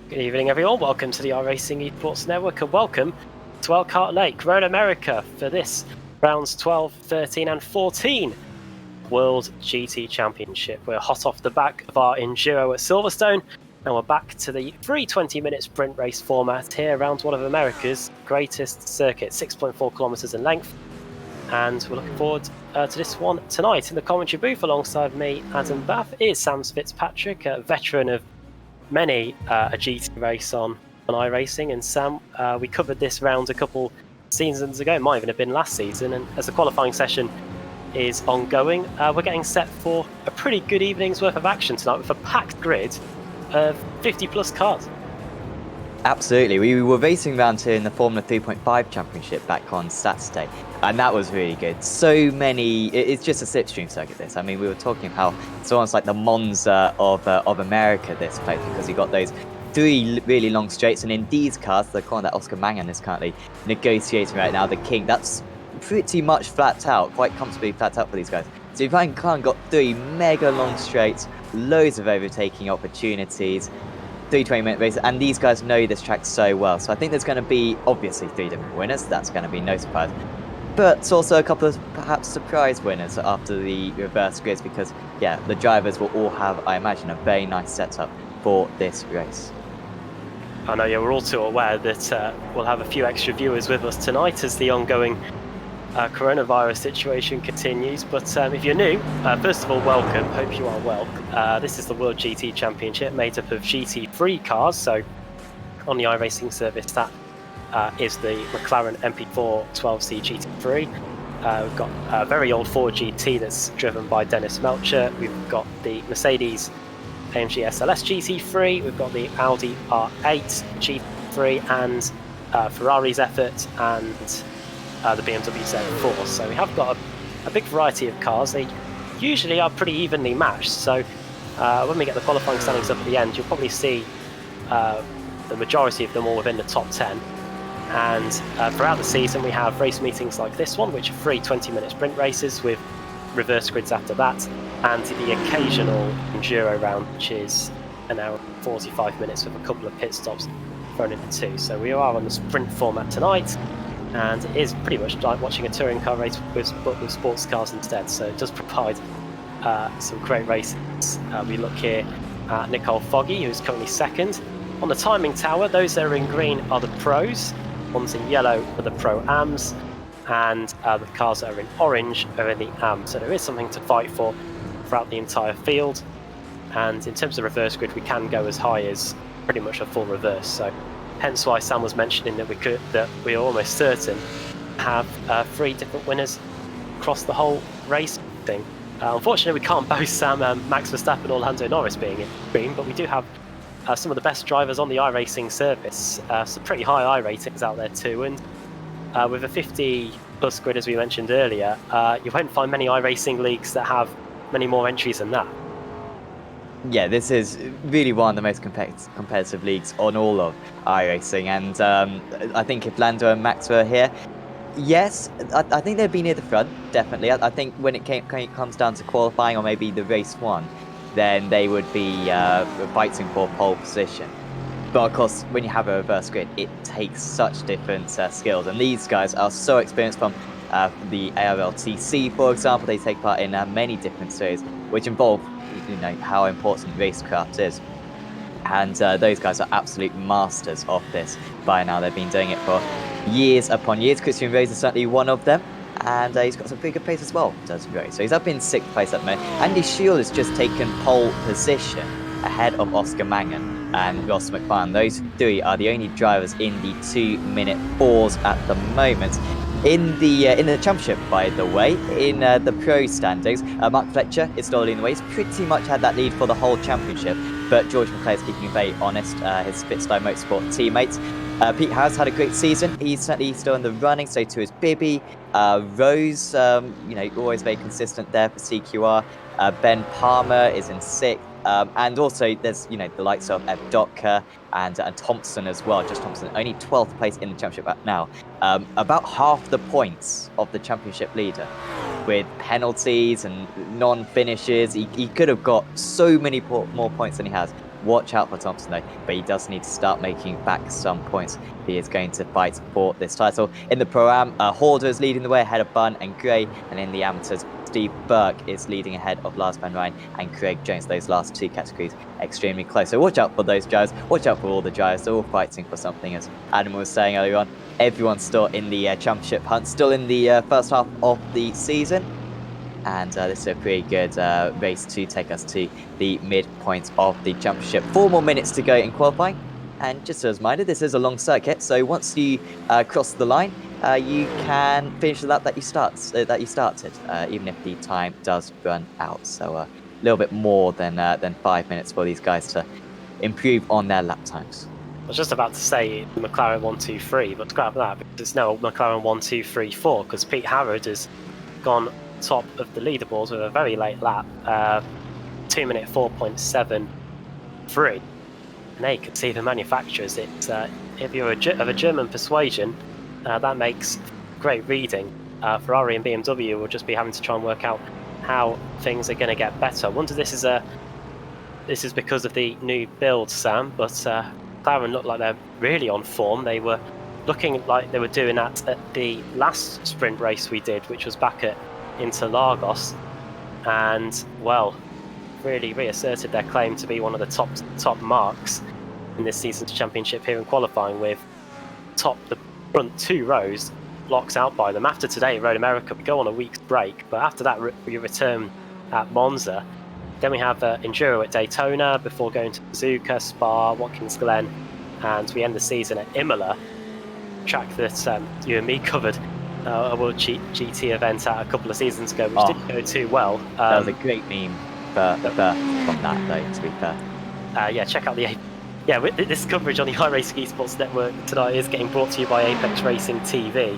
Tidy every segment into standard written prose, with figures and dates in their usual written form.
Good evening, everyone. Welcome to the iRacing eSports Network, and welcome to Elkhart Lake, Road America, for this rounds 12, 13, and 14 World GT Championship. We're hot off the back of our Enduro at Silverstone, and we're back to the free 20-minute sprint race format here around one of America's greatest circuits, 6.4 kilometers in length. And we're looking forward to this one tonight. In the commentary booth alongside me, Adam Bath, is Sam Fitzpatrick, a veteran of many a GT race on iRacing. And Sam, we covered this round a couple seasons ago, it might even have been last season, and as the qualifying session is ongoing, we're getting set for a pretty good evening's worth of action tonight with a packed grid of 50 plus cars. Absolutely. We were racing around here in the Formula 3.5 Championship back on Saturday, and that was really good. So many... It's just a slipstream circuit, this. I mean, we were talking how it's almost like the Monza of America, this place, because you got those three really long straights, and in these cars, the car that Oscar Mangan is currently negotiating right now, the King, that's pretty much flat out, quite comfortably flat out for these guys. So you've got three mega long straights, loads of overtaking opportunities, 3 20-minute races, and these guys know this track so well. So I think there's going to be, obviously, 3 different winners. That's going to be no surprise. But it's also a couple of, perhaps, surprise winners after the reverse grids, because, yeah, the drivers will all have, I imagine, a very nice setup for this race. I know, yeah, we're all too aware that we'll have a few extra viewers with us tonight as the ongoing coronavirus situation continues. But if you're new, first of all, welcome. Hope you are well. This is the World GT Championship made up of GT3 cars. So on the iRacing service, that is the McLaren MP4 12C GT3. We've got a very old Ford GT that's driven by Dennis Melcher. We've got the Mercedes AMG SLS GT3. We've got the Audi R8 GT3 and Ferrari's Effort and the BMW Z4. So we have got a big variety of cars. They usually are pretty evenly matched. So when we get the qualifying standings up at the end, you'll probably see the majority of them all within the top 10. And throughout the season, we have race meetings like this one, which are free 20-minute sprint races with reverse grids after that, and the occasional enduro round, which is an hour and 45 minutes with a couple of pit stops thrown into two. So we are on the sprint format tonight, and it is pretty much like watching a touring car race with sports cars instead. So it does provide some great races. We look here at Nicole Foggy, who's currently second. On the timing tower, those that are in green are the pros, ones in yellow are the pro-ams, and the cars that are in orange are in the AM. So there is something to fight for throughout the entire field. And in terms of reverse grid, we can go as high as pretty much a full reverse. So hence why Sam was mentioning that we are almost certain to have 3 different winners across the whole race thing. Unfortunately, we can't boast Sam, Max Verstappen or Lando Norris being in green, but we do have some of the best drivers on the iRacing service. Some pretty high I ratings out there too, and with a 50 plus grid, as we mentioned earlier, you won't find many iRacing leagues that have many more entries than that. Yeah, this is really one of the most competitive leagues on all of iRacing, and I think if Lando and Max were here, yes, I think they'd be near the front, definitely. I think when it comes down to qualifying or maybe the race one, then they would be fighting for pole position. But of course, when you have a reverse grid, it takes such different skills, and these guys are so experienced from the ARLTC, for example. They take part in many different series, which involve, how important racecraft is. And those guys are absolute masters of this by now. They've been doing it for years upon years. Christian Reyes is certainly one of them. And he's got some pretty good pace as well, does Reyes. So he's up in 6th place at the moment. Andy Shield has just taken pole position ahead of Oscar Mangan and Ross McFarlane. Those 3 are the only drivers in the 2-minute 4s at the moment. In the championship, by the way, in the pro standings, Mark Fletcher is still leading the way. He's pretty much had that lead for the whole championship, but George McClay is keeping very honest, his Spitstone Motorsport teammates. Pete Harris had a great season. He's certainly still in the running, so too is Bibby. Rose, always very consistent there for CQR. Ben Palmer is in 6th. And also there's, the likes of Ed Dotka and Thompson as well. Just Thompson, only 12th place in the championship now. About half the points of the championship leader. With penalties and non-finishes, he could have got so many more points than he has. Watch out for Thompson though, but he does need to start making back some points. He is going to fight for this title. In the Pro-Am, Horder is leading the way ahead of Bunn and Gray, and in the Amateurs, Steve Burke is leading ahead of Lars Van Rijn and Craig Jones. Those last two categories extremely close. So watch out for those drivers. Watch out for all the drivers. They're all fighting for something, as Adam was saying earlier on. Everyone's still in the championship hunt, still in the first half of the season. And this is a pretty good race to take us to the midpoint of the championship. 4 more minutes to go in qualifying. And just as a reminder, this is a long circuit, so once you cross the line, you can finish the lap that you started, even if the time does run out. So a little bit more than 5 minutes for these guys to improve on their lap times. I was just about to say McLaren 1-2-3, but scrap that, because it's now McLaren 1-2-3-4, because Pete Harrod has gone top of the leaderboards with a very late lap, 2 minute 4.73. And there you can see the manufacturers. It's if you're of a German persuasion, that makes great reading. Ferrari and BMW will just be having to try and work out how things are going to get better. I wonder if this is because of the new build, Sam, but McLaren look like they're really on form. They were looking like they were doing that at the last sprint race we did, which was back at Interlagos, and well, really reasserted their claim to be one of the top marks in this season's championship here in qualifying, with the front 2 rows locked out by them. After today, Road America, we go on a week's break, but after that we return at Monza. Then we have Enduro at Daytona before going to Suzuka, Spa, Watkins Glen, and we end the season at Imola, track that you and me covered a World GT event a couple of seasons ago, which didn't go too well. That was a great meme from that, though, to be fair. Yeah, check out this coverage on the iRacing eSports Network tonight is getting brought to you by Apex Racing TV.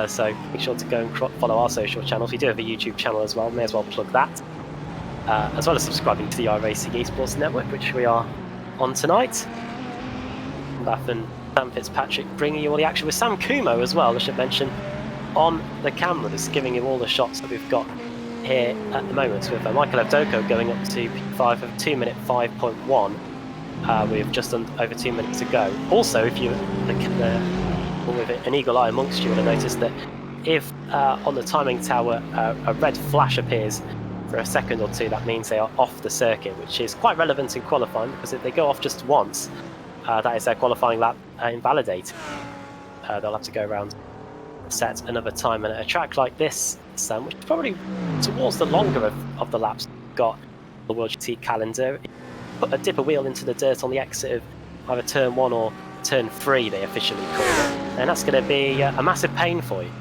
So make sure to go and follow our social channels. We do have a YouTube channel as well, may as well plug that. As well as subscribing to the iRacing eSports Network, which we are on tonight. Bath and Sam Fitzpatrick bringing you all the action with Sam Kumo as well, I should mention, on the cameras, giving you all the shots that we've got here at the moment, with Michael Evdoko going up to P5 of 2 minute 5.1 with just over 2 minutes to go. Also, if you with an eagle eye amongst you, would have noticed that if on the timing tower a red flash appears for a second or two, that means they are off the circuit, which is quite relevant in qualifying, because if they go off just once, that is their qualifying lap invalidated. They'll have to go around, set another time, and at a track like this, Sam, which is probably towards the longer of the laps got the World GT calendar, put a dipper wheel into the dirt on the exit of either turn 1 or turn 3, they officially call it, and that's going to be a massive pain for you.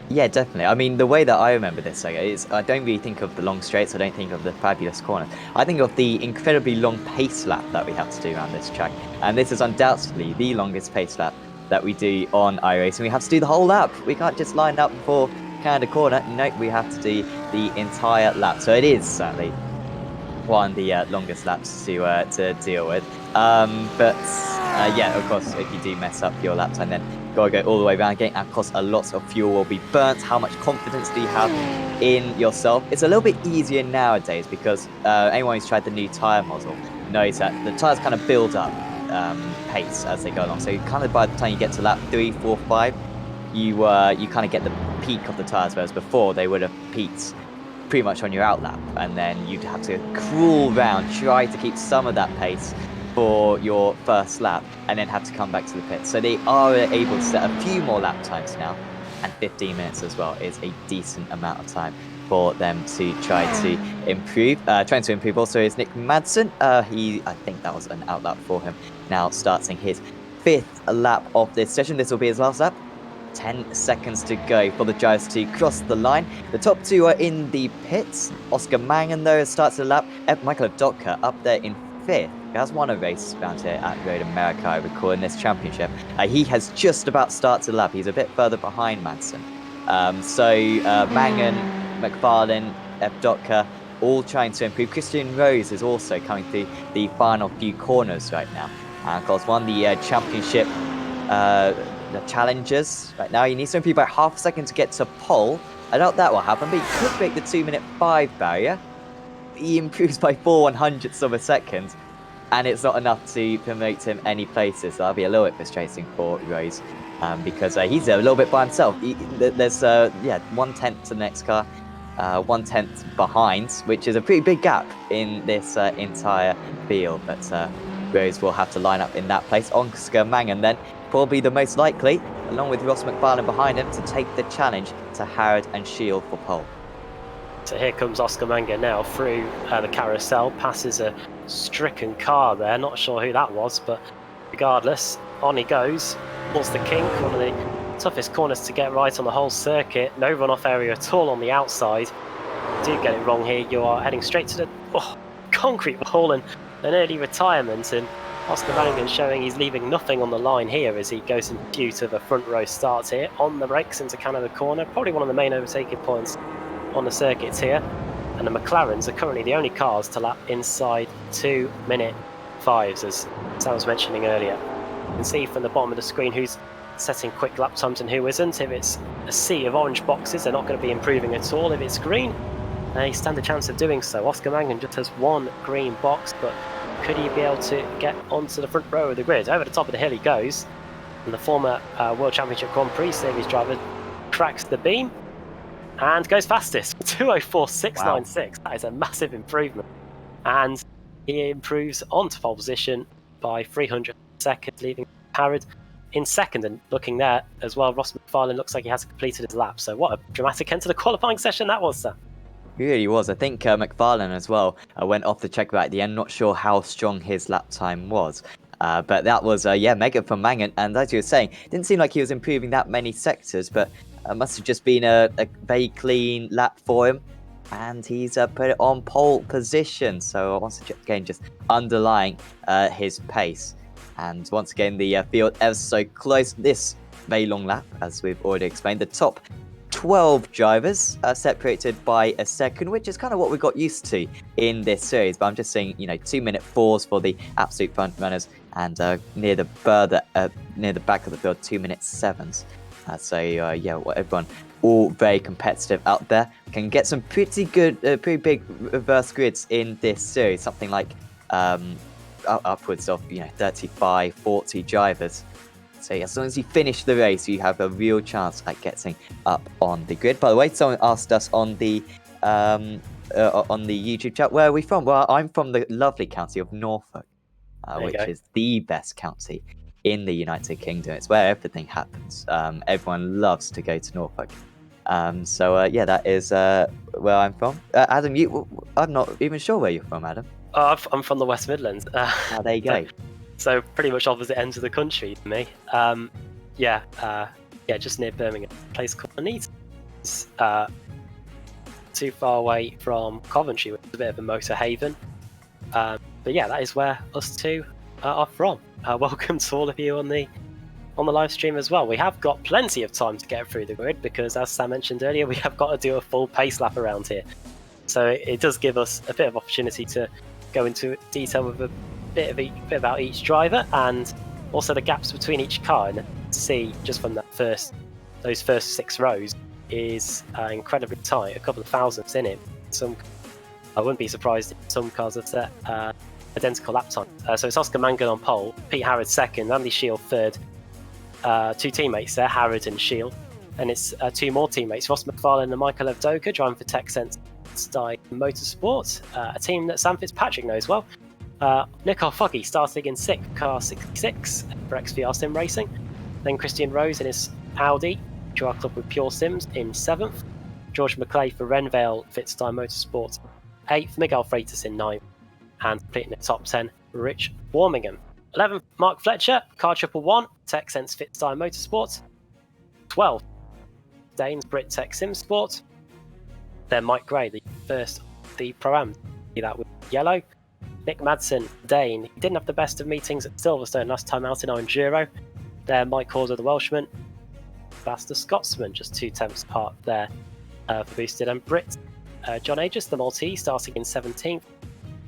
Yeah, definitely. I mean, the way that I remember this is I don't really think of the long straights, I don't think of the fabulous corners. I think of the incredibly long pace lap that we have to do around this track, and this is undoubtedly the longest pace lap that we do on iRacing. We have to do the whole lap. We can't just line up for Canada corner. No, we have to do the entire lap. So it is certainly one of the longest laps to deal with. Yeah, of course, if you do mess up your lap time, then you've got to go all the way around again. And of course, a lot of fuel will be burnt. How much confidence do you have in yourself? It's a little bit easier nowadays, because anyone who's tried the new tyre model knows that the tyres kind of build up pace as they go along. So kind of by the time you get to lap 3, 4, 5, you kind of get the peak of the tyres, whereas before they would have peaked pretty much on your out lap, and then you'd have to crawl round, try to keep some of that pace for your first lap, and then have to come back to the pit. So they are able to set a few more lap times now, and 15 minutes as well is a decent amount of time for them to try to improve. Trying to improve also is Nick Madsen. I think that was an out lap for him. Now starting his 5th lap of this session. This will be his last lap. 10 seconds to go for the drivers to cross the line. The top 2 are in the pits. Oscar Mangan, though, starts the lap. Michael Evdokka up there in 5th. He has won a race around here at Road America, I recall, in this championship. He has just about started the lap. He's a bit further behind Madsen. Mangan, McFarlane, Evdokka, all trying to improve. Christian Rose is also coming through the final few corners right now. And of course, won the championship, the challenges right now. He needs to improve by half a second to get to pole. I doubt that will happen, but he could break the 2 minute 5 barrier. He improves by 4/100ths of a second. and it's not enough to promote him any places. So that'll be a little bit frustrating for Rose, because he's a little bit by himself. There's 1/10 to the next car, 1/10 behind, which is a pretty big gap in this entire field. But Rose will have to line up in that place. Oscar Mangan then, probably the most likely, along with Ross McFarlane behind him, to take the challenge to Harrod and Shield for pole. So here comes Oscar Manga now through the carousel, passes a stricken car there, not sure who that was, but regardless, on he goes towards the kink, one of the toughest corners to get right on the whole circuit. No runoff area at all on the outside. If you do get it wrong here, you are heading straight to the concrete wall and an early retirement, and Oscar Mangan showing he's leaving nothing on the line here as he goes in pursuit of a front row start here on the brakes into Canada corner, probably one of the main overtaking points on the circuits here. And the McLarens are currently the only cars to lap inside 2-minute 5s, as Sam was mentioning earlier. You can see from the bottom of the screen who's setting quick lap times and who isn't. If it's a sea of orange boxes, they're not going to be improving at all. If it's green, they stand a chance of doing so. Oscar Mangan just has one green box, but could he be able to get onto the front row of the grid? Over the top of the hill he goes, and the former World Championship Grand Prix Series driver cracks the beam and goes fastest, 2:04.696. Wow. That is a massive improvement, and he improves onto pole position by 300 seconds, leaving Harrod in second. And looking there as well, Ross McFarlane looks like he has completed his lap. So what a dramatic end to the qualifying session that was, Sam. He really was. I think McFarlane as well went off the check right at the end. Not sure how strong his lap time was. But that was, mega from Mangan. And as you were saying, didn't seem like he was improving that many sectors, but must have just been a very clean lap for him. And he's put it on pole position. So once again, just underlying his pace. And once again, the field ever so close. This very long lap, as we've already explained. The top 12 drivers separated by a second, which is kind of what we got used to in this series. But I'm just saying, 2-minute 4s for the absolute front runners, and near the back of the field, 2-minute 7s. Everyone all very competitive out there. Can get some pretty good, pretty big reverse grids in this series. Something like upwards of 35, 40 drivers. So as long as you finish the race, you have a real chance at getting up on the grid. By the way, someone asked us on the YouTube chat, where are we from? Well, I'm from the lovely county of Norfolk, which is the best county in the United Kingdom. It's where everything happens. Everyone loves to go to Norfolk. That is where I'm from. Adam, I'm not even sure where you're from, Adam. I'm from the West Midlands. There you go. So pretty much opposite ends of the country for me. Just near Birmingham, a place called Anita. It's too far away from Coventry, which is a bit of a motor haven. That is where us two are from. Welcome to all of you on the live stream as well. We have got plenty of time to get through the grid because, as Sam mentioned earlier, we have got to do a full pace lap around here. So it does give us a bit of opportunity to go into detail with a bit about each driver, and also the gaps between each car. And to see just from those first 6 rows is incredibly tight. A couple of thousands in it. I wouldn't be surprised if some cars have set identical lap time. So it's Oscar Mangan on pole, Pete Harrod second, Andy Shield third. 2 teammates there, Harrod and Shield, and it's 2 more teammates, Ross McFarlane and Michael Evdoka, driving for TechSense Motorsport, a team that Sam Fitzpatrick knows well. Nicole Foggy starting in 6th, car 66 for XVR Sim Racing. Then Christian Rose in his Audi, Drive Club with Pure Sims in 7th. George McClay for Renvale Fitzstyle Motorsport 8th. Miguel Freitas in 9th. And completing the top 10, Rich Warmingham. 11th, Mark Fletcher, car 111, TechSense Fitzstyle Motorsport. 12th, Danes Brit Tech Sim Sport. Then Mike Gray, the first of the Pro-Am. See that with yellow. Nick Madsen, Dane. He didn't have the best of meetings at Silverstone last time out in our Enduro. There, Mike Horser, the Welshman. Faster Scotsman, just 2 tenths apart there for Boosted. And Brit, John Aegis, the Maltese, starting in 17th.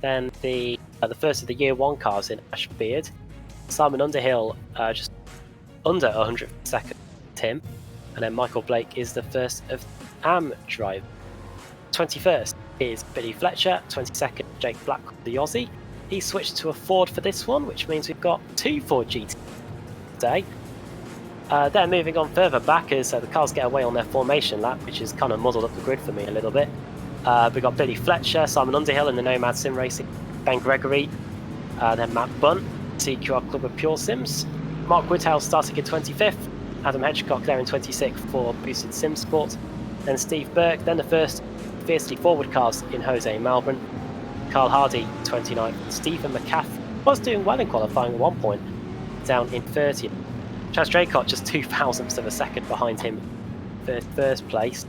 Then the first of the Year 1 cars in Ashbeard. Simon Underhill, just under 100 seconds, Tim. And then Michael Blake is the first of AM drive. 21st is Billy Fletcher, 22nd Jake Black, the Aussie, He switched to a Ford for this one, which means we've got 2 Ford GT today. Then moving on further back as the cars get away on their formation lap, which has kind of muddled up the grid for me a little bit. We've got Billy Fletcher, Simon Underhill in the Nomad Sim Racing, Ben Gregory, then Matt Bunt, CQR Club of Pure Sims, Mark Woodhouse starting in 25th, Adam Hedgecock there in 26th for Boosted Sim Sport, then Steve Burke, then the first Fiercely Forward cars in Jose Malbran, Carl Hardy 29th, Stephen McCaff was doing well in qualifying at one point, down in 30th. Chaz Draycott just 0.02 of a second behind him for first place.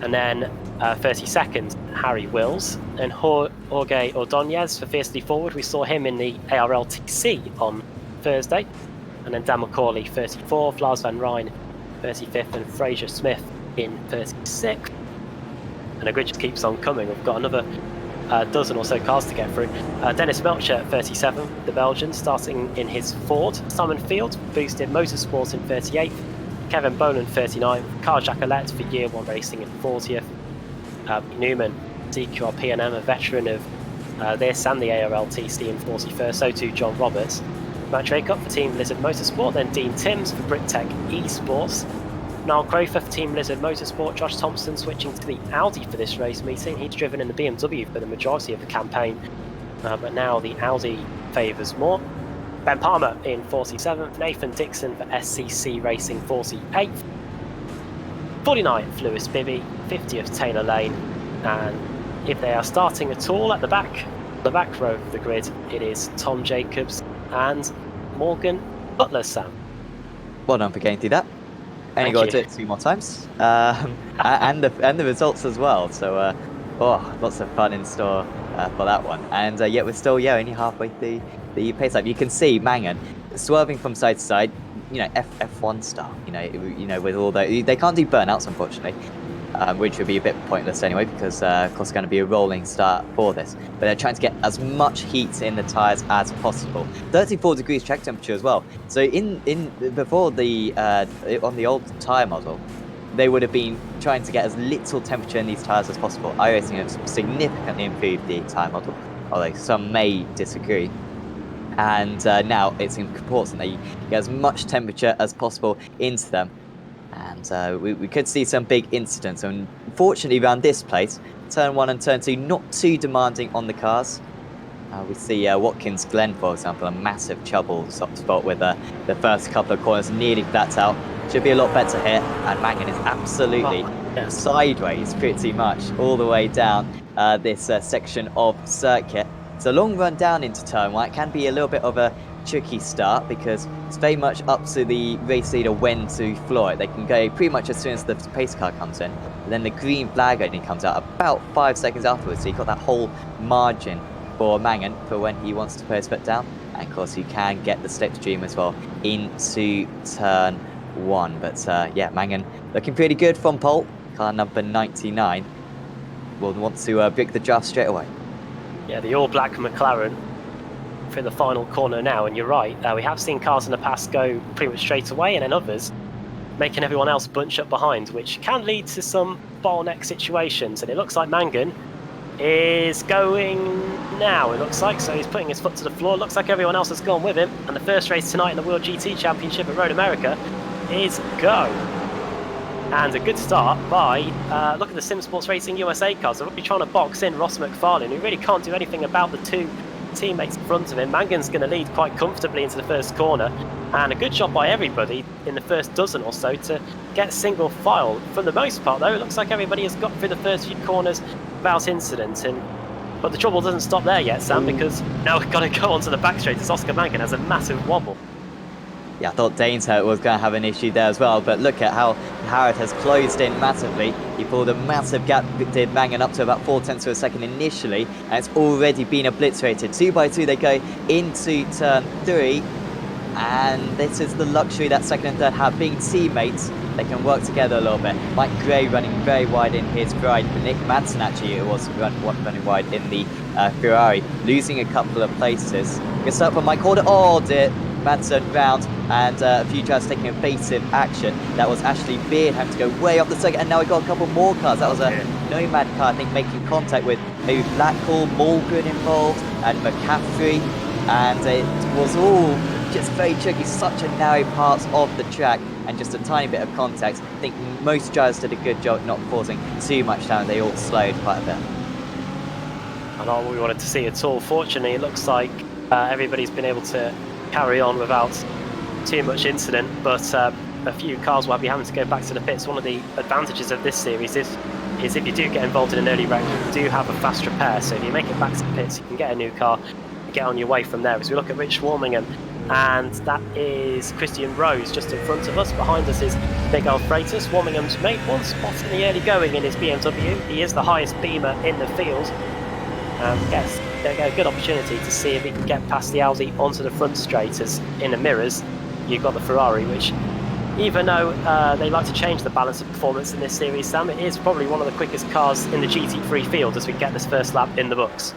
And then 32nd, Harry Wills. And Jorge Ordonez for Fiercely Forward. We saw him in the ARLTC on Thursday. And then Dan McCauley, 34th, Lars van Rijn, 35th, and Fraser Smith in 36th. And the grid just keeps on coming. We've got another dozen or so cars to get through. Dennis Melcher, 37th, the Belgian, starting in his Ford. Simon Field, Boosted Motorsport in 38th. Kevin Boland, 39th. Carl Jacquelet for Year 1 Racing in 40th. Newman, CQR P&M, a veteran of this and the ARLTC in 41st. So too John Roberts. Matt Draycott for Team Lizard Motorsport. Then Dean Timms for BritTech eSports. Niall Crofer for Team Lizard Motorsport. Josh Thompson switching to the Audi for this race meeting. He's driven in the BMW for the majority of the campaign, but now the Audi favours more. Ben Palmer in 47th. Nathan Dixon for SCC Racing 48th. 49th, Lewis Bibby. 50th, Taylor Lane. And if they are starting at all at the back row of the grid, it is Tom Jacobs and Morgan Butler, Sam. Well done for getting through that. Only got to do it 2 more times, and the results as well. So, lots of fun in store for that one. And yet we're still only halfway through the pace lap. You can see Mangan swerving from side to side. F1 style. With all they can't do burnouts, unfortunately, which would be a bit pointless anyway, because of course it's going to be a rolling start for this. But they're trying to get as much heat in the tyres as possible. 34 degrees track temperature as well. So before the on the old tyre model, they would have been trying to get as little temperature in these tyres as possible. iRacing has significantly improved the tyre model, although some may disagree. And now it's important that you get as much temperature as possible into them. And we could see some big incidents. And unfortunately, around this place, turn 1 and turn 2, not too demanding on the cars. We see Watkins Glen, for example, a massive trouble spot with the first couple of corners nearly flat out. Should be a lot better here. And Mangan is absolutely sideways pretty much all the way down this section of circuit. It's a long run down into turn 1. It can be a little bit of a tricky start because it's very much up to the race leader when to floor it. They can go pretty much as soon as the pace car comes in, and then the green flag only comes out about 5 seconds afterwards, so you've got that whole margin for Mangan for when he wants to put his foot down. And of course you can get the slipstream as well into turn 1. But Mangan looking pretty good from pole. Car number 99 will want to break the draft straight away. Yeah, the all-black McLaren for the final corner now, and you're right, we have seen cars in the past go pretty much straight away, and then others making everyone else bunch up behind, which can lead to some bottleneck situations. And it looks like Mangan is going now, it looks like, so he's putting his foot to the floor. Looks like everyone else has gone with him, and the first race tonight in the World GT Championship at Road America is go. And a good start by, look at the Sim Sports Racing USA cars. They're really trying to box in Ross McFarlane, who really can't do anything about the 2 teammates in front of him. Mangan's going to lead quite comfortably into the first corner, and a good job by everybody in the first dozen or so to get single file. For the most part though, it looks like everybody has got through the first few corners without incident, but the trouble doesn't stop there yet, Sam, because now we've got to go onto the back straight as Oscar Mangan has a massive wobble. Yeah, I thought Daneshout was going to have an issue there as well, but look at how Harrod has closed in massively. He pulled a massive gap, did Mangan up to about 0.4 of a second initially, and it's already been obliterated. 2 by 2 they go into turn 3, and this is the luxury that second and third have, being teammates. They can work together a little bit. Mike Gray running very wide in his Ferrari. Nick Madsen actually was running wide in the Ferrari, losing a couple of places. Good start from Mike Horder. Oh dear. Madsen round, and a few drivers taking evasive action. That was Ashley Beard having to go way off the circuit, and now we've got a couple more cars. That was a Nomad car, I think, making contact with maybe Blackhall, Morgan involved, and McCaffrey, and it was all just very tricky, such a narrow part of the track, and just a tiny bit of context. I think most drivers did a good job at not causing too much damage. They all slowed quite a bit. And not what we wanted to see at all. Fortunately, it looks like everybody's been able to carry on without too much incident, but a few cars will be having to go back to the pits. One of the advantages of this series is if you do get involved in an early wreck, you do have a fast repair, so if you make it back to the pits, you can get a new car and get on your way from there. As we look at Rich Warmingham, and that is Christian Rose just in front of us. Behind us is Miguel Freitas. Warmingham's made one spot in the early going in his BMW. He is the highest beamer in the field. Yes, they get a good opportunity to see if he can get past the Audi onto the front straight, as in the mirrors you've got the Ferrari, which, even though they like to change the balance of performance in this series, Sam, it is probably one of the quickest cars in the GT3 field as we get this first lap in the books.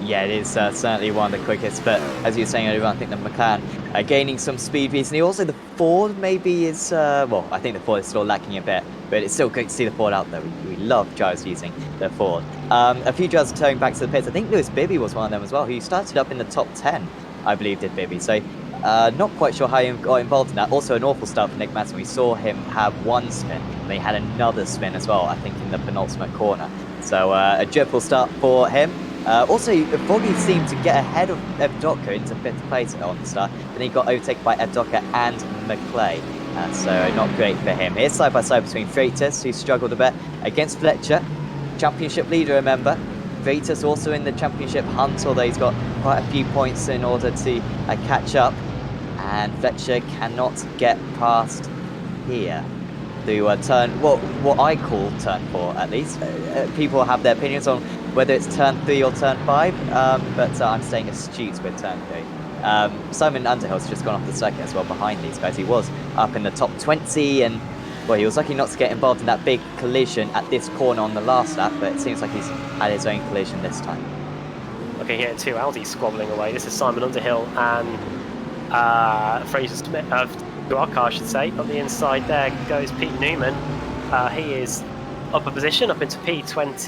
Yeah, it is certainly one of the quickest, but as you were saying earlier, I think the McLaren are gaining some speed recently. Also, the Ford maybe is, well, I think the Ford is still lacking a bit, but it's still great to see the Ford out there. We love drivers using the Ford. A few drivers turning back to the pits. I think Lewis Bibby was one of them as well, who started up in the top 10, I believe, did Bibby. So, not quite sure how he got involved in that. Also, an awful start for Nick Madsen. We saw him have one spin, and he had another spin as well, I think, in the penultimate corner. So, a dreadful start for him. Also, Foggy seemed to get ahead of Evdoka into 5th place on the start, then he got overtaken by Evdoka and McClay, so not great for him. Here's side by side between Freitas, who struggled a bit, against Fletcher, championship leader, remember. Freitas also in the championship hunt, although he's got quite a few points in order to catch up, and Fletcher cannot get past here. To turn, what I call turn 4 at least. People have their opinions on whether it's turn 3 or turn 5, but I'm staying astute with turn 3. Simon Underhill's just gone off the circuit as well behind these guys. He was up in the top 20, and well, he was lucky not to get involved in that big collision at this corner on the last lap, but it seems like he's had his own collision this time. Okay, here two Audis squabbling away. This is Simon Underhill and Fraser Smith. Our car, I should say. On the inside there goes Pete Newman. He is up a position, up into P28.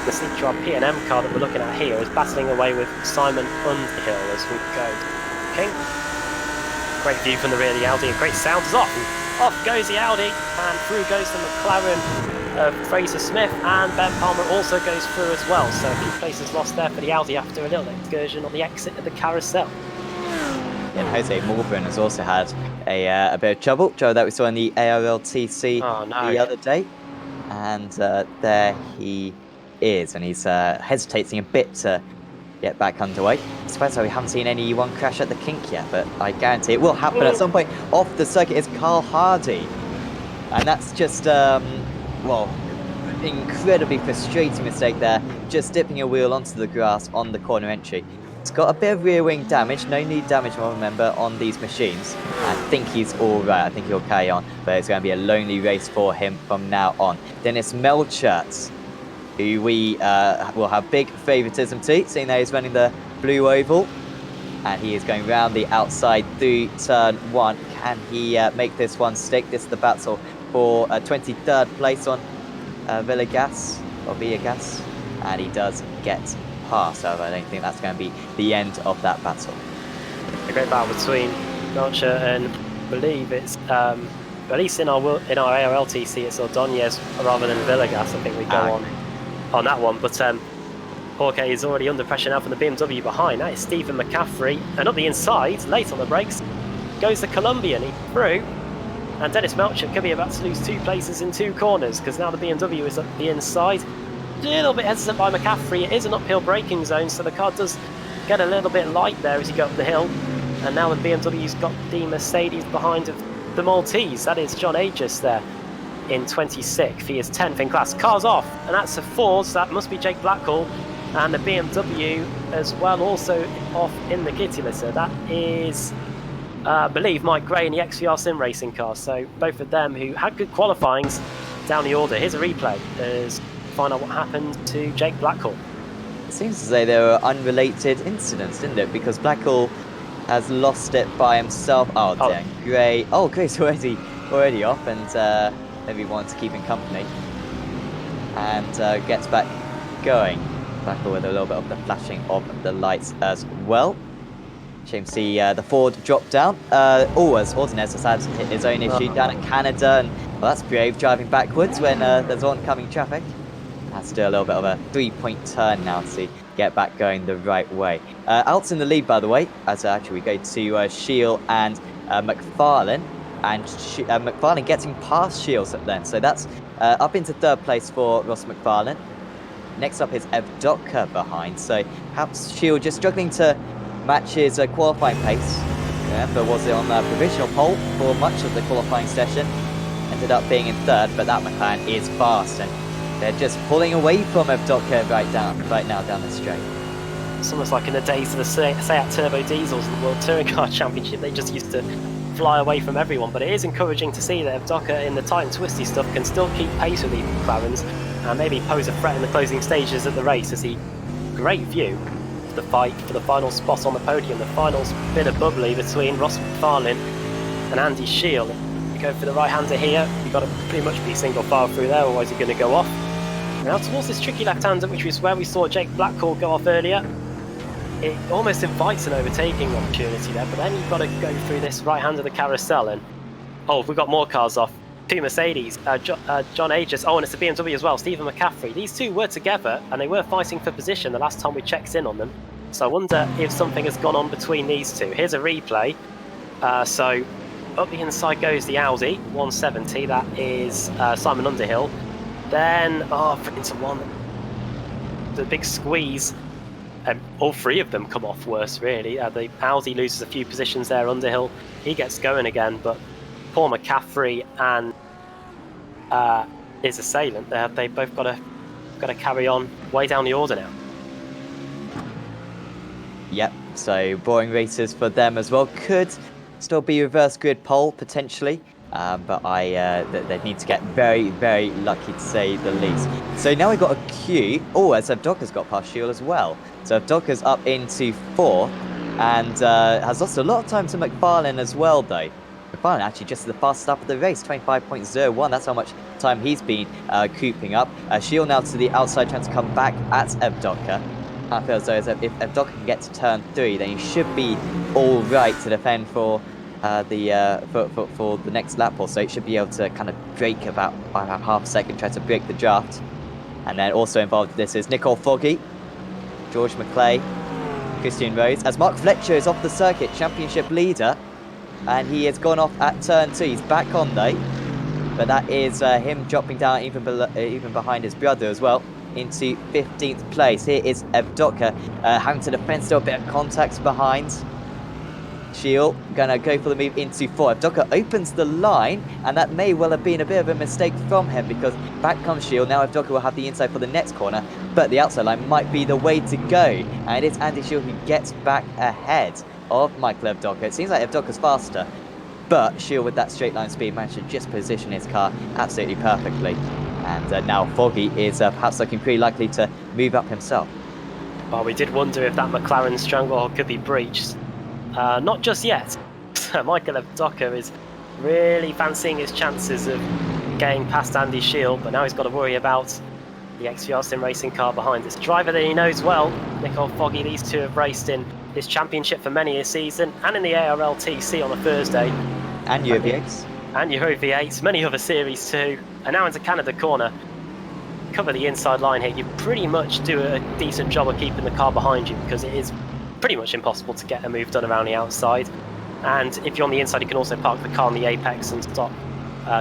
The Sleekjar P&M car that we're looking at here is battling away with Simon Underhill as we go. Okay. Great view from the rear of the Audi, and great sound is off. Off goes the Audi, and through goes the McLaren of Fraser Smith, and Ben Palmer also goes through as well. So a few places lost there for the Audi after a little excursion on the exit of the carousel. And Jose Morgan has also had a bit of trouble, Joe, that we saw in the ARLTC the other day. And there he is, and he's hesitating a bit to get back underway. I suppose we haven't seen anyone crash at the kink yet, but I guarantee it will happen at some point. Off the circuit is Carl Hardy. And that's just, well, incredibly frustrating mistake there. Just dipping a wheel onto the grass on the corner entry. It's got a bit of rear wing damage, no knee damage, I remember, on these machines. I think he's all right. I think he'll carry on, but it's going to be a lonely race for him from now on. Dennis Melchert, who we will have big favouritism to, seeing that he's running the blue oval, and he is going round the outside through turn 1. Can he make this one stick? This is the battle for 23rd place on Villegas, and he does get past, however I don't think that's going to be the end of that battle. A great battle between Melcher and I believe it's at least in our ARLTC it's Ordonez rather than Villegas. I think we go on that one, but Jorge is already under pressure now from the BMW behind. That is Stephen McCaffrey, and up the inside, late on the brakes, goes the Colombian. He's through, and Dennis Melcher could be about to lose 2 places in 2 corners because now the BMW is up the inside. A little bit hesitant by McCaffrey. It is an uphill braking zone, so the car does get a little bit light there as you go up the hill. And now the BMW's got the Mercedes behind of the Maltese. That is John Aegis there in 26th. He is 10th in class. Car's off, and that's a Ford, so that must be Jake Blackhall. And the BMW as well, also off in the kitty litter. That is, I believe, Mike Gray in the XVR Sim Racing car. So both of them who had good qualifyings down the order. Here's a replay as find out what happened to Jake Blackhall. It seems as though there were unrelated incidents, didn't it? Because Blackhall has lost it by himself. Oh, dang. Gray. Oh, Gray's already off, and maybe wanted to keep him company. and gets back going. Back with a little bit of the flashing of the lights as well. Shame to see the Ford drop down. As Ordonez has had his own issue down in Canada, and well, that's brave driving backwards when there's oncoming traffic. Has to do a little bit of a 3-point turn now to get back going the right way. Alt's in the lead, by the way, as actually we go to Shield and McFarlane, and McFarlane getting past Shields then. So that's up into third place for Ross McFarlane. Next up is Evdoka behind, so perhaps Shield just struggling to match his qualifying pace. Remember, was it on provisional pole for much of the qualifying session? Ended up being in third, but that McLaren is fast, and they're just pulling away from Evdoka right now down the straight. It's almost like in the days of the Seat Turbo Diesels in the World Touring Car Championship, they just used to fly away from everyone. But it is encouraging to see that Evdoka in the tight and twisty stuff can still keep pace with these McLarens and maybe pose a threat in the closing stages of the race, as he great view of the fight for the final spot on the podium, the final bit of bubbly between Ross McFarlane and Andy Shield. Go for the right-hander here, you've got to pretty much be single file through there, otherwise you're going to go off. Now towards this tricky left-hander, which was where we saw Jake Blackhall go off earlier, it almost invites an overtaking opportunity there, but then you've got to go through this right-hand of the carousel, and we've got more cars off. Two Mercedes, John Aegis, and it's a BMW as well, Stephen McCaffrey. These two were together and they were fighting for position the last time we checked in on them. So I wonder if something has gone on between these two. Here's a replay. So up the inside goes the Audi 170, that is Simon Underhill. Then, into one, the big squeeze. All three of them come off worse, really. The Audi loses a few positions there, Underhill, he gets going again, but Paul McCaffrey and his assailant, they both got to carry on way down the order now. Yep, so boring races for them as well. Could still be reverse grid pole potentially, but they need to get very, very lucky to say the least. So now we've got a queue. As Evdoka's got past Shield as well. So Evdoka's up into fourth and has lost a lot of time to McFarlane as well, though. McFarlane actually just the fastest up of the race, 25.01. That's how much time he's been cooping up. Shield now to the outside, trying to come back at Evdoka. I feel as though if Evdoka can get to turn 3, then he should be all right to defend for the next lap or so. It should be able to kind of break about half a second, try to break the draft. And then also involved in this is Nicole Foggy, George McClay, Christian Rhodes, as Mark Fletcher is off the circuit, championship leader, and he has gone off at turn 2. He's back on though, but that is him dropping down even behind his brother as well into 15th place. Here is Evdoka having to defend, still a bit of contact behind. Shield gonna go for the move into 4. Evdoka opens the line, and that may well have been a bit of a mistake from him, because back comes Shield. Now Evdoka will have the inside for the next corner, but the outside line might be the way to go, and it's Andy Shield who gets back ahead of Michael Evdoka. It seems like Evdoka's faster, but Shield with that straight line speed managed to just position his car absolutely perfectly. And now Foggy is perhaps looking pretty likely to move up himself. Well, we did wonder if that McLaren stranglehold could be breached. Not just yet. Michael Evdoka is really fancying his chances of getting past Andy Shield, but now he's got to worry about the XVR Sim racing car behind this driver that he knows well, Nicole Foggy. These two have raced in this championship for many a season, and in the ARLTC on a Thursday. And Euro V8. And Euro V8, many other series too. And now into Canada corner. Cover the inside line here. You pretty much do a decent job of keeping the car behind you, because it is pretty much impossible to get a move done around the outside. And if you're on the inside, you can also park the car on the apex and stop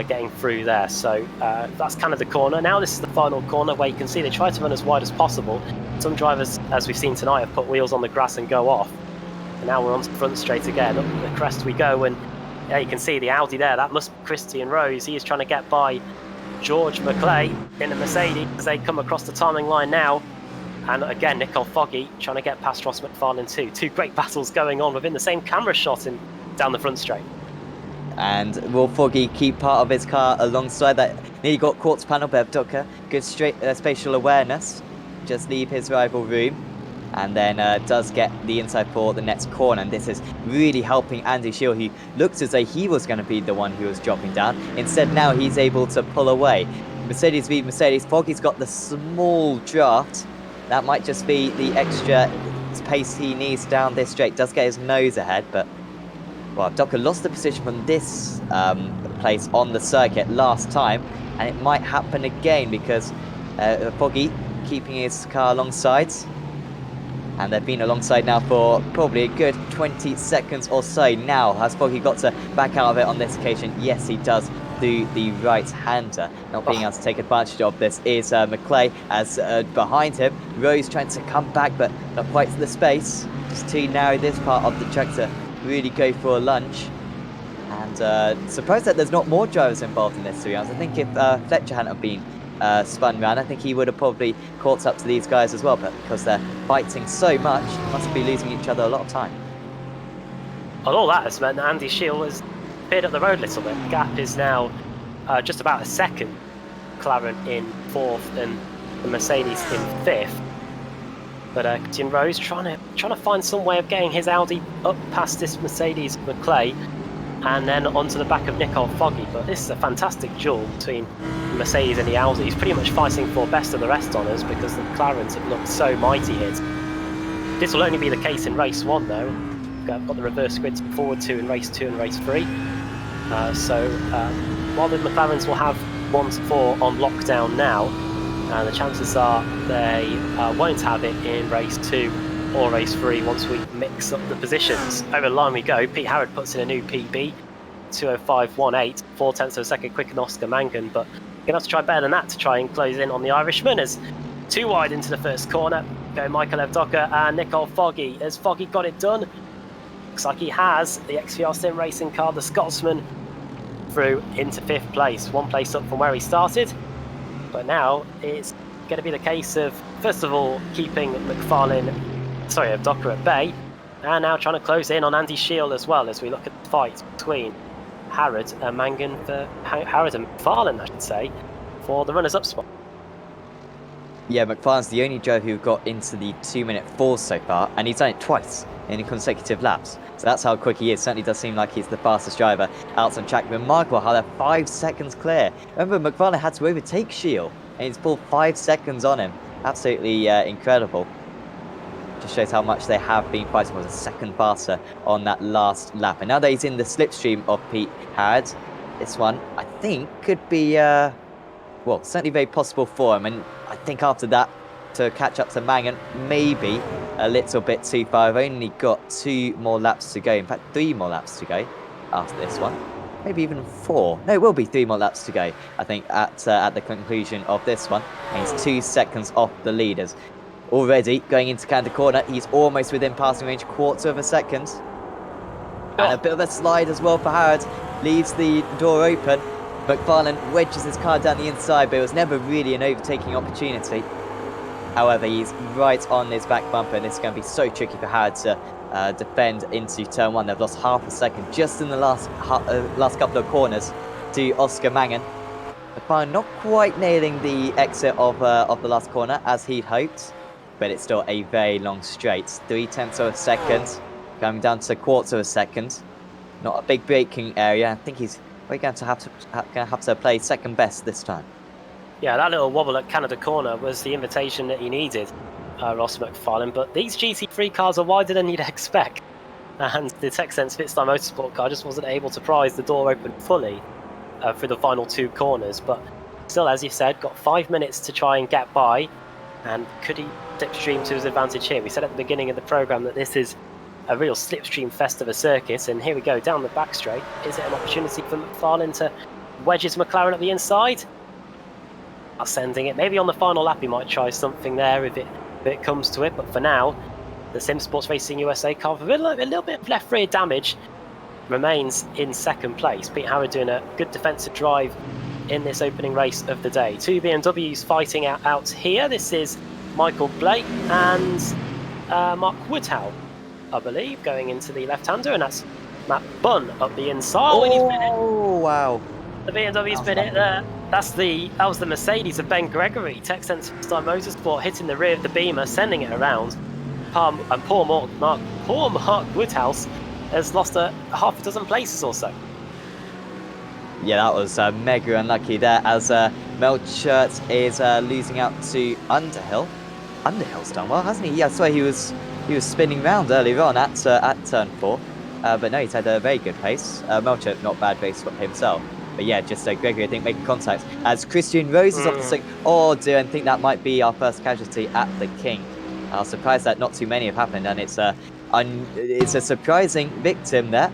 getting through there. So that's kind of the corner. Now this is the final corner, where you can see they try to run as wide as possible. Some drivers, as we've seen tonight, have put wheels on the grass and go off. And now we're on to front straight again. Up the crest we go, and yeah, you can see the Audi there. That must be Christian Rose. He is trying to get by George McClay in a Mercedes as they come across the timing line now. And again, Nicole Foggy trying to get past Ross McFarlane too. Two great battles going on within the same camera shot down the front straight. And will Foggy keep part of his car alongside that? Nearly got quartz panel, but Evdoka, good spatial awareness. Just leave his rival room. And then does get the inside for the next corner. And this is really helping Andy Shield, who looked as though he was going to be the one who was dropping down. Instead, now he's able to pull away. Mercedes v Mercedes. Foggy's got the small draft. That might just be the extra pace he needs down this straight. Does get his nose ahead, but well, Docker lost the position from this place on the circuit last time, and it might happen again because Foggy keeping his car alongside. And they've been alongside now for probably a good 20 seconds or so. Now, has Foggy got to back out of it on this occasion? Yes, he does, through the right-hander. Not being able to take advantage of this is McClay, as behind him, Rose trying to come back, but not quite the space. Just too narrow this part of the track to really go for a lunge. And surprised that there's not more drivers involved in this, to be honest. I think if Fletcher hadn't have been spun round, I think he would have probably caught up to these guys as well, but because they're fighting so much, must be losing each other a lot of time. And all that has meant that Andy Shield has appeared up the road a little bit. The gap is now just about a second. McLaren in 4th and the Mercedes in 5th. But Tim Rose trying to find some way of getting his Audi up past this Mercedes McClay and then onto the back of Nicole Foggy. But this is a fantastic duel between the Mercedes and the Audi. He's pretty much fighting for best of the rest on us because the McLarens have looked so mighty here. This will only be the case in race 1 though. I've got the reverse grid to look forward to in race 2 and race 3. While the McLarens will have 1 to 4 on lockdown now, the chances are they won't have it in race 2 or race 3 once we mix up the positions. Over the line we go. Pete Harrod puts in a new PB, 2:05.18, 4 tenths of a second quicker than Oscar Mangan, but you're gonna have to try better than that to try and close in on the Irishman. As 2 wide into the first corner go Michael Evdocker and Nicole Foggy. Has Foggy got it done? Looks like he has. The XVR Sim Racing car, the Scotsman, through into 5th place, 1 place up from where he started. But now it's going to be the case of, first of all, keeping Evdocker at bay, and now trying to close in on Andy Shield as well, as we look at the fight between Harrod and Mangan, Harrod and McFarlane, I should say, for the runners-up spot. Yeah, McFarlane's the only driver who got into the 2-minute 4 so far, and he's done it twice in consecutive laps. So that's how quick he is. Certainly does seem like he's the fastest driver out on track. Remarkable how they're 5 seconds clear. Remember, McFarlane had to overtake Shield, and he's pulled 5 seconds on him. Absolutely incredible. Just shows how much they have been fighting. Was a second faster on that last lap. And now that he's in the slipstream of Pete Harrod, this one, I think, could be, well, certainly very possible for him. And I think after that, to catch up to Mangan, maybe a little bit too far. I've only got 2 more laps to go. In fact, 3 more laps to go after this one. Maybe even 4. No, it will be 3 more laps to go, I think, at the conclusion of this one. And he's 2 seconds off the leaders. Already going into Canada corner, he's almost within passing range, 1/4 of a second. And a bit of a slide as well for Harrod. Leaves the door open. McFarlane wedges his car down the inside, but it was never really an overtaking opportunity. However, he's right on his back bumper, and it's going to be so tricky for Harrod to defend into turn 1. They've lost half a second just in the last couple of corners to Oscar Mangan. McFarlane not quite nailing the exit of the last corner as he'd hoped, but it's still a very long straight. 3/10 of a second, going down to 1/4 of a second. Not a big braking area. I think he's going to have to play second best this time. Yeah, that little wobble at Canada corner was the invitation that he needed, Ross McFarlane. But these GT3 cars are wider than you'd expect, and the Texsense Fitstar Motorsport car just wasn't able to prise the door open fully for the final 2 corners. But still, as you said, got 5 minutes to try and get by, and could he slipstream to his advantage here? We said at the beginning of the programme that this is a real slipstream fest of a circuit, and here we go down the back straight. Is it an opportunity for McFarlane to wedge his McLaren at the inside? Sending it. Maybe on the final lap he might try something there if it comes to it, but for now the Sim Sports Racing USA car with a little bit of left rear damage remains in second place. Pete Harrod doing a good defensive drive in this opening race of the day. 2 BMWs fighting out here. This is Michael Blake and Mark Woodhow, I believe, going into the left-hander, and that's Matt Bunn up the inside. Oh, wow. The BMW's been hit there. That was the Mercedes of Ben Gregory. Texsense Fitstar Motorsport hitting the rear of the Beamer, sending it around. And poor Mark Woodhouse has lost half a dozen places or so. Yeah, that was mega unlucky there as Melchert is losing out to Underhill. Underhill's done well, hasn't he? Yeah, I swear he was spinning round earlier on at turn 4. But no, he's had a very good pace. Melchert, not bad pace himself. But yeah, just Gregory, I think, making contact as Christian Rose is off the stick. Oh dear, I think that might be our first casualty at the King. I was surprised that not too many have happened, and it's a surprising victim there.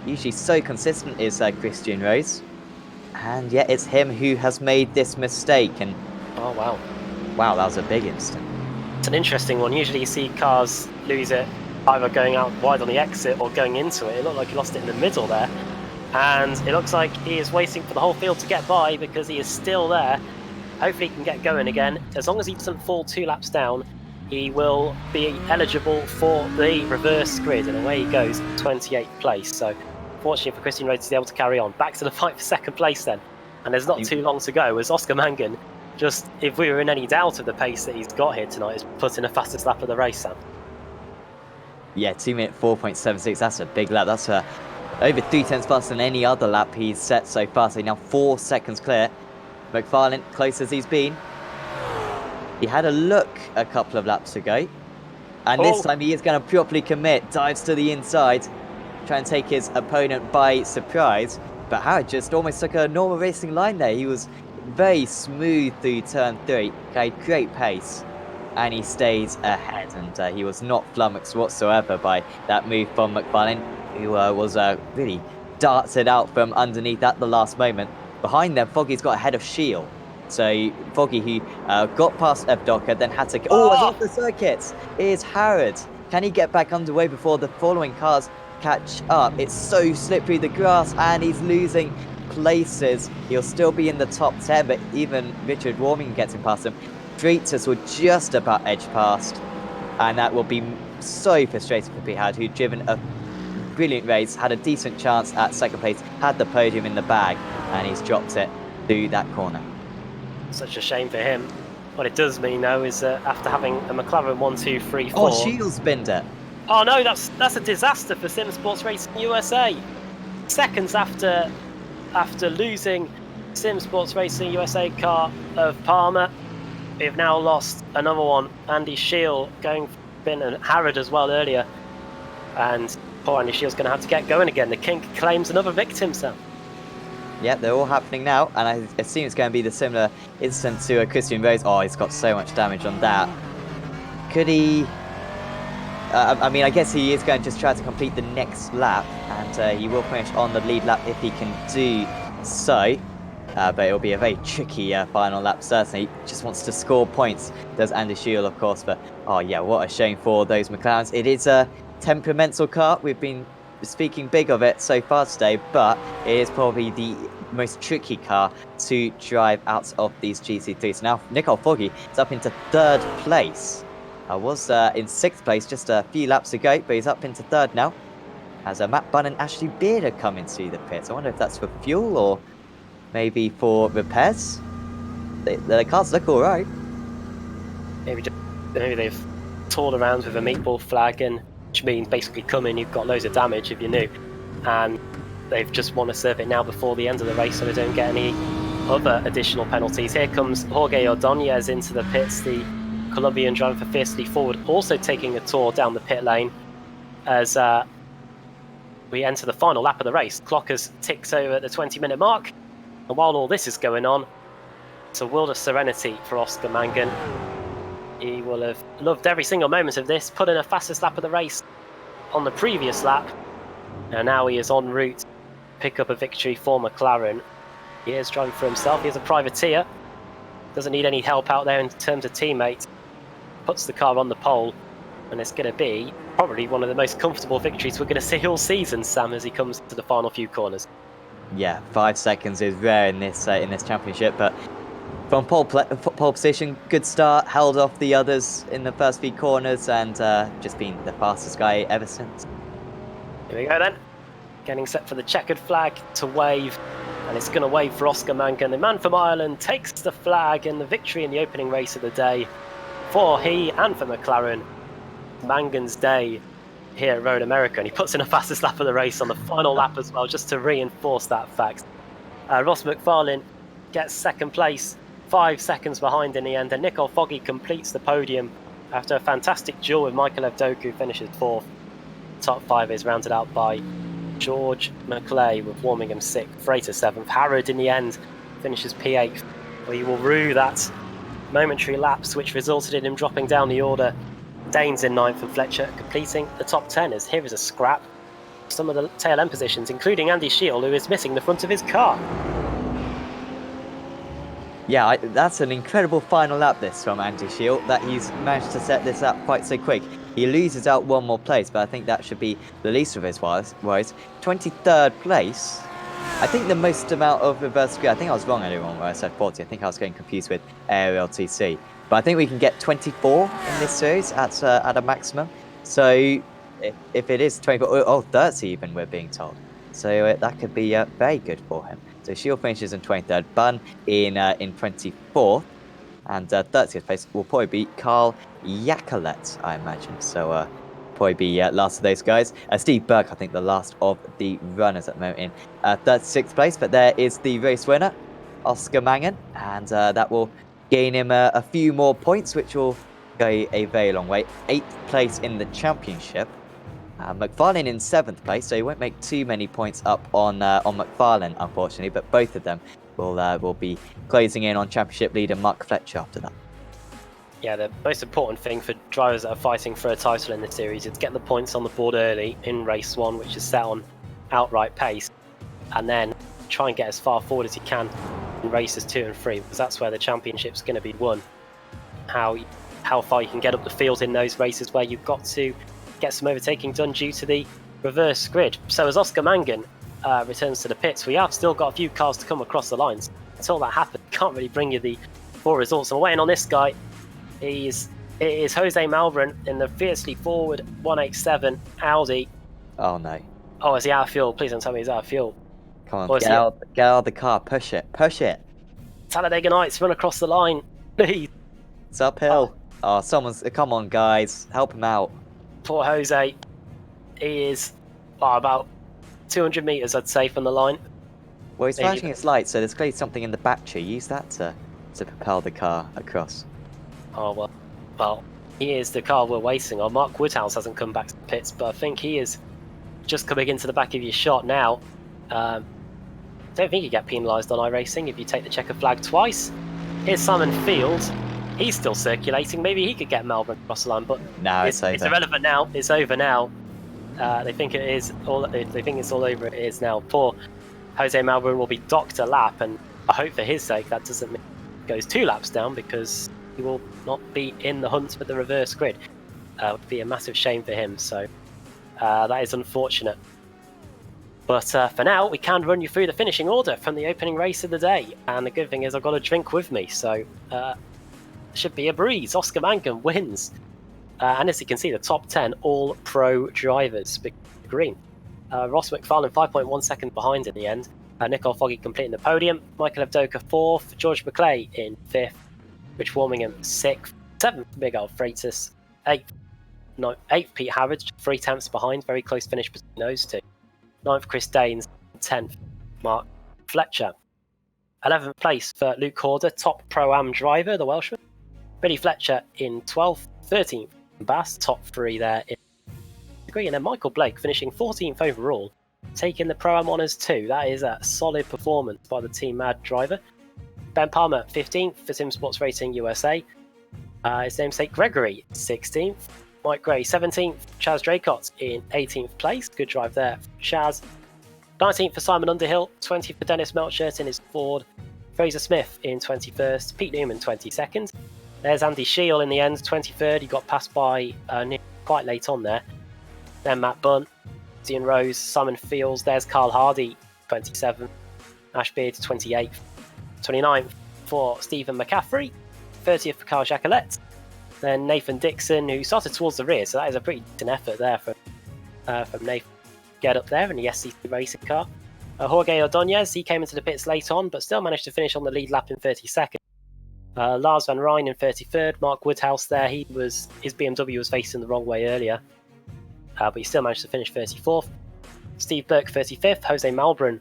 Usually so consistent is Christian Rose. And yeah, it's him who has made this mistake. And oh, wow. Wow, that was a big instant. It's an interesting one. Usually you see cars lose it either going out wide on the exit or going into it. It looked like he lost it in the middle there. And it looks like he is waiting for the whole field to get by because he is still there. Hopefully he can get going again. As long as he doesn't fall 2 laps down, he will be eligible for the reverse grid. And away he goes, 28th place. So fortunately for Christian Rhodes to be able to carry on. Back to the fight for 2nd place then. And there's not too long to go as Oscar Mangan, just if we were in any doubt of the pace that he's got here tonight, is put in the fastest lap of the race, Sam. Yeah, 2-minute 4.76. That's a big lap. That's over 3/10 faster than any other lap he's set so far. So now 4 seconds clear. McFarlane, close as he's been. He had a look a couple of laps ago. And this time he is going to properly commit. Dives to the inside. Try and take his opponent by surprise. But Howard just almost took a normal racing line there. He was very smooth through turn 3. Had great pace. And he stays ahead. And he was not flummoxed whatsoever by that move from McFarlane, who was really darted out from underneath at the last moment. Behind them, Foggy's got ahead of Shield. So Foggy, who got past Evdoka, then had to... Oh, it's off the circuit! Here's Harrod. Can he get back underway before the following cars catch up? It's so slippery, the grass, and he's losing places. He'll still be in the top 10, but even Richard Warming gets him past him. Freitas will just about edge past, and that will be so frustrating for Pete Howard, who'd driven a brilliant race, had a decent chance at 2nd place, had the podium in the bag, and he's dropped it through that corner. Such a shame for him. What it does mean, though, is after having a McLaren 1, 2, 3, 4... Oh, Shield spinned it. Oh, no, that's a disaster for Sim Sports Racing USA. Seconds after losing Sim Sports Racing USA car of Palmer, we have now lost another one. Andy Shield going for spin, and Harrod as well earlier. And poor Andy Shield's going to have to get going again. The King claims another victim, Sam. Yeah, they're all happening now, and I assume it's going to be the similar incident to Christian Rose. Oh, he's got so much damage on that. Could he... I mean, I guess he is going to just try to complete the next lap, and he will finish on the lead lap if he can do so. But it'll be a very tricky final lap, certainly. He just wants to score points. Does Andy Shield, of course, but oh yeah, what a shame for those McLarens. It is a temperamental car. We've been speaking big of it so far today, but it is probably the most tricky car to drive out of these GC3s. Now, Nicole Foggy is up into 3rd place. I was in 6th place just a few laps ago, but he's up into 3rd now. As Matt Bunn and Ashley Beard are coming to the pits. I wonder if that's for fuel or maybe for repairs. The cars look all right. Maybe they've toured around with a meatball flag, and which means basically come in, you've got loads of damage if you're new, and they've just want to serve it now before the end of the race so they don't get any other additional penalties. Here comes Jorge Ordonez into the pits, the Colombian driver for Fiercely Forward, also taking a tour down the pit lane as we enter the final lap of the race. Clock has ticked over the 20-minute mark, and while all this is going on, it's a world of serenity for Oscar Mangan. He will have loved every single moment of this, put in the fastest lap of the race on the previous lap, and now he is en route to pick up a victory for McLaren. He is driving for himself, he is a privateer, doesn't need any help out there in terms of teammates, puts the car on the pole, and it's going to be probably one of the most comfortable victories we're going to see all season, Sam, as he comes to the final few corners. Yeah, 5 seconds is rare in this championship, but from pole position, good start, held off the others in the first few corners, and just been the fastest guy ever since. Here we go then, getting set for the checkered flag to wave, and it's going to wave for Oscar Mangan. The man from Ireland takes the flag and the victory in the opening race of the day for he and for McLaren. Mangan's day here at Road America, and he puts in a fastest lap of the race on the final lap as well, just to reinforce that fact. Ross McFarlane gets second place, 5 seconds behind in the end, and Nicole Foggy completes the podium after a fantastic duel with Michael Evdoku, finishes 4th. Top 5 is rounded out by George McClay with Warmingham 6th, Freighter 7th. Harrod in the end finishes P8th. We will rue that momentary lapse which resulted in him dropping down the order. Danes in 9th and Fletcher completing the top 10, as here is a scrap. Some of the tail end positions, including Andy Shield, who is missing the front of his car. Yeah, that's an incredible final lap this from Andy Shield, that he's managed to set this up quite so quick. He loses out one more place, but I think that should be the least of his worries. 23rd place. I think the most amount of reverse grid, I think I was wrong earlier on where I said 40. I think I was getting confused with Aerial TC. But I think we can get 24 in this series at a maximum. So if it is 24, 30 even, we're being told. So that could be very good for him. So Shield finishes in 23rd, Bunn in 24th, and 30th place will probably be Carl Yacolet, I imagine. So probably be last of those guys. Steve Burke, I think, the last of the runners at the moment in 36th place. But there is the race winner, Oscar Mangan, and that will gain him a few more points, which will go a very long way. 8th place in the championship. McFarlane in 7th place, so he won't make too many points up on McFarlane, unfortunately, but both of them will be closing in on championship leader Mark Fletcher after that. Yeah, the most important thing for drivers that are fighting for a title in this series is to get the points on the board early in race 1, which is set on outright pace, and then try and get as far forward as you can in races 2 and 3, because that's where the championship's going to be won. How far you can get up the field in those races where you've got to get some overtaking done due to the reverse grid. So as Oscar Mangan returns to the pits, we have still got a few cars to come across the lines. Until that happens, can't really bring you the full results. I'm waiting on this guy. It is Jose Malbran in the fiercely forward 187 Audi. Oh no. Oh, is he out of fuel? Please don't tell me he's out of fuel. Come on, get out of the car, push it. Talladega Nights, run across the line, please. It's uphill. Oh, come on guys, help him out. Poor Jose. He is about 200 metres, I'd say, from the line. Well, he's flashing his lights, so there's clearly something in the battery. Use that to propel the car across. Oh, well, he is the car we're waiting on. Mark Woodhouse hasn't come back to the pits, but I think he is just coming into the back of your shot now. I don't think you get penalised on iRacing if you take the checker flag twice. Here's Simon Field. He's still circulating. Maybe he could get Melbourne across the line, but no, it's over. It's irrelevant now. It's over now. They think it is all. They think it's all over. It is now. Poor Jose Malbran will be docked a lap, and I hope for his sake that doesn't mean he goes 2 laps down, because he will not be in the hunt for the reverse grid. It would be a massive shame for him. So that is unfortunate. But for now, we can run you through the finishing order from the opening race of the day. And the good thing is I've got a drink with me, so should be a breeze. Oscar Mangan wins. And as you can see, the top 10 all-pro drivers. Big green. Ross McFarlane 5.1 seconds behind in the end. Nicole Foggy completing the podium. Michael Evdoka 4th. George McClay in 5th. Rich Warmingham 6th. 7th, Big Al Freitas. 8th, Pete Harrod, 3 tenths behind. Very close finish between those two. 9th, Chris Danes. 10th, Mark Fletcher. 11th place for Luke Horder, top Pro-Am driver, the Welshman. Billy Fletcher in 12th. 13th, Bass, top 3 there in degree. And then Michael Blake finishing 14th overall, taking the Pro-Am honours too. That is a solid performance by the Team Mad driver. Ben Palmer 15th for Sim Sports Racing USA. His namesake Gregory 16th. Mike Gray 17th. Chaz Draycott in 18th place. Good drive there for Chaz. 19th for Simon Underhill. 20th for Dennis Melchert in his Ford. Fraser Smith in 21st. Pete Newman 22nd. There's Andy Shield in the end, 23rd. He got passed by Nick quite late on there. Then Matt Bunn, Ian Rose, Simon Fields. There's Carl Hardy, 27th. Ash Beard, 28th. 29th for Stephen McCaffrey. 30th for Carl Jacolet. Then Nathan Dixon, who started towards the rear, so that is a pretty decent effort there from Nathan. Get up there in the SCC racing car. Jorge Ordonez, he came into the pits late on, but still managed to finish on the lead lap in 32nd. Lars Van Rijn in 33rd. Mark Woodhouse there. His BMW was facing the wrong way earlier, but he still managed to finish 34th. Steve Burke 35th. Jose Malbran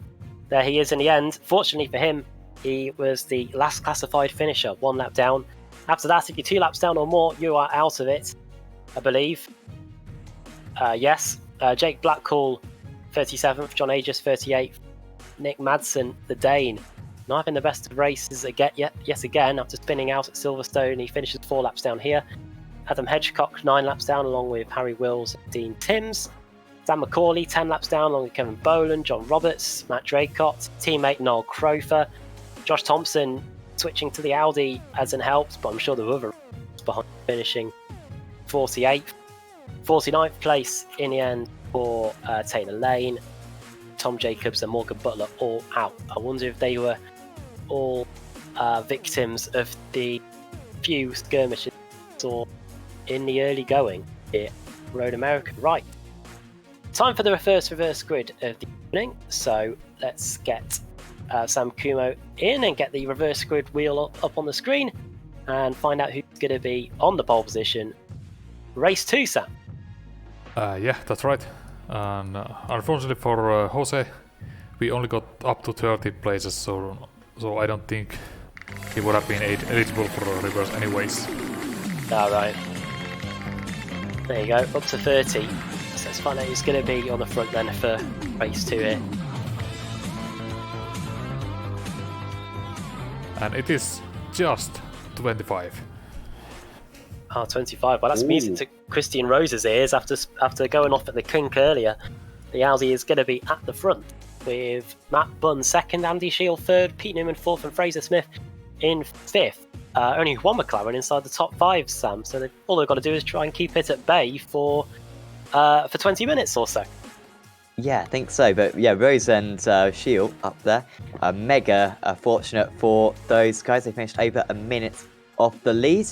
there he is in the end. Fortunately for him, he was the last classified finisher, 1 lap down. After that, if you're 2 laps down or more, you are out of it, I believe. Yes, Jake Blackall, 37th, John Aegis, 38th, Nick Madsen, the Dane, not having the best of races yet again. After spinning out at Silverstone, he finishes 4 laps down here. Adam Hedgecock, 9 laps down, along with Harry Wills and Dean Timms. Dan McCauley, 10 laps down, along with Kevin Boland, John Roberts, Matt Draycott, teammate Noel Crofer. Josh Thompson switching to the Audi hasn't helped, but I'm sure the other behind, finishing 48th. 49th place in the end for Taylor Lane. Tom Jacobs and Morgan Butler all out. I wonder if they were all victims of the few skirmishes or in the early going here at Road America. Right, time for the first reverse grid of the evening. So let's get Sam Kumo in and get the reverse grid wheel up on the screen and find out who's going to be on the pole position. Race 2, Sam. Yeah, that's right. And unfortunately for Jose, we only got up to 30 places, so I don't think he would have been eligible for a reverse anyways. Alright. There you go, up to 30. So let's find out who's going to be on the front then for race 2 here. And it is just 25. Oh, 25. Well, that's music to Christian Rose's ears after going off at the kink earlier. The Audi is going to be at the front with Matt Bunn second, Andy Shield third, Pete Newman fourth, and Fraser Smith in fifth. Only one McLaren inside the top 5, Sam. So all they've got to do is try and keep it at bay for 20 minutes or so. Yeah, I think so. But yeah, Rose and Shield up there. Mega fortunate for those guys. They finished over a minute off the lead.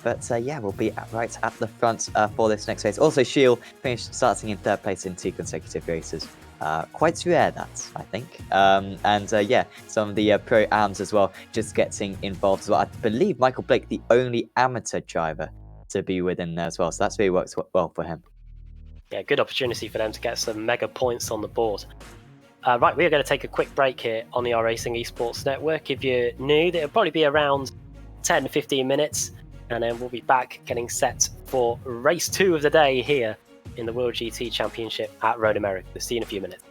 But yeah, we'll be right at the front for this next race. Also, Shield finished starting in 3rd place in 2 consecutive races. Quite rare, that, I think. And yeah, some of the pro AMs as well, just getting involved as well. I believe Michael Blake, the only amateur driver to be within there as well. So that's really works well for him. Yeah, good opportunity for them to get some mega points on the board. Right, we are going to take a quick break here on the iRacing eSports Network. If you're new, it'll probably be around 10 to 15 minutes. And then we'll be back getting set for race 2 of the day here in the World GT Championship at Road America. See you in a few minutes.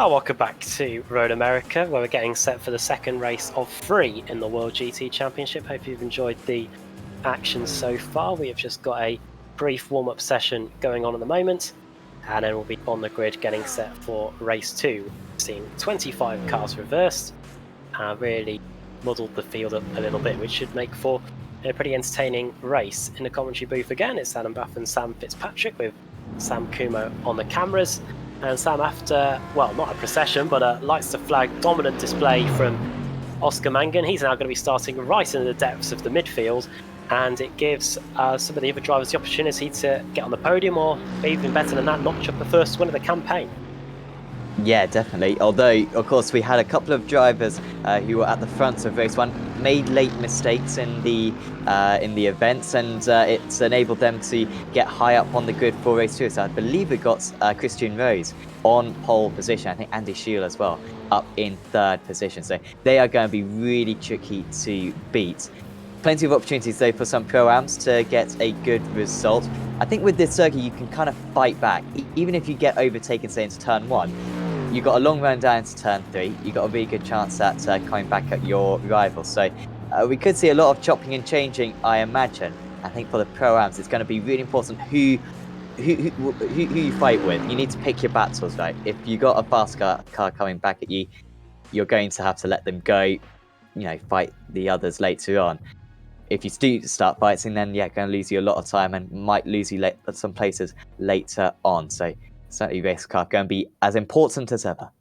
Welcome back to Road America, where we're getting set for the second race of 3 in the World GT Championship. Hope you've enjoyed the action so far. We have just got a brief warm-up session going on at the moment, and then we'll be on the grid getting set for race 2, seeing 25 cars reversed. Really muddled the field up a little bit, which should make for a pretty entertaining race. In the commentary booth again, it's Adam Bath and Sam Fitzpatrick with Sam Kumo on the cameras. And Sam, after, well, not a procession, but a lights to flag dominant display from Oscar Mangan, he's now going to be starting right in the depths of the midfield, and it gives some of the other drivers the opportunity to get on the podium, or even better than that, notch up the first win of the campaign. Yeah, definitely. Although, of course, we had a couple of drivers who were at the front of race 1, made late mistakes in the events, and it's enabled them to get high up on the grid for race 2. So I believe we got Christian Rose on pole position. I think Andy Shield as well up in 3rd position. So they are going to be really tricky to beat. Plenty of opportunities though for some pro-ams to get a good result. I think with this circuit you can kind of fight back. Even if you get overtaken, say, into turn 1, you've got a long run down to turn 3, you've got a really good chance at coming back at your rival. So we could see a lot of chopping and changing, I imagine. I think for the pro-ams, it's going to be really important who you fight with. You need to pick your battles, right? If you got a fast car coming back at you, you're going to have to let them go, fight the others later on. If you do start fighting, then yeah, going to lose you a lot of time and might lose you some places later on. So certainly race car going to be as important as ever.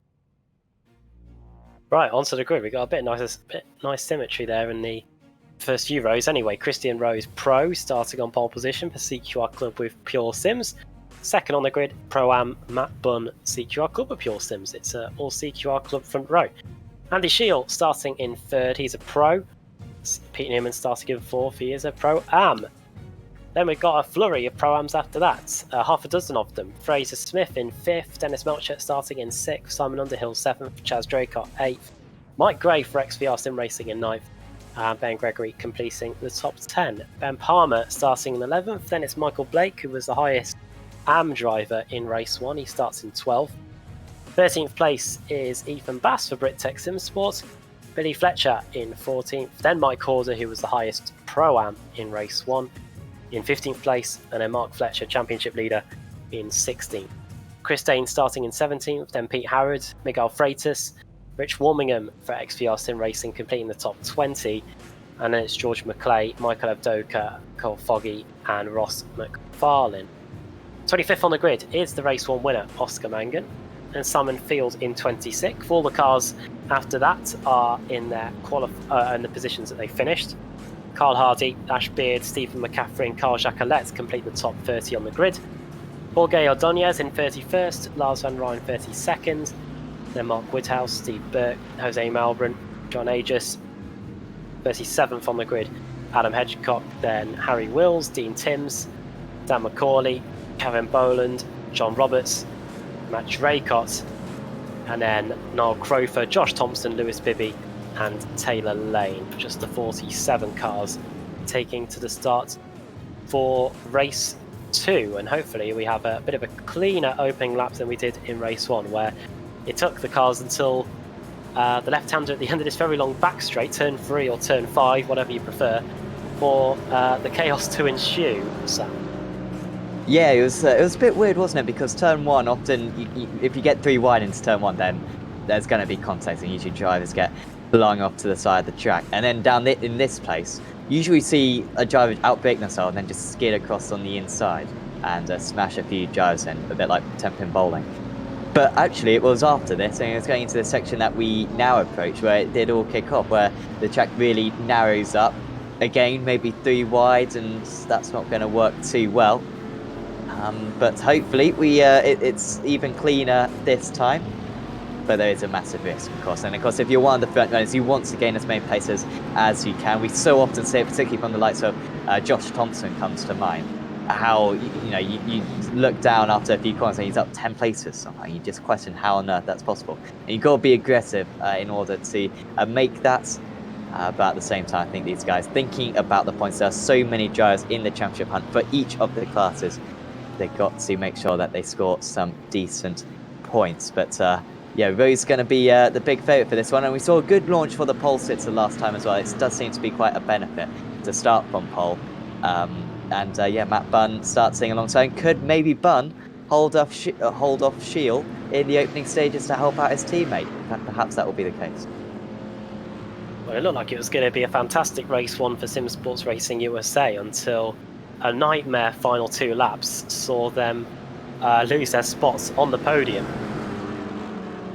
Right, onto the grid. We got a bit nice symmetry there in the first few rows. Anyway, Christian Rose Pro starting on pole position for CQR Club with Pure Sims. Second on the grid, Pro-Am Matt Bunn, CQR Club with Pure Sims. It's all CQR Club front row. Andy Shield starting in 3rd. He's a pro. Pete Newman starting in 4th. He is a Pro-Am. Then we've got a flurry of Pro-Ams after that. Half a dozen of them. Fraser Smith in 5th. Dennis Melcher starting in 6th. Simon Underhill 7th. Chaz Draycott 8th. Mike Gray for XVR Sim Racing in 9th. And Ben Gregory completing the top 10. Ben Palmer starting in 11th. Then it's Michael Blake, who was the highest AM driver in race 1. He starts in 12th. 13th place is Ethan Bass for Brittech Sim Sports. Billy Fletcher in 14th. Then Mike Horder, who was the highest Pro-Am in race 1, in 15th place. And then Mark Fletcher, championship leader, in 16th. Chris Dane starting in 17th. Then Pete Howard, Miguel Freitas, Rich Warmingham for XVR Sim Racing completing the top 20. And then it's George McClay, Michael Avdoka, Cole Foggy, and Ross McFarlane. 25th on the grid is the race 1 winner, Oscar Mangan, and Simon Field in 26th. All the cars after that are in their in the positions that they finished. Carl Hardy, Ash Beard, Stephen McCaffrey, and Carl Jacquelet complete the top 30 on the grid. Jorge Ordonez in 31st, Lars Van Rijn 32nd, then Mark Woodhouse, Steve Burke, Jose Malbran, John Aegis 37th on the grid. Adam Hedgecock, then Harry Wills, Dean Timms, Dan McCauley, Kevin Boland, John Roberts, Matt Draycott, and then Niall Crofer, Josh Thompson, Lewis Bibby, and Taylor Lane. Just the 47 cars taking to the start for race 2, and hopefully we have a bit of a cleaner opening lap than we did in race 1, where it took the cars until the left-hander at the end of this very long back straight, turn 3 or turn 5, whatever you prefer, for the chaos to ensue. So. Yeah, it was a bit weird, wasn't it? Because turn 1, often, if you get 3 wide into turn 1, then there's going to be contact, and usually drivers get blowing off to the side of the track. And then down in this place, you usually see a driver outbrake themselves and then just skid across on the inside and smash a few drivers in, a bit like 10-pin bowling. But actually, it was after this, and it was going into the section that we now approach, where it did all kick off, where the track really narrows up. Again, maybe 3 wide, and that's not going to work too well. But hopefully it's even cleaner this time. But there is a massive risk, of course. And of course, if you're one of the front runners, you want to gain as many places as you can. We so often see it, particularly from the likes of Josh Thompson comes to mind, how you look down after a few corners and he's up 10 places somehow. You just question how on earth that's possible. And you've got to be aggressive in order to make that. But at the same time, I think these guys thinking about the points. There are so many drivers in the championship hunt for each of the classes. They've got to make sure that they score some decent points. But yeah, Rose going to be the big favourite for this one. And we saw a good launch for the pole sitter last time as well. It does seem to be quite a benefit to start from pole. Yeah, Matt Bunn starting alongside. Could maybe Bunn hold off Shield in the opening stages to help out his teammate? Perhaps that will be the case. Well, it looked like it was going to be a fantastic race one for Sim Sports Racing USA until a nightmare final 2 laps saw them lose their spots on the podium.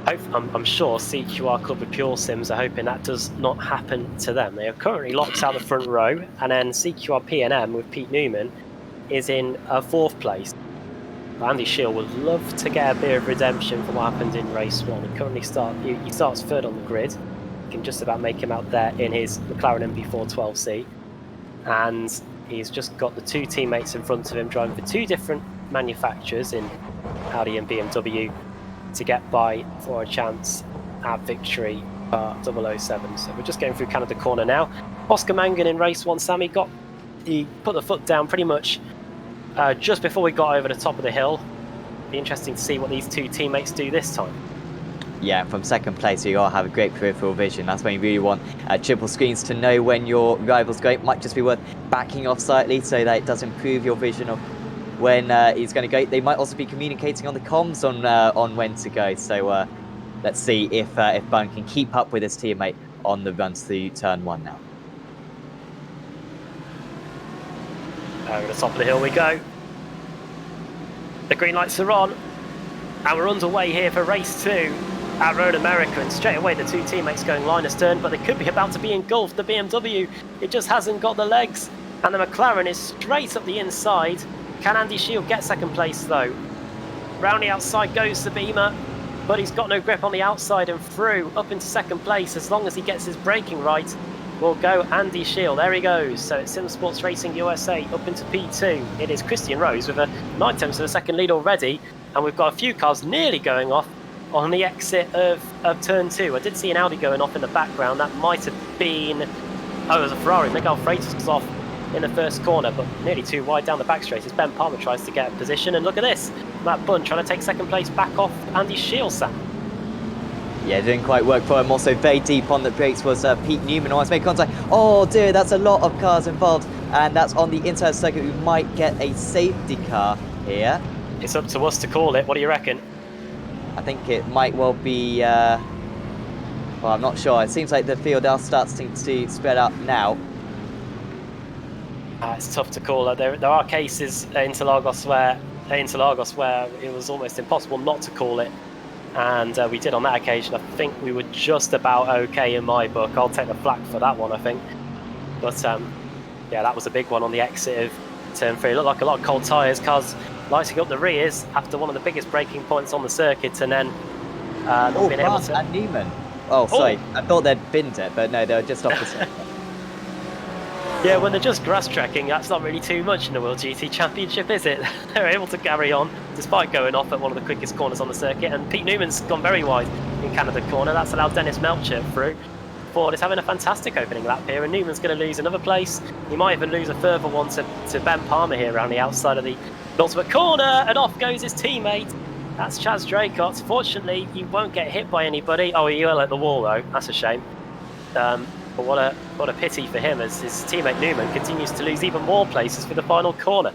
I'm sure CQR Club of Pure Sims are hoping that does not happen to them. They are currently locked out the front row, and then CQR P&M with Pete Newman is in 4th place. Andy Shield would love to get a bit of redemption from what happened in race 1. He currently starts 3rd on the grid. Can just about make him out there in his McLaren MP4 12C, and he's just got the 2 teammates in front of him driving for 2 different manufacturers in Audi and BMW to get by for a chance at victory car 007. So we're just going through Canada corner now. Oscar Mangan in race 1, Sammy he put the foot down pretty much just before we got over the top of the hill. Be interesting to see what these 2 teammates do this time. Yeah, from 2nd place, you gotta have a great peripheral vision. That's when you really want triple screens to know when your rival's going. It might just be worth backing off slightly so that it does improve your vision of when he's going to go. They might also be communicating on the comms on when to go. So let's see if Bunn can keep up with his teammate on the runs through turn 1 now. Over the top of the hill we go. The green lights are on, and we're underway here for race 2. At Road America, and straight away the 2 teammates going line astern, but they could be about to be engulfed. The BMW, it just hasn't got the legs, and the McLaren is straight up the inside. Can Andy Shield get 2nd place though? Round the outside goes the Beamer, but he's got no grip on the outside, and through up into 2nd place. As long as he gets his braking right, will go Andy Shield. There he goes. So it's Sim Sports Racing USA up into P2. It is Christian Rose with a 9 tenths of a second lead already, and we've got a few cars nearly going off on the exit of turn 2. I did see an Audi going off in the background. That might have been... Oh, it was a Ferrari. Miguel Freitas was off in the first corner, but nearly too wide down the back straight as Ben Palmer tries to get a position. And look at this. Matt Bunn trying to take 2nd place back off Andy Shield, Sam. Yeah, it didn't quite work for him. Also very deep on the brakes was Pete Newman. Almost made contact. Oh dear, that's a lot of cars involved. And that's on the inside circuit. We might get a safety car here. It's up to us to call it. What do you reckon? I think it might well be, well, I'm not sure. It seems like the field now starts to spread out now. It's tough to call. There are cases at Interlagos where it was almost impossible not to call it. And we did on that occasion. I think we were just about okay in my book. I'll take the flak for that one, I think. But, yeah, that was a big one on the exit of turn 3. It looked like a lot of cold tyres. Cars lighting up the rears after one of the biggest braking points on the circuit, and then not being able to... and Newman. Oh, sorry. I thought they'd binned it, but no, they were just off the circuit. Yeah, when they're just grass tracking, that's not really too much in the World GT Championship, is it? They're able to carry on despite going off at one of the quickest corners on the circuit, and Pete Newman's gone very wide in Canada corner. That's allowed Dennis Melcher through. Ford is having a fantastic opening lap here, and Newman's going to lose another place. He might even lose a further one to Ben Palmer here around the outside of the ultimate corner, and off goes his teammate. That's Chaz Draycott. Fortunately, he won't get hit by anybody. Oh, he will at the wall though. That's a shame. But what a pity for him as his teammate Newman continues to lose even more places for the final corner.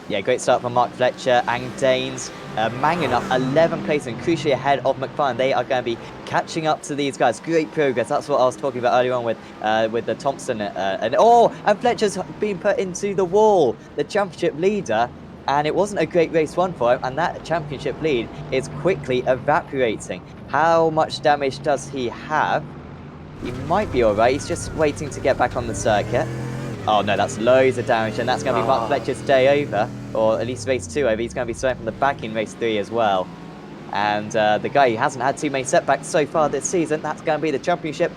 Yeah, great start from Mark Fletcher and Danes. Mangan up 11 places and crucially ahead of McFarlane. They are going to be catching up to these guys. Great progress. That's what I was talking about earlier on with the Thompson. And Fletcher's been put into the wall. The championship leader. And it wasn't a great race one for him. And that championship lead is quickly evaporating. How much damage does he have? He might be all right. He's just waiting to get back on the circuit. Oh no, that's loads of damage, and that's going to be Mark Fletcher's day over, or at least race 2 over. He's going to be starting from the back in race 3 as well. And the guy who hasn't had too many setbacks so far this season, that's going to be the championship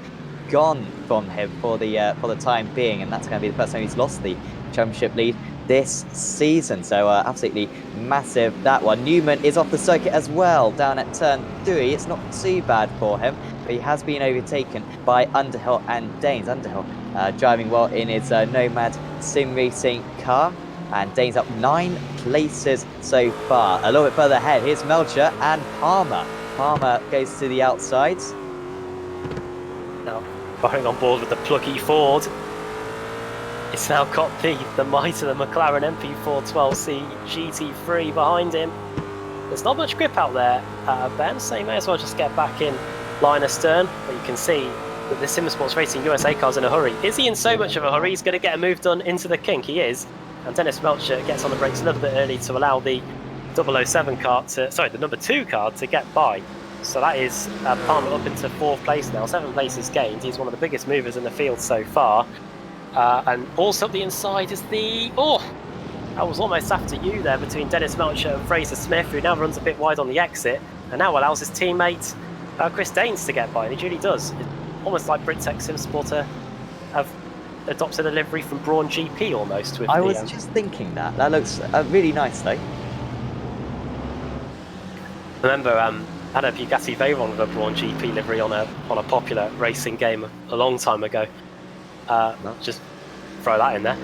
gone from him for the time being, and that's going to be the first time he's lost the championship lead this season. So absolutely massive, that one. Newman is off the circuit as well, down at turn 3. It's not too bad for him, but he has been overtaken by Underhill and Danes. Underhill driving well in his Nomad sim racing car, and Danes up 9 places so far. A little bit further ahead, here's Melcher and Palmer. Palmer goes to the outside. Now, firing on board with the plucky Ford. It's now got the might of the McLaren MP412C GT3 behind him. There's not much grip out there, Ben, so you may as well just get back in line astern. But you can see that the eSports Racing USA car's in a hurry. Is he in so much of a hurry? He's going to get a move done into the kink. He is. And Dennis Melcher gets on the brakes a little bit early to allow the 007 car the number 2 car to get by. So that is Palmer up into 4th place now. 7 places gained. He's one of the biggest movers in the field so far. And also up the inside is the... that was almost after you there between Dennis Melcher and Fraser Smith, who now runs a bit wide on the exit and now allows his teammate Chris Daines to get by, and he really does. It's almost like Brittech SimSporter have adopted a livery from Brawn GP almost. With I was just thinking that. That looks really nice though. Remember, I had a Bugatti Veyron with a Brawn GP livery on a popular racing game a long time ago. Just throw that in there.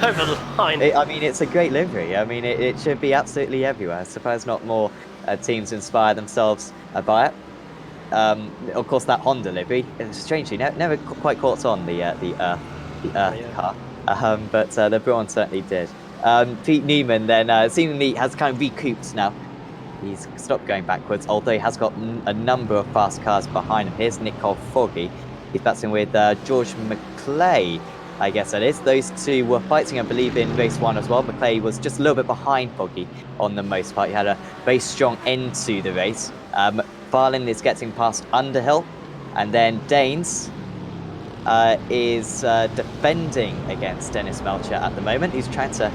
Over the line. I mean, it's a great livery. I mean, it should be absolutely everywhere. I suppose not more teams inspire themselves by it. Of course, that Honda livery, strangely, never quite caught on the Earth car, but the Brawn certainly did. Pete Newman then seemingly has kind of recouped now. He's stopped going backwards, although he has got a number of fast cars behind him. Here's Nicole Foggy. He's battling with George McClay, I guess that is. Those two were fighting, I believe, in race 1 as well. McClay was just a little bit behind Foggy on the most part. He had a very strong end to the race. Farlin is getting past Underhill, and then Daines is defending against Dennis Melcher at the moment. He's trying to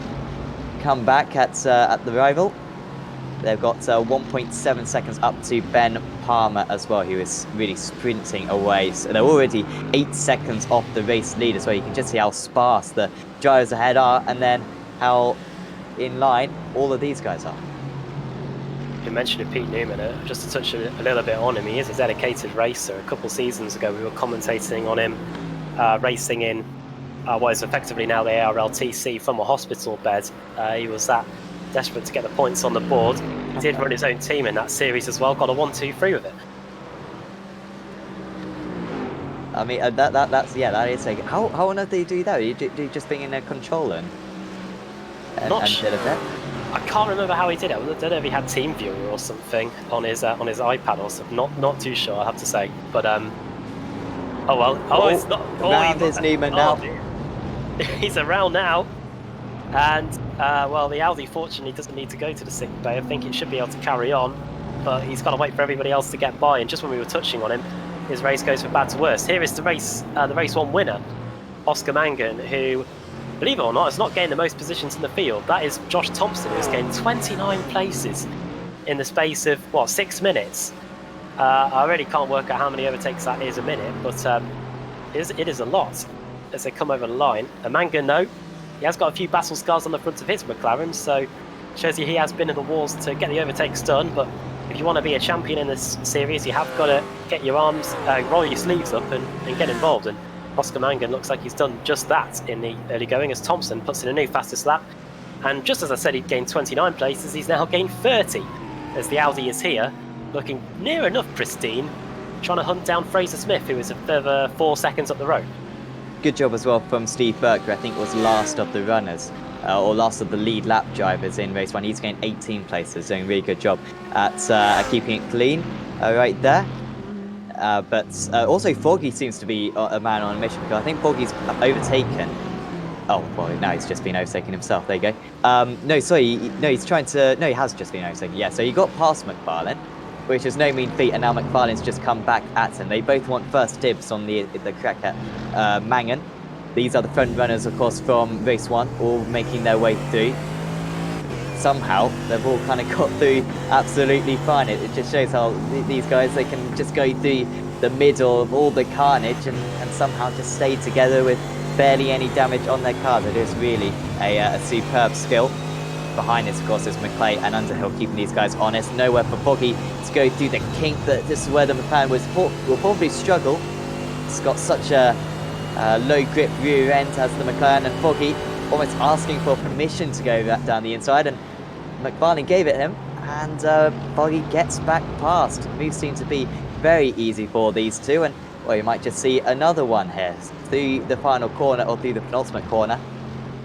come back at the rival. They've got 1.7 seconds up to Ben Palmer as well, who is really sprinting away. So they're already 8 seconds off the race lead as well. You can just see how sparse the drivers ahead are, and then how in line all of these guys are. You mentioned Pete Newman, just to touch a little bit on him. He is a dedicated racer. A couple seasons ago, we were commentating on him racing in what is effectively now the ARLTC from a hospital bed. He was that desperate to get the points on the board. He did run his own team in that series as well. Got a 1-2-3 with it. I mean, that is like how on earth do you do that? Do you just bring in a controller and did a bit? I can't remember how he did it. I don't know if he had TeamViewer or something on his iPad or something. Not too sure, I have to say. But it's not. Around his Newman now. He's around now, and the Audi fortunately doesn't need to go to the sick bay. I think it should be able to carry on, but he's got to wait for everybody else to get by. And just when we were touching on him, his race goes from bad to worse. Here is the race 1 winner, Oscar Mangan, who, believe it or not, has not gained the most positions in the field. That is Josh Thompson, who has gained 29 places in the space of 6 minutes. I really can't work out how many overtakes that is a minute, but it is a lot as they come over the line. And Mangan, no, he has got a few battle scars on the front of his McLaren, so shows you he has been in the wars to get the overtakes done. But if you want to be a champion in this series, you have got to get your arms, roll your sleeves up and get involved. And Oscar Mangan looks like he's done just that in the early going, as Thompson puts in a new fastest lap. And just as I said, he'd gained 29 places, he's now gained 30, as the Audi is here, looking near enough pristine, trying to hunt down Fraser Smith, who is a further 4 seconds up the road. Good job as well from Steve Burke, who I think was last of the runners, or last of the lead lap drivers in race 1. He's gained 18 places, doing a really good job at keeping it clean right there. But also Foggy seems to be a man on a mission, because I think Foggy's overtaken. Oh, well, no, he's just been overtaken himself. There you go. He's trying to... No, he has just been overtaken. Yeah, so he got past McFarlane, which is no mean feat, and now McFarlane's just come back at him. They both want first dibs on the crack at Mangan. These are the front runners, of course, from race 1, all making their way through. Somehow, they've all kind of got through absolutely fine. It just shows how these guys, they can just go through the middle of all the carnage and somehow just stay together with barely any damage on their cars. It is really a superb skill. Behind this, of course, is McClay and Underhill, keeping these guys honest. Nowhere for Foggy to go through the kink. This is where the McLaren will probably struggle. It's got such a low grip rear end as the McLaren, and Foggy almost asking for permission to go down the inside, and McFarlane gave it him, And Foggy gets back past. Moves seem to be very easy for these two, and well, you might just see another one here through the final corner or through the penultimate corner.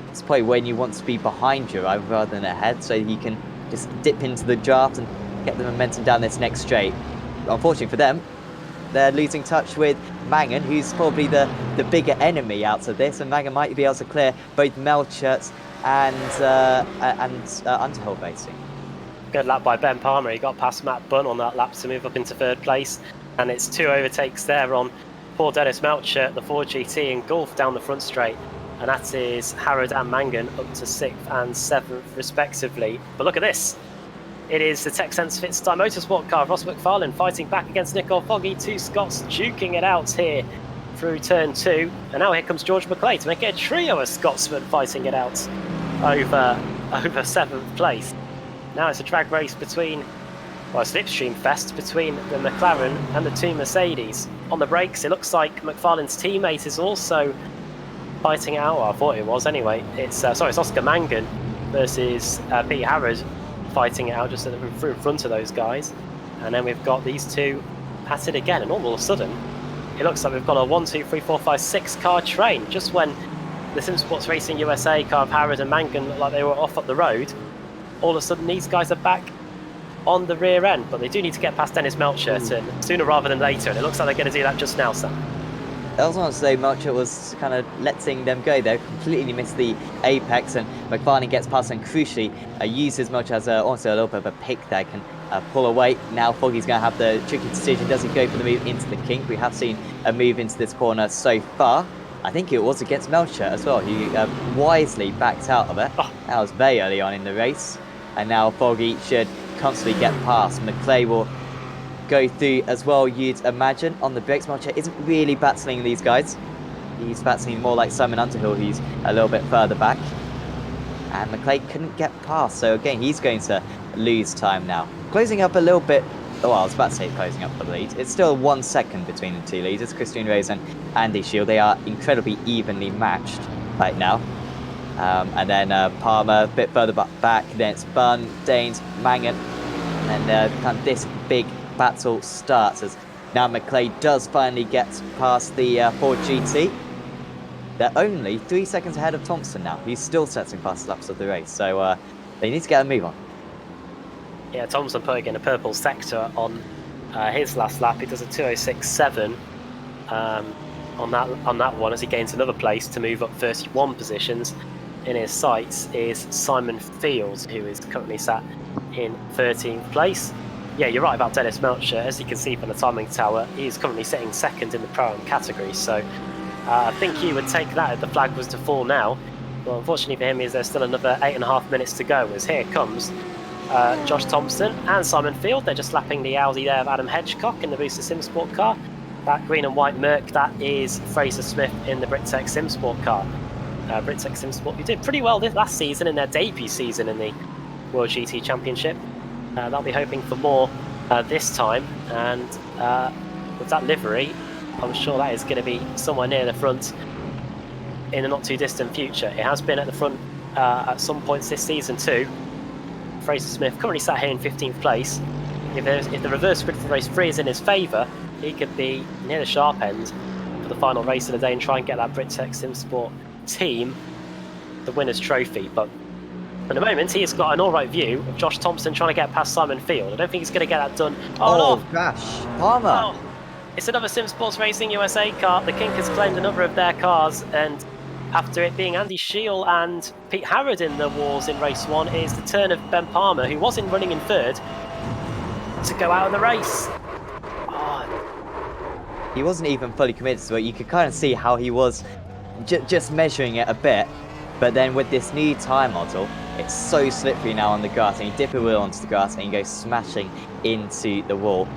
It's probably when you want to be behind your rival rather than ahead, so you can just dip into the draft and get the momentum down this next straight. Unfortunately for them, they're losing touch with Mangan, who's probably the bigger enemy out of this, and Mangan might be able to clear both Melchert and Underhill Racing. Good lap by Ben Palmer. He got past Matt Bunn on that lap to move up into third place, and it's 2 overtakes there on poor Dennis Melchert, the Ford GT, engulfed down the front straight, and that is Harrod and Mangan up to 6th and 7th respectively. But look at this. It is the TechSense Fitstar Motorsport car, Ross McFarlane fighting back against Nicole Foggy. 2 Scots duking it out here through turn 2. And now here comes George McClay to make it a trio of Scotsmen fighting it out over 7th place. Now it's a drag race between, well, a slipstream fest between the McLaren and the 2 Mercedes. On the brakes, it looks like McFarlane's teammate is also fighting out. Well, I thought it was anyway. It's Oscar Mangan versus Pete Harrod fighting it out just in front of those guys. And then we've got these two at it again, and all of a sudden it looks like we've got a 1, 2, 3, 4, 5, 6 car train. Just when the SimSports Racing USA car of Harrod and Mangan looked like they were off up the road, all of a sudden these guys are back on the rear end. But they do need to get past Dennis Melchert and sooner rather than later, and it looks like they're going to do that just now, Sam. I was going to say Melchert was kind of letting them go there, completely missed the apex, and McFarlane gets past and crucially uses Melchert as also a little bit of a pick there, can pull away. Now Foggy's going to have the tricky decision. Does he go for the move into the kink? We have seen a move into this corner so far. I think it was against Melchert as well. He wisely backed out of it. That was very early on in the race. And now Foggy should constantly get past. McClay will go through as well, you'd imagine. On the brakes, Melchert isn't really battling these guys. He's battling more like Simon Underhill, who's a little bit further back. And McClay couldn't get past, so again, he's going to lose time now. Closing up a little bit, well, I was about to say closing up the lead. It's still 1 second between the two leaders, Christian Reyes and Andy Shield. They are incredibly evenly matched right now. And then Palmer a bit further back, then it's Bunn, Danes, Mangan, and then kind of this big battle starts as now McClay does finally get past the Ford GT. They're only 3 seconds ahead of Thompson now. He's still setting fast laps of the race, so they need to get a move on. Yeah, Thompson putting in a purple sector on his last lap. He does a 2:06.7 on that one as he gains another place to move up 31 positions. In his sights is Simon Fields, who is currently sat in 13th place. Yeah, you're right about Dennis Melchert. As you can see from the timing tower, he is currently sitting second in the Pro-Am category. So I think he would take that if the flag was to fall now. Well, unfortunately for him, there's still another 8.5 minutes to go, as here comes Josh Thompson and Simon Field. They're just lapping the Audi there of Adam Hedgecock in the Booster SimSport car. That green and white Merc, that is Fraser Smith in the Brittech SimSport car. Brittech SimSport, who did pretty well this last season in their debut season in the World GT Championship. They'll be hoping for more this time, and with that livery, I'm sure that is going to be somewhere near the front in the not too distant future. It has been at the front at some points this season too. Fraser Smith currently sat here in 15th place. If the reverse grid for race 3 is in his favour, he could be near the sharp end for the final race of the day and try and get that Brittech SimSport team the winner's trophy. But at the moment, he has got an alright view of Josh Thompson trying to get past Simon Field. I don't think he's going to get that done. Oh gosh, Palmer! Oh, it's another SimSports Racing USA car. The Kink has claimed another of their cars, and after it being Andy Shield and Pete Harrod in the wars in race 1, it is the turn of Ben Palmer, who wasn't running in third, to go out of the race. Oh. He wasn't even fully committed to it. You could kind of see how he was just measuring it a bit, but then with this new tyre model, it's so slippery now on the grass, and he dip a wheel onto the grass and he goes smashing into the wall.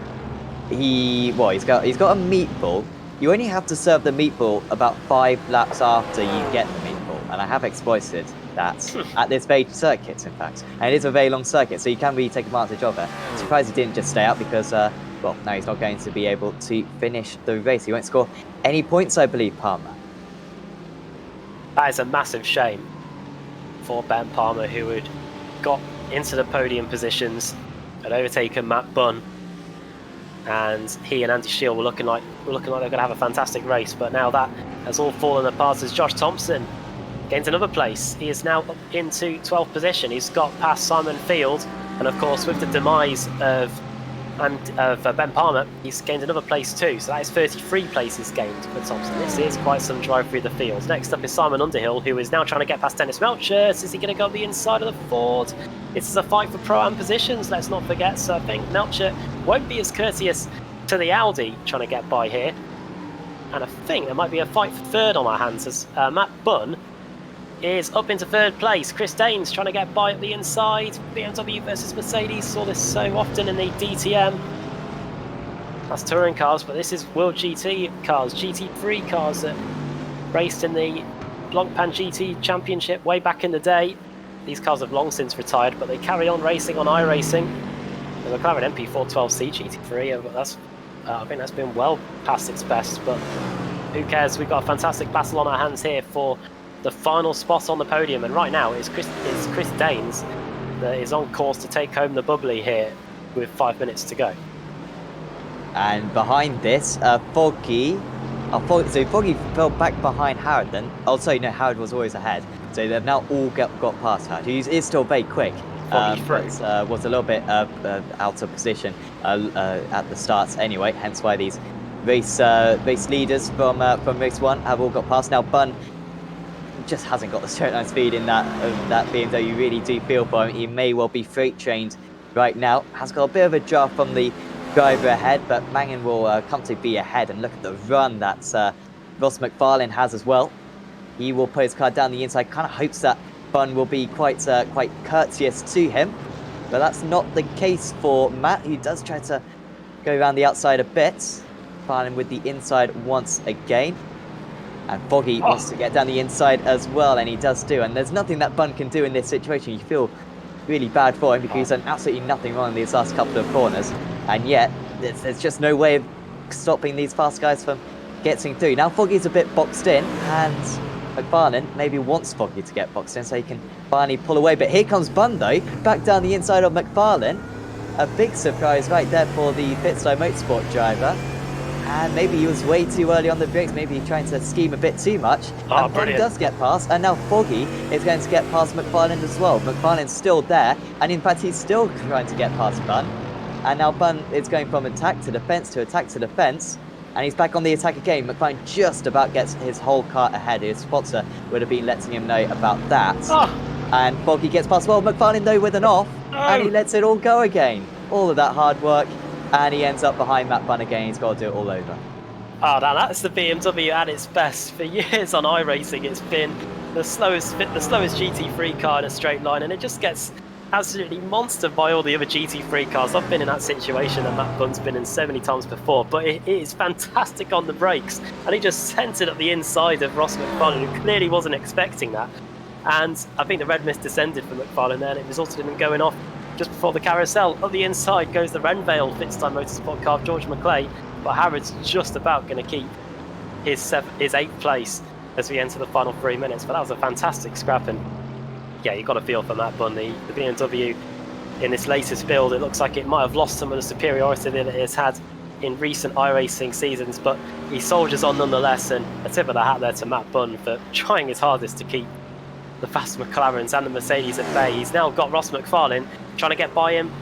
He's got a meatball. You only have to serve the meatball about 5 laps after you get the meatball, and I have exploited that at this very circuit, in fact. And it is a very long circuit, so you can really take advantage of it. I'm surprised he didn't just stay out because, well, now he's not going to be able to finish the race. He won't score any points, I believe, Palmer. That is a massive shame for Ben Palmer, who had got into the podium positions had overtaken Matt Bunn, and he and Andy Shield were looking like they're going to have a fantastic race. But now that has all fallen apart as Josh Thompson gains another place. He is now up into 12th position. He's got past Simon Field, and of course with the demise of Ben Palmer, he's gained another place too. So that is 33 places gained for Thompson. This is quite some drive through the field. Next up is Simon Underhill, who is now trying to get past Dennis Melcher. Is he going to go the inside of the Ford? This is a fight for Pro-Am positions, let's not forget. So I think Melcher won't be as courteous to the Audi trying to get by here. And I think there might be a fight for third on our hands as Matt Bunn is up into third place. Chris Daines trying to get by at the inside. BMW versus Mercedes, saw this so often in the DTM. That's touring cars, but this is World GT cars, GT3 cars that raced in the Blancpain GT Championship way back in the day. These cars have long since retired, but they carry on racing on iRacing. The McLaren MP412C GT3, that's, I think that's been well past its best, but who cares? We've got a fantastic battle on our hands here for the final spot on the podium, and right now it's Chris Daines that is on course to take home the bubbly here with 5 minutes to go. And behind this, Foggy fell back behind Howard then. Oh, sorry, no, Howard was always ahead. So they've now all got past Howard, who is still very quick, but was a little bit out of position at the starts anyway, hence why these race leaders from race 1 have all got past. Now Bunn just hasn't got the straight line speed in that BMW. You really do feel for him. He may well be freight trained right now. Has got a bit of a draft from the driver ahead, but Mangan will comfortably be ahead. And look at the run that Ross McFarlane has as well. He will put his car down the inside. Kind of hopes that Bunn will be quite courteous to him, but that's not the case for Matt, who does try to go around the outside a bit. Farlane with the inside once again. And Foggy wants to get down the inside as well, and he does do. And there's nothing that Bunn can do in this situation. You feel really bad for him because he's done absolutely nothing wrong in these last couple of corners. And yet, there's just no way of stopping these fast guys from getting through. Now Foggy's a bit boxed in, and McFarlane maybe wants Foggy to get boxed in so he can finally pull away. But here comes Bunn though, back down the inside of McFarlane. A big surprise right there for the Pitstop Motorsport driver. And maybe he was way too early on the brakes, maybe trying to scheme a bit too much. And Bunn does get past, and now Foggy is going to get past McFarlane as well. McFarlane's still there, and in fact he's still trying to get past Bunn. And now Bunn is going from attack to defence to attack to defence, and he's back on the attack again. McFarlane just about gets his whole car ahead. His spotter would have been letting him know about that. And Foggy gets past, well, McFarlane though with an off, and he lets it all go again. All of that hard work. And he ends up behind Matt Bunn again. He's got to do it all over. Oh, now that's the BMW at its best. For years on iRacing, it's been the slowest GT3 car in a straight line, and it just gets absolutely monstered by all the other GT3 cars. I've been in that situation that Matt Bunn's been in so many times before, but it is fantastic on the brakes, and he just sent it up the inside of Ross McFarlane, who clearly wasn't expecting that. And I think the red mist descended for McFarlane there, and it resulted in him going off just before the carousel. Up the inside goes the Renvale Pitstop Motorsport car of George McClay, but Harrod's just about going to keep his 8th place as we enter the final 3 minutes. But that was a fantastic scrap, and yeah, you've got a feel for Matt Bunn. The BMW in this latest build, it looks like it might have lost some of the superiority that it has had in recent iRacing seasons, but he soldiers on nonetheless, and a tip of the hat there to Matt Bunn for trying his hardest to keep the fast McLarens and the Mercedes at bay. He's now got Ross McFarlane trying to get by him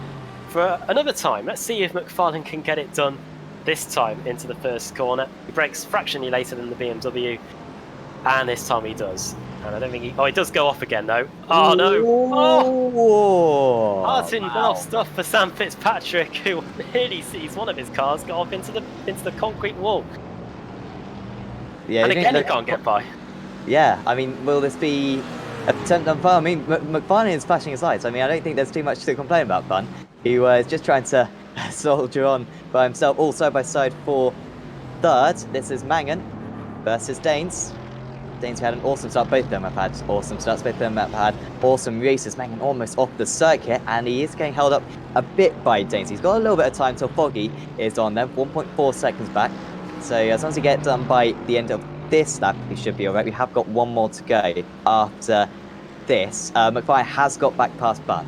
for another time. Let's see if McFarlane can get it done this time into the first corner. He brakes fractionally later than the BMW, and this time he does. And I don't think he does go off again though. Oh no! Oh! Martin Bell stuff for Sam Fitzpatrick, who nearly sees one of his cars go off into the concrete wall. Yeah, and again he can't get by. Yeah, I mean, will this be attempt on Bunn? I mean, McFarlane is flashing his lights. I mean, I don't think there's too much to complain about Bunn. He was just trying to soldier on by himself, all side by side for third. This is Mangan versus Daines. Daines had an awesome start. Both of them have had awesome starts. Both of them have had awesome races. Mangan almost off the circuit, and he is getting held up a bit by Daines. He's got a little bit of time till Foggy is on them, 1.4 seconds back. So as long as he gets done by the end of this lap, we should be alright. We have got one more to go after this. McFarlane has got back past Bunn.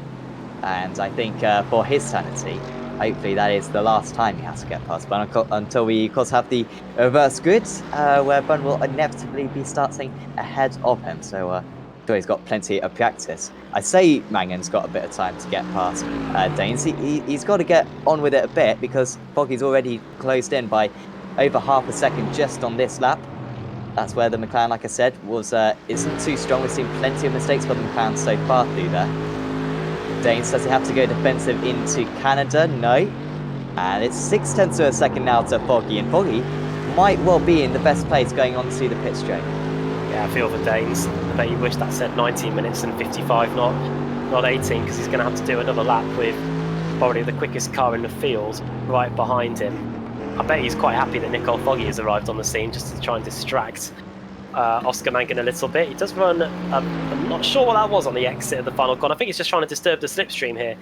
And I think for his sanity, hopefully that is the last time he has to get past Bun until we, of course, have the reverse grid, where Bun will inevitably be starting ahead of him. So sure he's got plenty of practice. I say Mangan's got a bit of time to get past Danes. He's got to get on with it a bit because Foggy's already closed in by over half a second just on this lap. That's where the McLaren, like I said, isn't too strong. We've seen plenty of mistakes for the McLaren so far through there. Danes, does he have to go defensive into Canada? No. And it's 0.6 of a second now to Foggy, and Foggy might well be in the best place going on to the pit straight. Yeah, I feel for Danes. I bet you wish that said 19 minutes and 55, not 18, because he's going to have to do another lap with probably the quickest car in the field right behind him. I bet he's quite happy that Nicole Foggy has arrived on the scene just to try and distract Oscar Mangan a little bit. He does run, I'm not sure what that was on the exit of the final corner. I think he's just trying to disturb the slipstream here,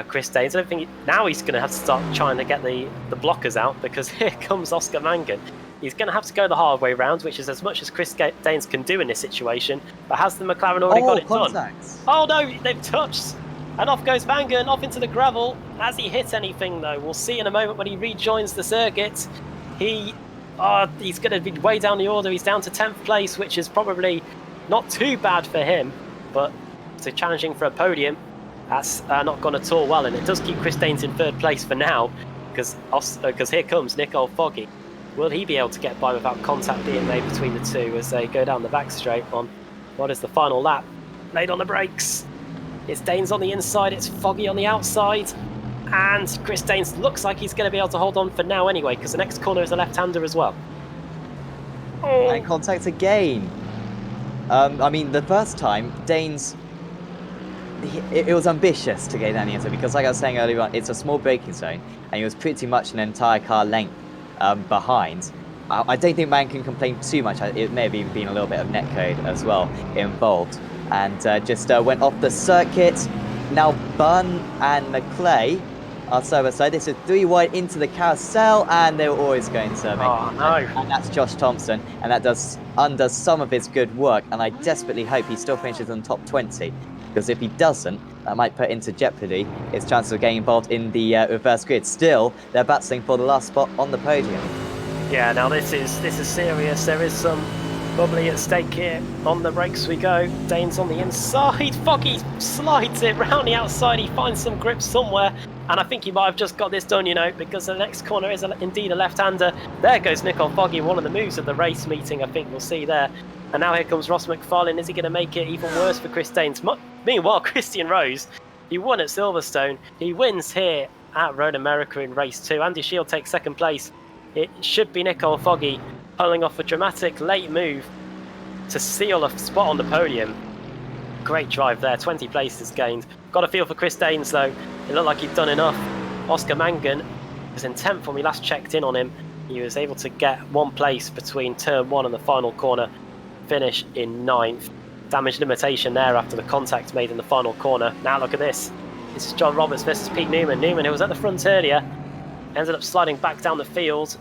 Chris Danes. I don't think now he's going to have to start trying to get the blockers out, because here comes Oscar Mangan. He's going to have to go the hard way round, which is as much as Chris Danes can do in this situation. But has the McLaren already got it done? Oh no, they've touched! And off goes Mangan, off into the gravel. Has he hit anything though? We'll see in a moment when he rejoins the circuit. He's going to be way down the order. He's down to 10th place, which is probably not too bad for him. But so challenging for a podium, that's not gone at all well. And it does keep Chris Danes in 3rd place for now, because here comes Nicole Foggy. Will he be able to get by without contact being made between the two as they go down the back straight on what is the final lap? Laid on the brakes. It's Danes on the inside, it's Foggy on the outside. And Chris Danes looks like he's going to be able to hold on for now anyway, because the next corner is a left-hander as well. Oh. And contact again. I mean, the first time, Danes... It was ambitious to get down the inside, because like I was saying earlier on, it's a small braking zone, and he was pretty much an entire car length behind. I don't think man can complain too much. It may have even been a little bit of netcode as well involved. And just went off the circuit. Now Bun and McClay are side by side. This is 3 wide into the carousel, and they were always going to make and that's Josh Thompson, and that undoes some of his good work, and I desperately hope he still finishes in the top 20, because if he doesn't, that might put into jeopardy his chances of getting involved in the reverse grid. Still, they're battling for the last spot on the podium. Yeah, now this is serious. There is some bubbly at stake here. On the brakes we go. Danes on the inside. Foggy slides it round the outside. He finds some grip somewhere. And I think he might have just got this done, you know, because the next corner is indeed a left-hander. There goes Nicole Foggy, one of the moves of the race meeting, I think we'll see there. And now here comes Ross McFarlane. Is he going to make it even worse for Chris Danes? Meanwhile, Christian Rose, he won at Silverstone. He wins here at Road America in race 2. Andy Shield takes 2nd place. It should be Nicole Foggy pulling off a dramatic late move to seal a spot on the podium. Great drive there, 20 places gained. Got a feel for Chris Danes though. It looked like he'd done enough. Oscar Mangan was in 10th when we last checked in on him. He was able to get 1 place between turn 1 and the final corner. Finish in 9th. Damage limitation there after the contact made in the final corner. Now look at this. This is John Roberts versus Pete Newman. Newman, who was at the front earlier, ended up sliding back down the field,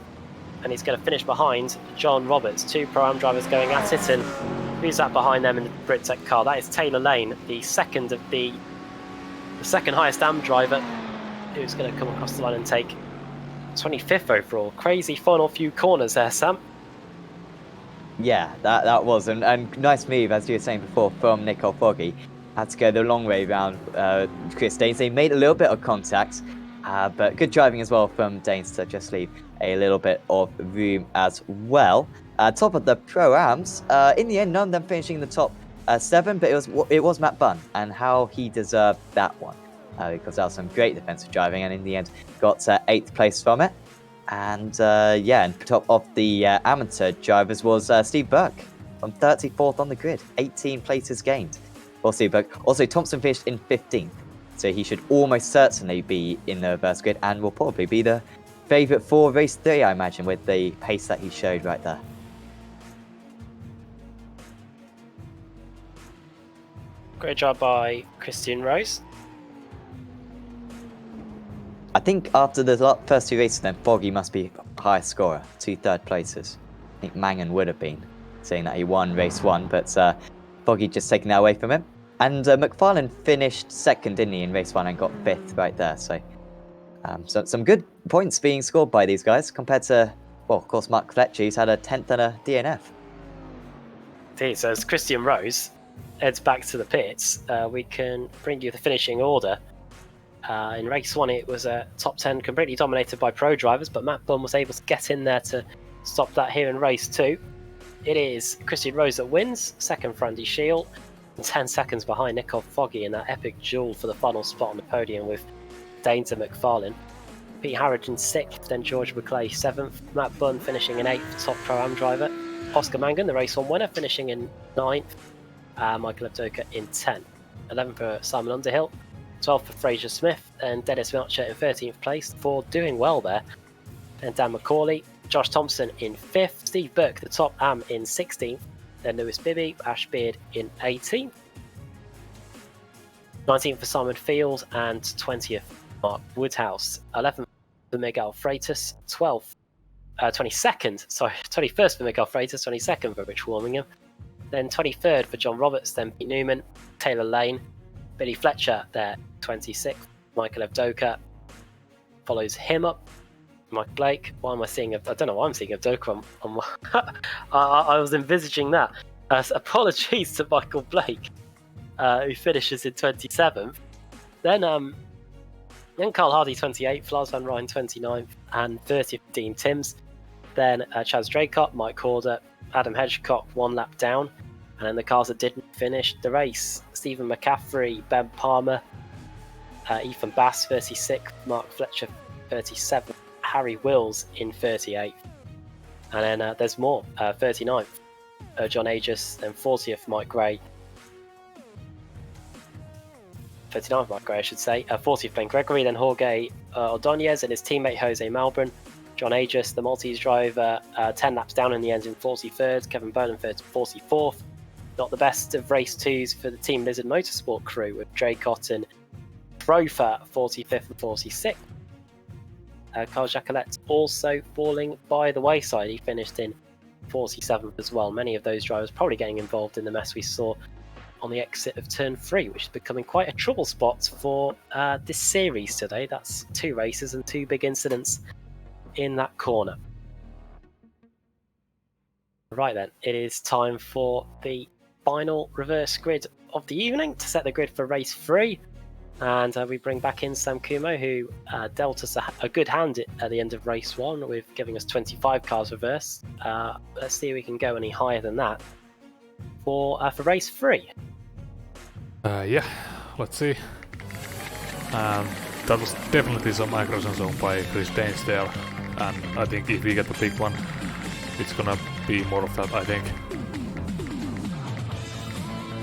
and he's going to finish behind John Roberts. 2 Pro-Am drivers going at it, and who's that behind them in the Brittech car? That is Taylor Lane, the second highest AM driver, who's going to come across the line and take 25th overall. Crazy final few corners there, Sam. Yeah, that was, and nice move, as you were saying before, from Nicole Foggy. Had to go the long way around Chris Danes. They made a little bit of contact, but good driving as well from Danes to just leave a little bit of room as well. Top of the Pro-Ams, in the end, none of them finishing in the top 7, but it was Matt Bunn, and how he deserved that one, because that was some great defensive driving, and in the end got 8th place from it. And and top of the amateur drivers was Steve Burke on 34th on the grid, 18 places gained for Steve Burke. Also, Thompson finished in 15th, so he should almost certainly be in the reverse grid and will probably be the favourite for race 3, I imagine, with the pace that he showed right there. Great job by Christian Rose. I think after the first 2 races, then Foggy must be highest scorer, 2 third places. I think Mangan would have been, saying that he won race 1, but Foggy just taking that away from him. And McFarlane finished second, didn't he, in race 1 and got 5th right there. So some good points being scored by these guys compared to, well, of course, Mark Fletcher, who's had a 10th and a DNF. Indeed, so as Christian Rose heads back to the pits, we can bring you the finishing order. In race 1, it was a top 10 completely dominated by pro drivers, but Matt Bunn was able to get in there to stop that here in race 2. It is Christian Rose that wins, second for Andy Shield, and 10 seconds behind Nicole Foggy in that epic duel for the final spot on the podium with Dainter McFarlane. Pete Harridge in 6th, then George McClay 7th, Matt Bunn finishing in 8th, top Pro-Am driver, Oscar Mangan, the race 1 winner, finishing in 9th, Michael Avdoka in 10th, 11th for Simon Underhill, 12th for Fraser Smith, and Dennis Melcher in 13th place, for doing well there. Then Dan McCauley, Josh Thompson in 5th, Steve Burke, the top Am, in 16th, then Lewis Bibby, Ash Beard in 18th, 19th for Simon Field, and 20th Mark Woodhouse, 11th for Miguel Freitas, 21st for Miguel Freitas, 22nd for Rich Warmingham, then 23rd for John Roberts, then Pete Newman, Taylor Lane, Billy Fletcher there, 26th, Michael Avdoka follows him up, Mike Blake. Why am I seeing? I don't know why I'm seeing Avdoka on I was envisaging that. Apologies to Michael Blake, who finishes in 27th. Then Carl Hardy 28th, Lars van Rijn 29th, and 30th Dean Timms. Then Chaz Draycott, Mike Horder, Adam Hedgecock 1 lap down. And then the cars that didn't finish the race: Stephen McCaffrey, Ben Palmer, Ethan Bass 36th, Mark Fletcher 37th, Harry Wills in 38th. And then there's more, 39th, John Aegis, then 40th, Mike Gray. 39th, Mike Gray, I should say. 40th, Ben Gregory, then Jorge Ordonez and his teammate Jose Malbran. John Aegis, the Maltese driver, 10 laps down in the end in 43rd. Kevin Bowden 44th. Not the best of race 2s for the Team Lizard Motorsport crew, with Draycott and Profer 45th and 46th. Carl Jacquelet also falling by the wayside. He finished in 47th as well. Many of those drivers probably getting involved in the mess we saw on the exit of turn 3, which is becoming quite a trouble spot for this series today. That's 2 races and 2 big incidents in that corner. Right then, it is time for the final reverse grid of the evening to set the grid for race 3. And we bring back in Sam Kumo, who dealt us a good hand at the end of race 1 with giving us 25 cars reversed. Let's see if we can go any higher than that for race 3. Yeah, let's see. That was definitely some aggression zone by Chris Danes there, and I think if we get the big one, it's gonna be more of that, I think.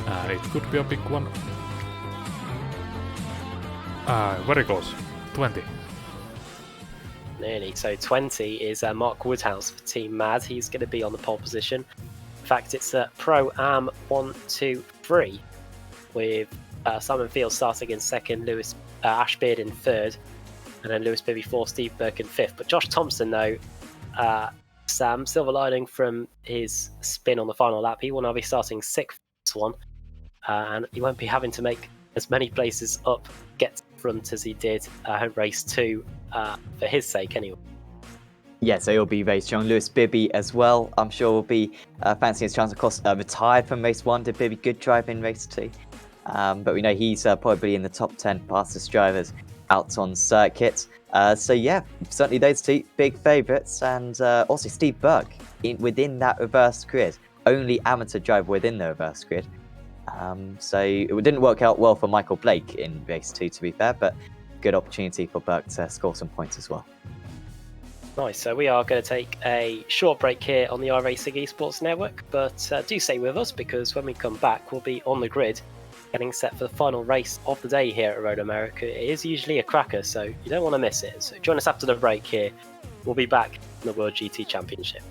And it could be a big one. Very close. 20. Nearly. So 20 is Mark Woodhouse for Team Mad. He's going to be on the pole position. In fact, it's Pro-Am 1, 2, 3 with Simon Field starting in 2nd, Lewis Ashbeard in 3rd, and then Lewis Bibby 4th, Steve Burke in 5th. But Josh Thompson, though, Sam, silver lining from his spin on the final lap, he will now be starting 6th this one, and he won't be having to make as many places up, get to the front as he did race 2, for his sake anyway. Yeah, so he'll be very strong. Lewis Bibby as well, I'm sure will be fancying his chance. Of course, retired from race 1. Did Bibby good drive in race 2? But we know he's probably in the top 10 fastest drivers out on circuit. So yeah, certainly those 2 big favourites. And also Steve Burke within that reverse grid. Only amateur driver within the reverse grid. So it didn't work out well for Michael Blake in race 2, to be fair, but good opportunity for Burke to score some points as well. Nice, so we are going to take a short break here on the iRacing eSports Network, but do stay with us, because when we come back we'll be on the grid getting set for the final race of the day here at Road America. It is usually a cracker, so you don't want to miss it. So join us after the break here. We'll be back in the World GT Championship.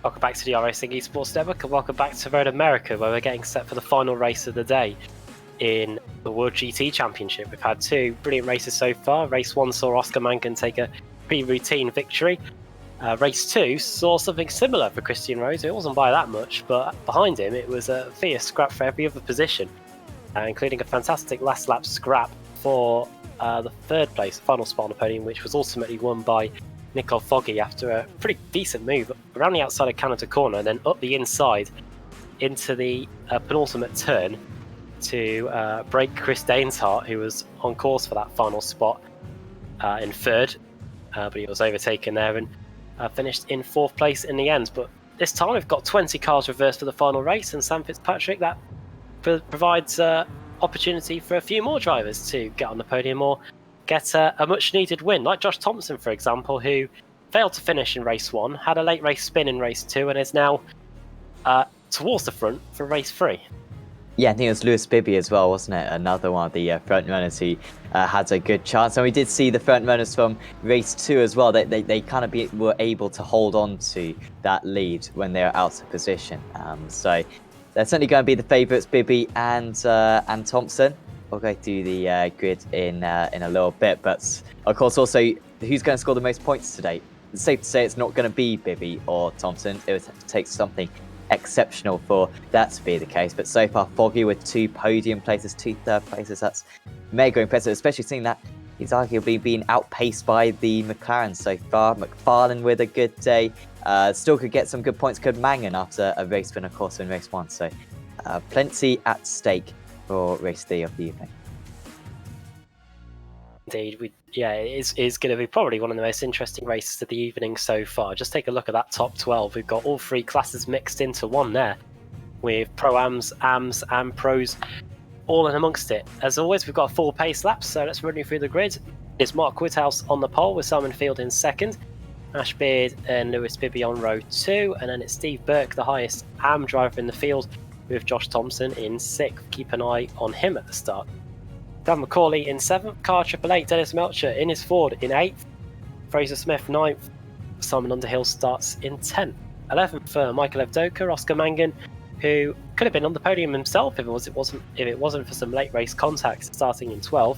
Welcome back to the iRacing eSports Network and welcome back to Road America, where we're getting set for the final race of the day in the World GT Championship. We've had two brilliant races so far. Race 1 saw Oscar Mangan take a pretty routine victory. Race 2 saw something similar for Christian Rose. It wasn't by that much, but behind him it was a fierce scrap for every other position, including a fantastic last lap scrap for the third place, the final spot on the podium, which was ultimately won by Nicole Foggy after a pretty decent move around the outside of Canada corner and then up the inside into the penultimate turn to break Chris Danesheart, who was on course for that final spot in third, but he was overtaken there and finished in fourth place in the end. But this time we've got 20 cars reversed for the final race, and Sam Fitzpatrick, that provides opportunity for a few more drivers to get on the podium or get a much needed win, like Josh Thompson, for example, who failed to finish in race 1, had a late race spin in race 2, and is now towards the front for race 3. Yeah, I think it was Lewis Bibby as well, wasn't it? Another one of the front runners who had a good chance. And we did see the front runners from race 2 as well. They kind of were able to hold on to that lead when they were out of position. So they're certainly going to be the favourites, Bibby and Thompson. We'll go through the grid in a little bit, but of course also who's going to score the most points today? It's safe to say it's not going to be Bibby or Thompson. It would take something exceptional for that to be the case, but so far Foggy with 2 podium places, 2 third places. That's mega impressive, especially seeing that he's arguably been outpaced by the McLaren so far. McFarlane with a good day, still could get some good points, could Mangan after a race win, of course, in race 1, so plenty at stake for race 3 of the evening. Indeed, it is going to be probably one of the most interesting races of the evening so far. Just take a look at that top 12. We've got all 3 classes mixed into one there, with Pro-Ams, AMs and Pros all in amongst it. As always, we've got a full pace lap, so let's run you through the grid. It's Mark Whithouse on the pole with Simon Field in second, Ash Beard and Lewis Bibby on row 2, and then it's Steve Burke, the highest AM driver in the field, with Josh Thompson in 6th. Keep an eye on him at the start. Dan McCauley in 7th, Car 888, Dennis Melcher in his Ford in 8th, Fraser Smith 9th, Simon Underhill starts in 10th. 11th for Michael Evdoka, Oscar Mangan, who could have been on the podium himself if it wasn't for some late race contacts, starting in 12th.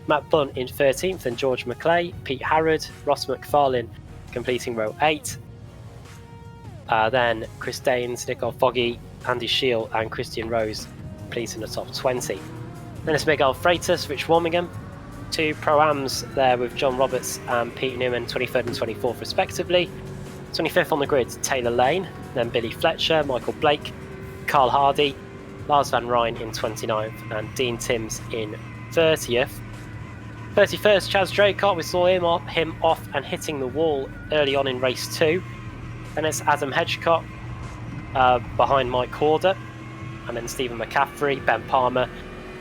Matt Blunt in 13th, and George McClay, Pete Harrod, Ross McFarlane completing row 8. Then Chris Danes, Nicole Foggy, Andy Shield and Christian Rose completing the top 20. Then it's Miguel Freitas, Rich Warmingham. 2 Pro-Ams there with John Roberts and Pete Newman, 23rd and 24th respectively. 25th on the grid, Taylor Lane. Then Billy Fletcher, Michael Blake, Carl Hardy, Lars Van Rijn in 29th and Dean Timms in 30th. 31st, Chaz Draycott, we saw him off and hitting the wall early on in race 2. Then it's Adam Hedgecott behind Mike Horder, and then Stephen McCaffrey, Ben Palmer,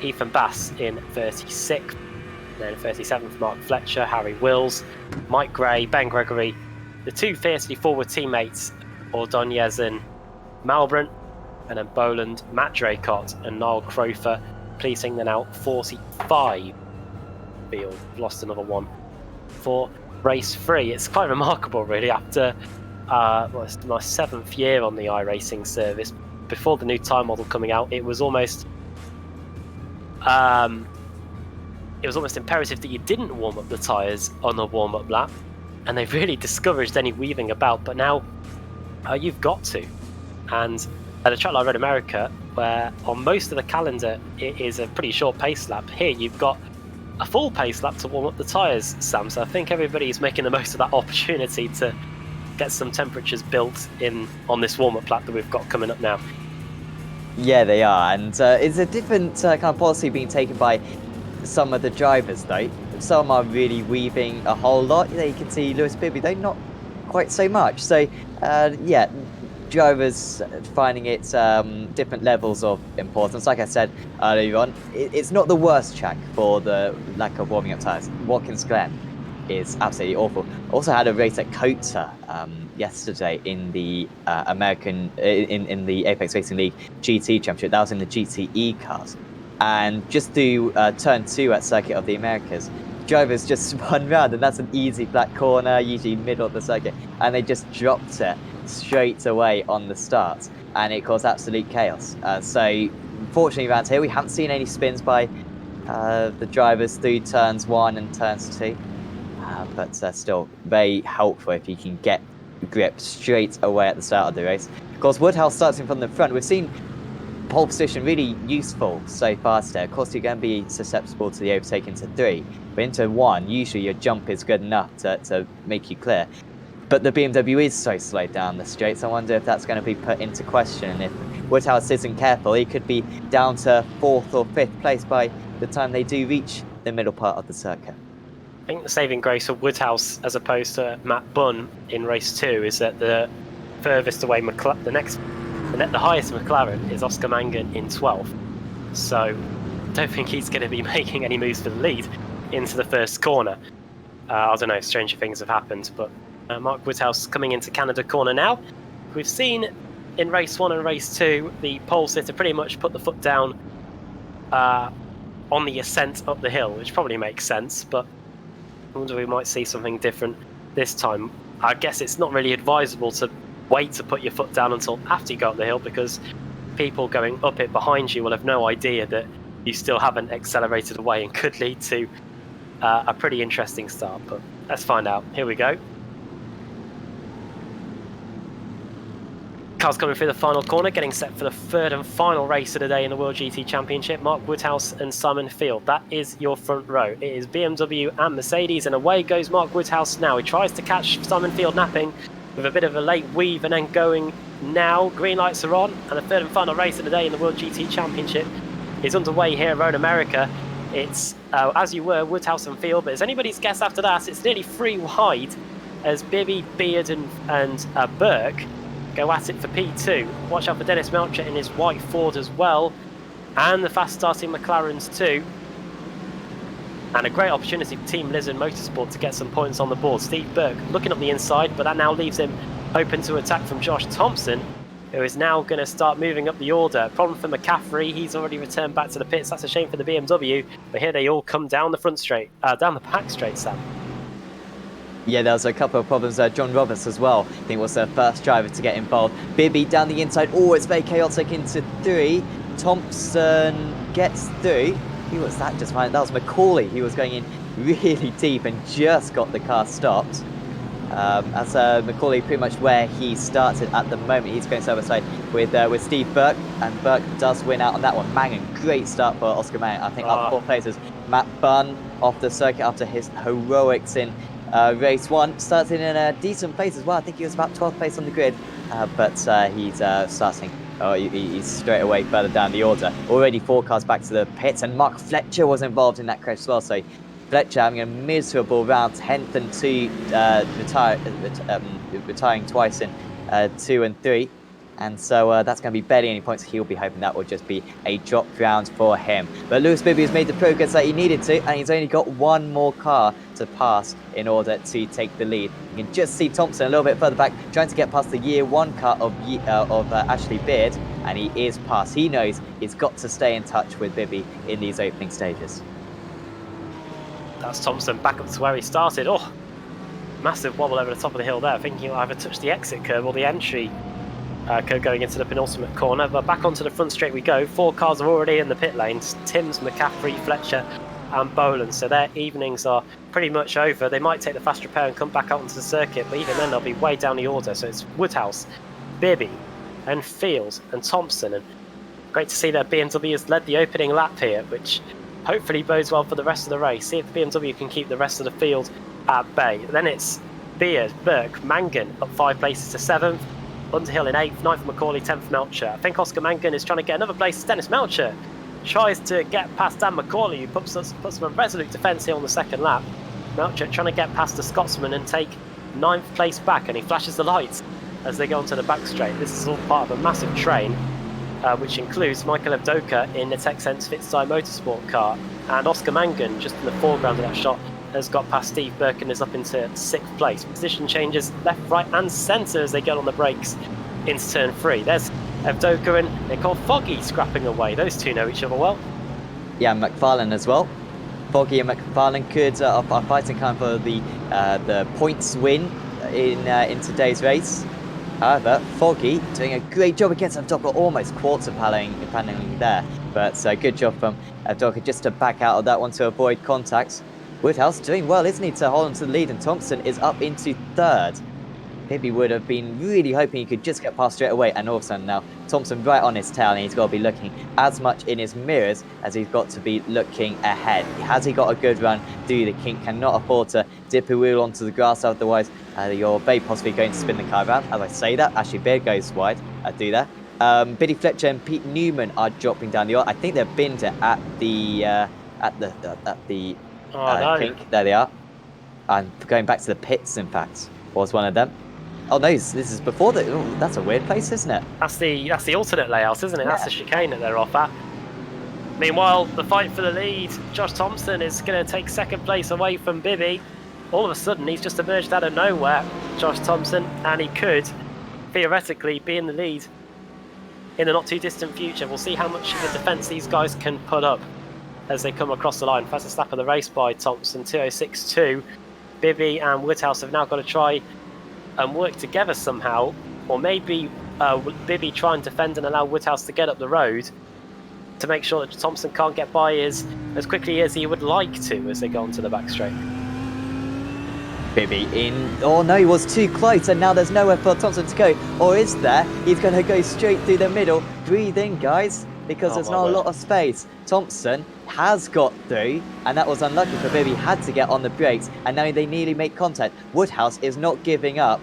Ethan Bass in 36th. Then 37th, Mark Fletcher, Harry Wills, Mike Gray, Ben Gregory, the 2 fiercely forward teammates, Ordonez and Malbran, and then Boland, Matt Draycott and Niall Crofer, completing the now 45 field. Lost another one for race 3. It's quite remarkable, really, after it's my 7th year on the iRacing service. Before the new time model coming out, it was almost imperative that you didn't warm up the tyres on the warm-up lap, and they really discouraged any weaving about. But now you've got to. And at a track like Road America, where on most of the calendar it is a pretty short pace lap, here you've got a full pace lap to warm up the tyres, Sam. So I think everybody is making the most of that opportunity to get some temperatures built in on this warm-up lap that we've got coming up now. Yeah, they are, and it's a different kind of policy being taken by some of the drivers, though. Some are really weaving a whole lot. You can see Lewis Bibby, though, not quite so much. So, yeah, drivers finding it different levels of importance. Like I said earlier on, it's not the worst track for the lack of warming up tyres. Watkins Glen is absolutely awful. Also had a race at Kota yesterday in the in the Apex Racing League GT Championship. That was in the GTE cars. And just through turn 2 at Circuit of the Americas, drivers just spun round, and that's an easy flat corner, usually middle of the circuit, and they just dropped it straight away on the start, and it caused absolute chaos. So, fortunately, around here, we haven't seen any spins by the drivers through turns 1 and turns 2. But still very helpful if you can get grip straight away at the start of the race. Of course, Woodhouse starting from the front. We've seen pole position really useful so far today. Of course, you're going to be susceptible to the overtake into 3, but into 1, usually your jump is good enough to make you clear. But the BMW is so slow down the straights. I wonder if that's going to be put into question. If Woodhouse isn't careful, he could be down to 4th or 5th place by the time they do reach the middle part of the circuit. I think the saving grace of Woodhouse as opposed to Matt Bunn in race 2 is that the furthest away the highest McLaren is Oscar Mangan in 12th. So I don't think he's going to be making any moves for the lead into the first corner. I don't know, stranger things have happened, but Mark Woodhouse coming into Canada corner now. We've seen in race 1 and race 2 the pole sitter pretty much put the foot down on the ascent up the hill, which probably makes sense, but I wonder if we might see something different this time. I guess it's not really advisable to wait to put your foot down until after you go up the hill, because people going up it behind you will have no idea that you still haven't accelerated away and could lead to a pretty interesting start. But let's find out. Here we go. Cars coming through the final corner, getting set for the third and final race of the day in the World GT Championship. Mark Woodhouse and Simon Field. That is your front row. It is BMW and Mercedes, and away goes Mark Woodhouse now. He tries to catch Simon Field napping with a bit of a late weave, and then going now. Green lights are on, and the third and final race of the day in the World GT Championship is underway here at Road America. It's, as you were, Woodhouse and Field, but as anybody's guess after that, it's nearly 3 wide as Bibby, Beard and Burke go at it for P2. Watch out for Dennis Melcher in his white Ford as well, and the fast starting McLarens too. And a great opportunity for Team Lizard Motorsport to get some points on the board. Steve Burke looking up the inside, but that now leaves him open to attack from Josh Thompson, who is now going to start moving up the order. Problem for McCaffrey, he's already returned back to the pits. That's a shame for the BMW, but here they all come down the front straight, down the back straight, Sam. Yeah, there was a couple of problems there. John Roberts as well, I think, was the first driver to get involved. Bibby down the inside. Oh, it's very chaotic into 3. Thompson gets through. Who was that just fine? That was Macaulay. He was going in really deep and just got the car stopped. As Macaulay pretty much where he started at the moment. He's going side by side with Steve Burke, and Burke does win out on that one. Mangan, great start for Oscar Mangan. I think up 4 places. Matt Bunn off the circuit after his heroics in race 1, started in a decent place as well. I think he was about 12th place on the grid, but he's starting. He's straight away further down the order. Already 4 cars back to the pits, and Mark Fletcher was involved in that crash as well. So Fletcher having a miserable round, 10th and 2, retiring twice in 2 and 3. And so that's going to be barely any points. He'll be hoping that will just be a drop round for him. But Lewis Bibby has made the progress that he needed to, and he's only got 1 more car to pass in order to take the lead. You can just see Thompson a little bit further back, trying to get past the year 1 car of Ashley Beard, and he is past. He knows he's got to stay in touch with Bibby in these opening stages. That's Thompson back up to where he started. Oh, massive wobble over the top of the hill there. I think he'll either touch the exit curve or the entry curve going into the penultimate corner. But back onto the front straight we go. 4 cars are already in the pit lanes. Timms, McCaffrey, Fletcher and Boland. So their evenings are pretty much over. They might take the fast repair and come back out onto the circuit, but even then they'll be way down the order. So it's Woodhouse, Bibby and Fields and Thompson. And great to see that BMW has led the opening lap here, which hopefully bodes well for the rest of the race. See if the BMW can keep the rest of the field at bay. Then it's Beard, Burke, Mangan up 5 places to 7th. Underhill in 8th, 9th Macaulay, 10th Melcher. I think Oscar Mangan is trying to get another place. Dennis Melcher tries to get past Dan Macaulay, who puts some resolute defence here on the second lap. Melcher trying to get past the Scotsman and take 9th place back, and he flashes the lights as they go onto the back straight. This is all part of a massive train, which includes Michael Evdoka in the Texense Fitzai Motorsport car, and Oscar Mangan, just in the foreground of that shot, has got past Steve Burke and is up into 6th place. Position changes left, right and centre as they get on the brakes into turn 3. There's Evdoka and Nicole Foggy scrapping away. Those two know each other well. Yeah, McFarlane as well. Foggy and McFarlane could are fighting kind of for the points win in today's race. However, Foggy doing a great job against Avdoka, almost quarter-paneling there. But good job from Avdoka just to back out of that one to avoid contact. Woodhouse doing well, isn't he, to hold on to the lead, and Thompson is up into third. Bibby would have been really hoping he could just get past straight away, and all of a sudden now Thompson right on his tail, and he's got to be looking as much in his mirrors as he's got to be looking ahead. Has he got a good run through the kink? Cannot afford to dip a wheel onto the grass, otherwise you're very possibly going to spin the car around. As I say that, actually Beard goes wide through there. Biddy Fletcher and Pete Newman are dropping down the aisle. I think they've binned it at the kink. There they are. And going back to the pits, in fact, was one of them. Oh no, this is before the... Oh, that's a weird place, isn't it? That's the alternate layout, isn't it? Yeah. That's the chicane that they're off at. Meanwhile, the fight for the lead, Josh Thompson is going to take second place away from Bibby. All of a sudden, he's just emerged out of nowhere, Josh Thompson, and he could, theoretically, be in the lead in the not too distant future. We'll see how much of a defence these guys can put up as they come across the line. Fastest lap of the race by Thompson, 2:06.2. Bibby and Woodhouse have now got to try and work together somehow, or maybe Bibby try and defend and allow Woodhouse to get up the road to make sure that Thompson can't get by as quickly as he would like to as they go onto the back straight. Bibby in. Oh no, he was too close, and now there's nowhere for Thompson to go. Or is there? He's going to go straight through the middle. Breathe in, guys, because there's not a lot of space. Thompson has got through, and that was unlucky for Bibby. Had to get on the brakes, and now they nearly make contact. Woodhouse is not giving up.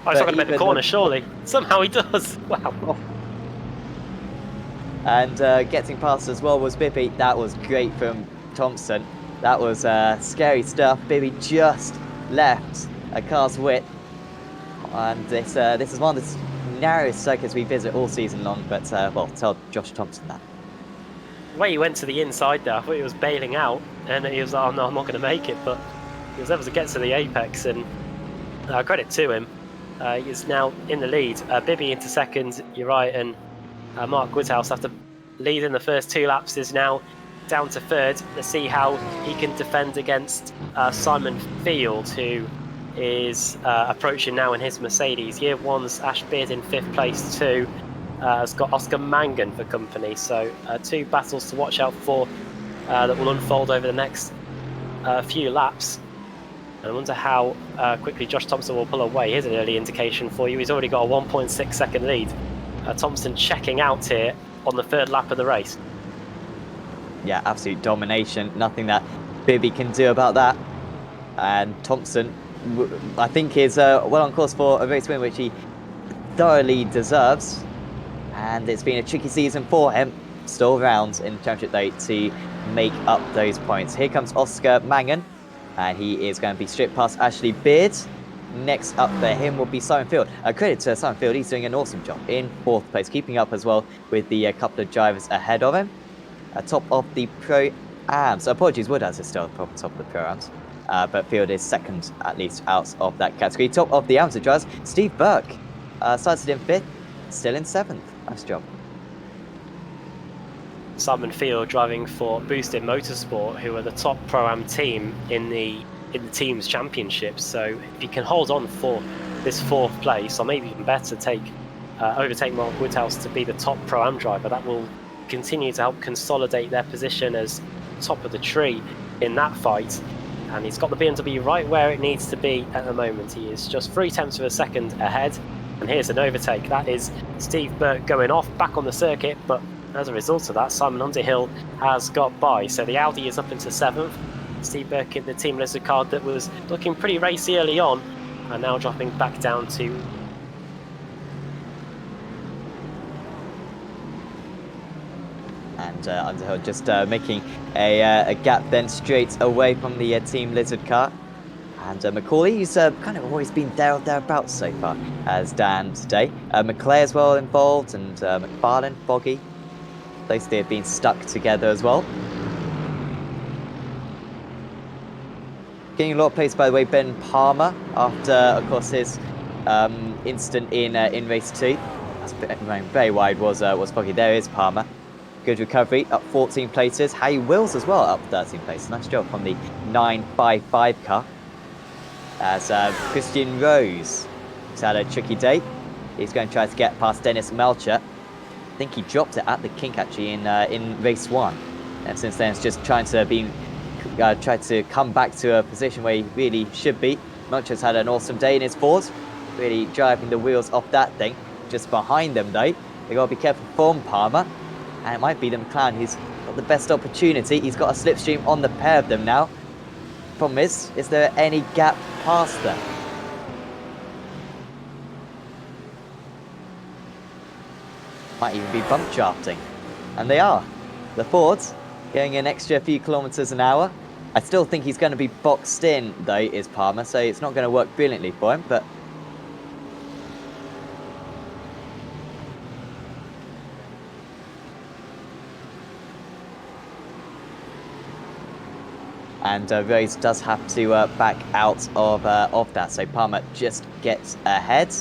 Oh, he's not going to make the corner, surely. Somehow he does. Wow. Oh. And getting past as well was Bibby. That was great from Thompson. That was scary stuff. Bibby just left a car's width, and this is one of the narrowest circuits we visit all season long. But well, tell Josh Thompson that. The way he went to the inside there, I thought he was bailing out, and he was like, oh no, I'm not going to make it, but he was able to get to the apex, and credit to him. He is now in the lead. Bibby into second, you're right, and Mark Woodhouse, after leading the first 2 laps, is now down to third. Let's see how he can defend against Simon Field, who is approaching now in his Mercedes. Year 1's Ash Beard in 5th place too. Has got Oscar Mangan for company, so 2 battles to watch out for that will unfold over the next few laps. And I wonder how quickly Josh Thompson will pull away. Here's an early indication for you. He's already got a 1.6 second lead. Thompson checking out here on the 3rd lap of the race. Yeah, absolute domination. Nothing that Bibby can do about that. And Thompson, I think, is well on course for a race win, which he thoroughly deserves. And it's been a tricky season for him. Still rounds in the championship though to make up those points. Here comes Oscar Mangan, and he is going to be stripped past Ashley Beard. Next up for him will be Simon Field. Credit to Simon Field, he's doing an awesome job in 4th place, keeping up as well with the couple of drivers ahead of him. Top of the Pro-Ams. So apologies, Woodhouse is still at the top of the Pro-Ams. But Field is second, at least, out of that category. Top of the amateur drivers, Steve Burke. Started in 5th, still in 7th. Nice job. Simon Field driving for Boosted Motorsport, who are the top Pro-Am team in the team's championships. So if you can hold on for this 4th place, or maybe even better, overtake Mark Woodhouse to be the top Pro-Am driver, that will continue to help consolidate their position as top of the tree in that fight. And he's got the BMW right where it needs to be at the moment. He is just 0.3 of a second ahead. And here's an overtake. That is Steve Burke going off back on the circuit, but as a result of that, Simon Underhill has got by. So the Audi is up into 7th. Steve Burke in the Team Lizard card that was looking pretty racy early on, and now dropping back down to... And Underhill just making a gap then straight away from the Team Lizard car. And Macaulay, who's kind of always been there or thereabouts so far, as Dan today. McClay as well involved, and McFarlane, Boggy. Those three have been stuck together as well. Getting a lot of pace, by the way, Ben Palmer, after, of course, his incident in race 2. That's very wide was Boggy. There is Palmer. Good recovery, up 14 places. Harry Wills as well, up 13 places. Nice job from the 955 car. As Christian Rose has had a tricky day. He's going to try to get past Dennis Melcher. I think he dropped it at the kink actually in race 1. And since then, it's just trying to come back to a position where he really should be. Melcher's had an awesome day in his Ford, really driving the wheels off that thing. Just behind them though, they got to be careful from Palmer. And it might be the McLaren who's got the best opportunity. He's got a slipstream on the pair of them now. Problem is there any gap past them? Might even be bump drafting. And they are. The Fords going an extra few kilometers an hour. I still think he's going to be boxed in though, is Palmer, so it's not going to work brilliantly for him, but and Rose does have to back out of that, so Palmer just gets ahead.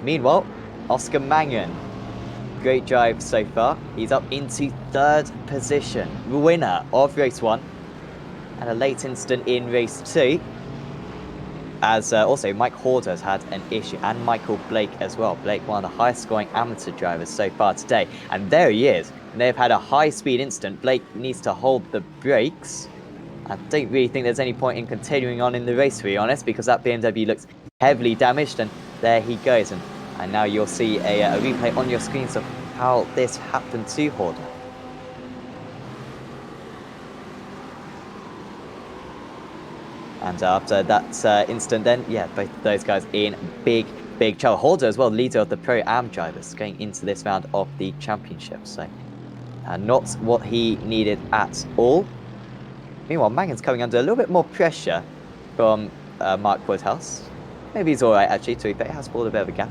Meanwhile, Oscar Mangan, great drive so far. He's up into 3rd position, winner of race 1, and a late incident in race 2. As also Mike Horder has had an issue, and Michael Blake as well. Blake, one of the highest scoring amateur drivers so far today, and there he is. And they've had a high speed incident. Blake needs to hold the brakes. I don't really think there's any point in continuing on in the race, to be honest, because that BMW looks heavily damaged, and there he goes. And now you'll see a replay on your screens of how this happened to Horder. And after that incident then, yeah, both of those guys in big trouble. Horder as well, leader of the Pro-Am drivers, going into this round of the championship. So not what he needed at all. Meanwhile, Mangan's coming under a little bit more pressure from Mark Woodhouse. Maybe he's all right, actually, to be fair. He has pulled a bit of a gap.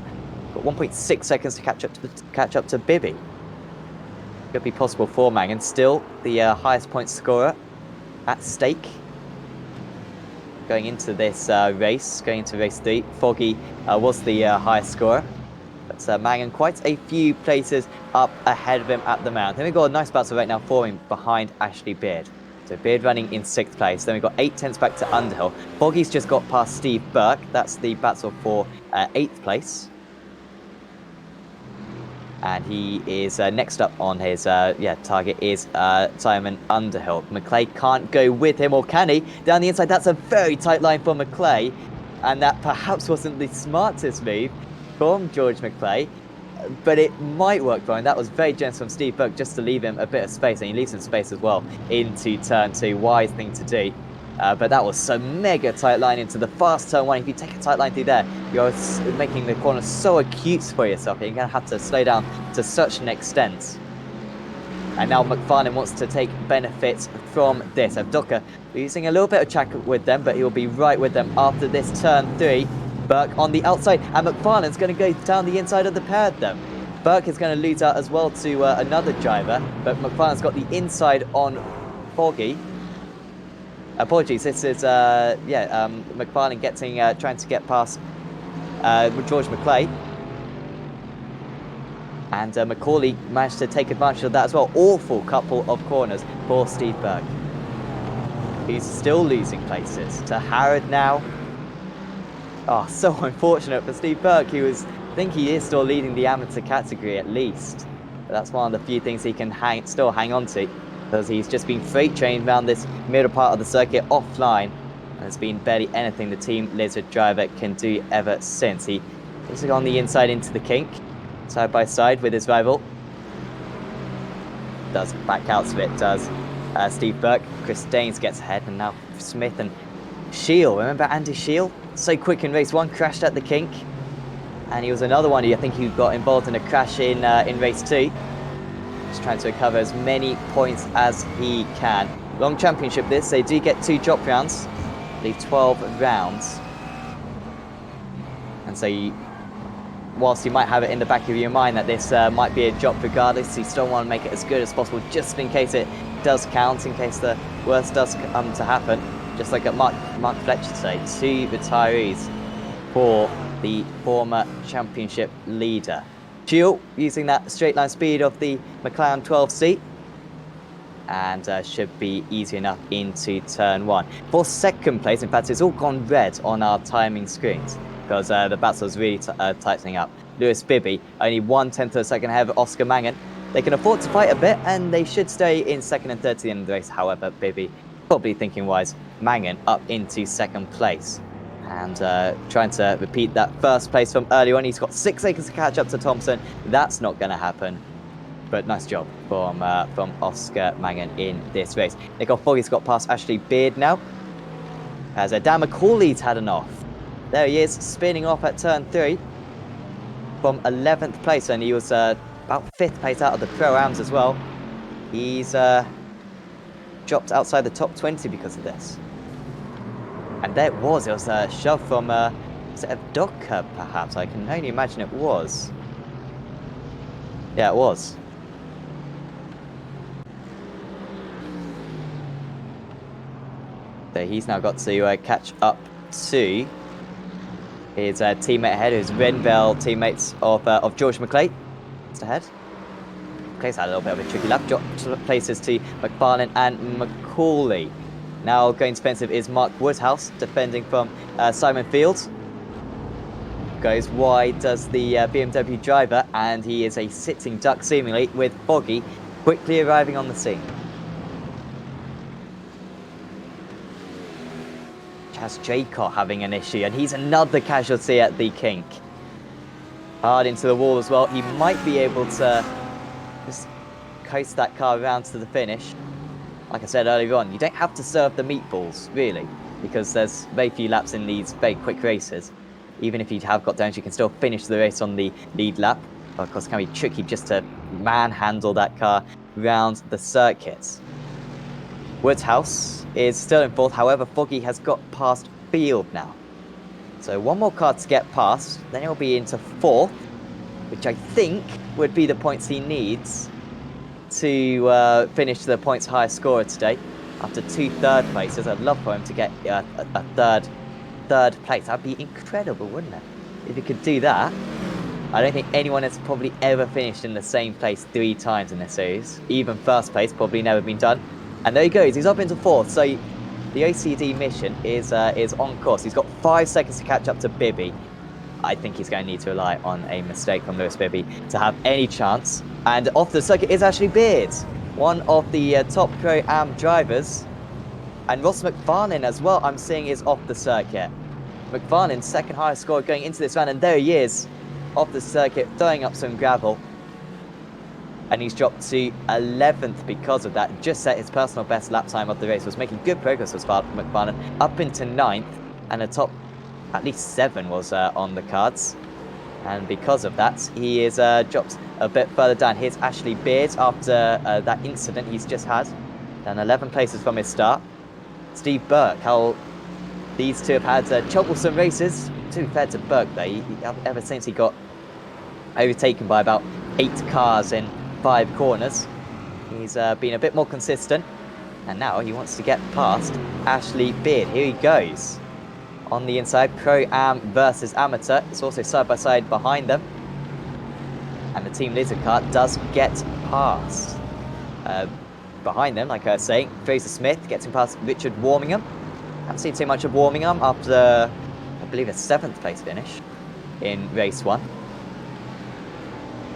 Got 1.6 seconds to catch up to Bibby. Could be possible for Mangan. Still the highest point scorer at stake. Going into this race, going into race 3, Foggy was the highest scorer. But Mangan quite a few places up ahead of him at the moment. Then we've got a nice battle right now forming behind Ashley Beard. So Beard running in 6th place. Then we've got 8 tenths back to Underhill. Foggy's just got past Steve Burke. That's the battle for 8th place. And he is next up on his target is Simon Underhill. McClay can't go with him, or can he? Down the inside, that's a very tight line for McClay. And that perhaps wasn't the smartest move from George McClay, but it might work for him. That was very generous from Steve Burke just to leave him a bit of space, and he leaves him space as well into turn 2. Wise thing to do. But that was a mega tight line into the fast turn 1. If you take a tight line through there, you're making the corner so acute for yourself. You're going to have to slow down to such an extent. And now McFarlane wants to take benefits from this. Abdoka using a little bit of track with them, but he will be right with them after this turn 3. Burke on the outside, and McFarlane's going to go down the inside of the pair of them. Burke is going to lose out as well to another driver, but McFarlane's got the inside on Foggy. Apologies, this is McFarlane trying to get past George McClay. And Macaulay managed to take advantage of that as well. Awful couple of corners for Steve Burke. He's still losing places to Harrod now. Oh, so unfortunate for Steve Burke. I think he is still leading the amateur category at least. But that's one of the few things he can still hang on to, because he's just been freight trained around this middle part of the circuit offline. And there's been barely anything the Team Lizard driver can do ever since. He is on the inside into the kink, side by side with his rival. Does back out of it, does Steve Burke. Chris Daines gets ahead, and now Smith and Shield. Remember Andy Shield? So quick in race 1, crashed at the kink. And he was another one I think who got involved in a crash in race 2. Just trying to recover as many points as he can. Long championship this, they do get 2 drop rounds. I believe 12 rounds. And so whilst you might have it in the back of your mind that this might be a drop regardless, you still want to make it as good as possible just in case it does count, in case the worst does come to happen. Just like at Mark Fletcher today, 2 retirees for the former championship leader. Shield using that straight line speed of the McLaren 12C, and should be easy enough into turn 1. For 2nd place, in fact, it's all gone red on our timing screens because the battle is really tightening up. Lewis Bibby, only 1/10 of a second ahead of Oscar Mangan. They can afford to fight a bit, and they should stay in second and third to the end of the race. However, Bibby, probably thinking wise, Mangan up into second place. And trying to repeat that first place from earlier on. He's got 6 seconds to catch up to Thompson. That's not going to happen. But nice job from Oscar Mangan in this race. Nicole Foggy's got past Ashley Beard now. As Dan McCauley's had an off. There he is, spinning off at turn 3 from 11th place, and he was about 5th place out of the Pro-Ams as well. He's dropped outside the top 20 because of this. And there it was a shove from, is it a dog curb perhaps? I can only imagine it was. Yeah, it was. So he's now got to catch up to his teammate ahead, who's Renville teammates of George McClay. Just ahead. McClay's had a little bit of a tricky lap. Dropped places to McFarlane and McCauley. Now going defensive is Mark Woodhouse, defending from Simon Fields. Goes wide does the BMW driver, and he is a sitting duck seemingly, with Foggy quickly arriving on the scene. Chaz Jaycott having an issue, and he's another casualty at the kink. Hard into the wall as well. He might be able to just coast that car around to the finish. Like I said earlier on, you don't have to serve the meatballs, really, because there's very few laps in these very quick races. Even if you have got downs, you can still finish the race on the lead lap. But of course, it can be tricky just to manhandle that car around the circuit. Woodhouse is still in 4th, however, Foggy has got past Field now. So one more car to get past, then he'll be into 4th, which I think would be the points he needs to finish the points highest scorer today. After 2 third places, I'd love for him to get a third place. That'd be incredible, wouldn't it? If he could do that. I don't think anyone has probably ever finished in the same place 3 times in this series. Even first place, probably never been done. And there he goes, he's up into 4th. So the OCD mission is on course. He's got 5 seconds to catch up to Bibby. I think he's going to need to rely on a mistake from Lewis Bibby to have any chance. And off the circuit is Ashley Beard, one of the top Pro-Am drivers. And Ross McFarlane as well, I'm seeing, is off the circuit. McFarlane, second highest score going into this round, and there he is, off the circuit, throwing up some gravel. And he's dropped to 11th because of that. Just set his personal best lap time of the race. Was making good progress as far as McFarlane, up into 9th, and the top at least 7 was on the cards. And because of that, he is dropped a bit further down. Here's Ashley Beard after that incident he's just had. And 11 places from his start. Steve Burke, how these two have had troublesome races. To be fair to Burke, though, ever since he got overtaken by about 8 cars in 5 corners, he's been a bit more consistent. And now he wants to get past Ashley Beard. Here he goes. On the inside, Pro-Am versus Amateur. It's also side-by-side behind them. And the Team Lizard car does get past. Behind them, like I was saying, Fraser Smith gets him past Richard Warmingham. Haven't seen too much of Warmingham after, I believe, a 7th place finish in race 1.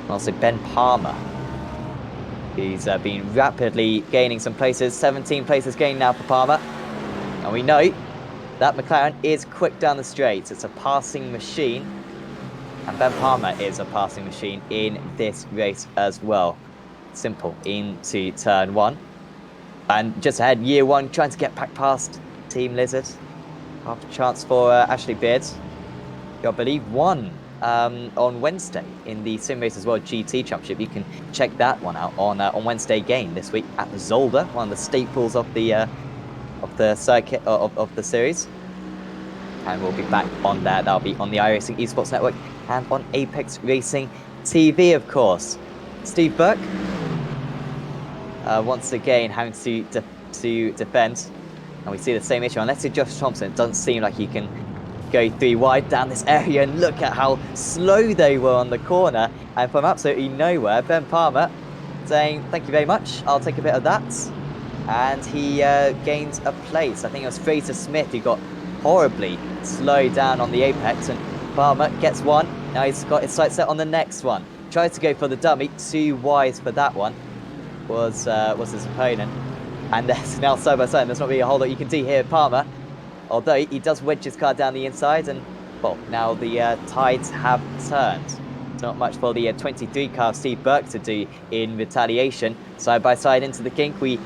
And also Ben Palmer. He's been rapidly gaining some places. 17 places gained now for Palmer. And we know that McLaren is quick down the straights. It's a passing machine. And Ben Palmer is a passing machine in this race as well. Simple into turn 1. And just ahead, year 1, trying to get back past Team Lizard. Half a chance for Ashley Beard, who I believe won on Wednesday in the Sim Racers World GT Championship. You can check that one out on Wednesday again this week at the Zolder, one of the staples of the circuit of the series. And we'll be back on there. That'll be on the iRacing eSports Network and on Apex Racing TV, of course. Steve Burke, once again having to defend, and we see the same issue. Unless it's Josh Thompson, it doesn't seem like he can go 3 wide down this area. And look at how slow they were on the corner, and from absolutely nowhere, Ben Palmer saying thank you very much, I'll take a bit of that. And he gained a place. I think it was Fraser Smith who got horribly slowed down on the apex, and Palmer gets one. Now he's got his sights set on the next one. Tries to go for the dummy. Too wise for that one. Was his opponent. And there's now side by side. There's not really a whole lot you can do here. Palmer, although he does wedge his car down the inside, and well, now the tides have turned. Not much for the 23 car of Steve Burke to do in retaliation. Side by side into the kink. We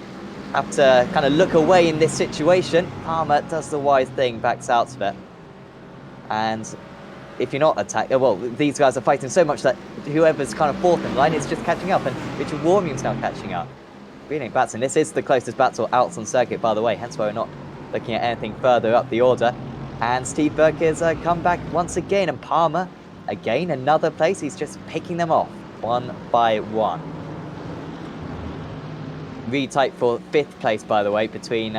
have to kind of look away in this situation. Palmer does the wise thing, backs out of it. And if you're not attacked, well, these guys are fighting so much that whoever's kind of fourth in line is just catching up, and Richard Warming's now catching up. Brilliant battle. This is the closest battle out on circuit, by the way, hence why we're not looking at anything further up the order. And Steve Burke has come back once again, and Palmer, again, another place. He's just picking them off one by one. Really tight for 5th place, by the way, between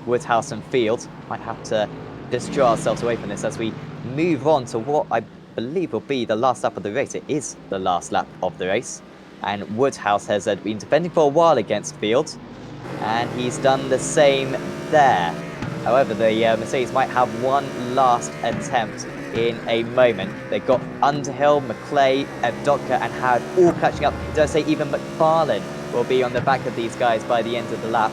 Woodhouse and Field. Might have to just draw ourselves away from this as we move on to what I believe will be the last lap of the race. It is the last lap of the race. And Woodhouse has been defending for a while against Field, and he's done the same there. However, the Mercedes might have one last attempt in a moment. They've got Underhill, McClay, Evdotka and Howard all catching up. Dare I say even McFarlane will be on the back of these guys by the end of the lap.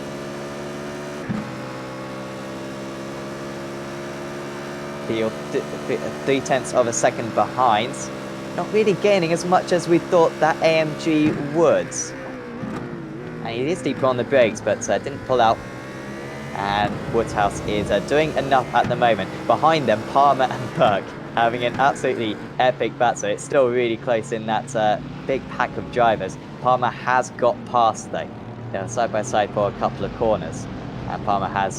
Field 0.3 of a second behind. Not really gaining as much as we thought that AMG would. And he is deeper on the brakes, but didn't pull out. And Woodhouse is doing enough at the moment. Behind them, Palmer and Burke having an absolutely epic battle. It's still really close in that big pack of drivers. Palmer has got past though. They're side by side for a couple of corners. And Palmer has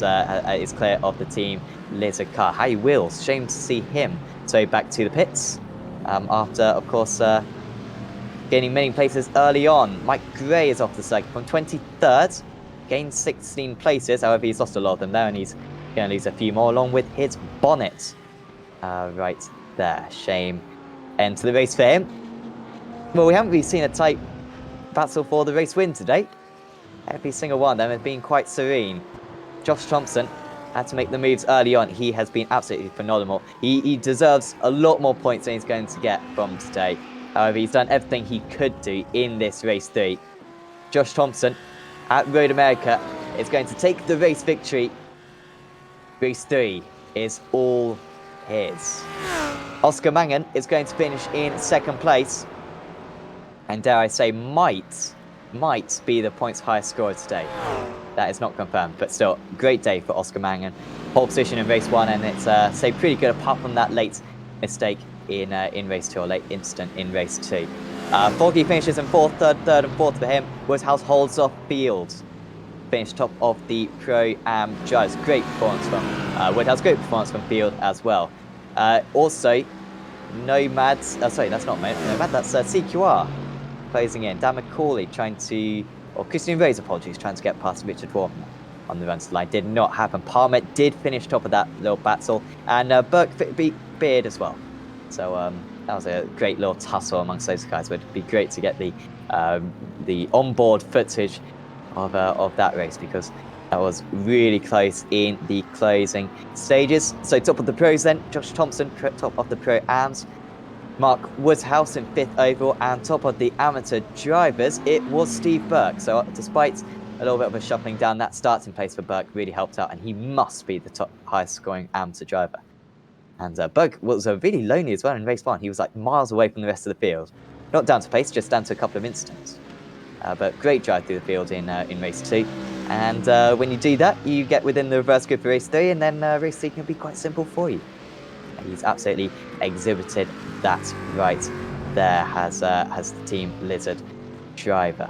is clear of the team Lizard car. Harry Wills, shame to see him so back to the pits. After, of course, gaining many places early on. Mike Gray is off the circuit from 23rd. Gained 16 places, however he's lost a lot of them there, and he's going to lose a few more along with his bonnet. Right there, shame end to the race for him. Well, we haven't really seen a tight battle for the race win today. Every single one of them has been quite serene. Josh Thompson had to make the moves early on. He has been absolutely phenomenal. He deserves a lot more points than he's going to get from today. However, he's done everything he could do in this race 3. Josh Thompson at Road America is going to take the race victory. Race 3 is all his. Oscar Mangan is going to finish in 2nd place. And dare I say, might be the points highest scorer today. That is not confirmed, but still, great day for Oscar Mangan. Pole position in race 1, and it's say pretty good apart from that late mistake in race 2, or late incident in race 2. Foggy finishes in 4th, 3rd and 4th for him. Woodhouse holds off Field. Finished top of the Pro-Am Judge. Great performance from Woodhouse, great performance from Field as well. Also, Nomad, sorry, that's not Nomad, that's CQR closing in. Dan McCauley trying to, or Christian Rose, apologies, trying to get past Richard Warman on the run to the line. Did not happen. Palmer did finish top of that little battle, and Burke beat Beard as well. So that was a great little tussle amongst those guys. It would be great to get the onboard footage of that race, because that was really close in the closing stages. So top of the pros then, Josh Thompson, top of the Pro-Ams. Mark Woodhouse in 5th overall, and top of the amateur drivers, it was Steve Burke. So despite a little bit of a shuffling down, that starting place for Burke really helped out, and he must be the top highest scoring amateur driver. And Burke was really lonely as well in race 1. He was like miles away from the rest of the field. Not down to pace, just down to a couple of incidents. But great drive through the field in race 2. And when you do that, you get within the reverse grid for race 3, and then race 3 can be quite simple for you. He's absolutely exhibited that right there, has the Team Lizard driver.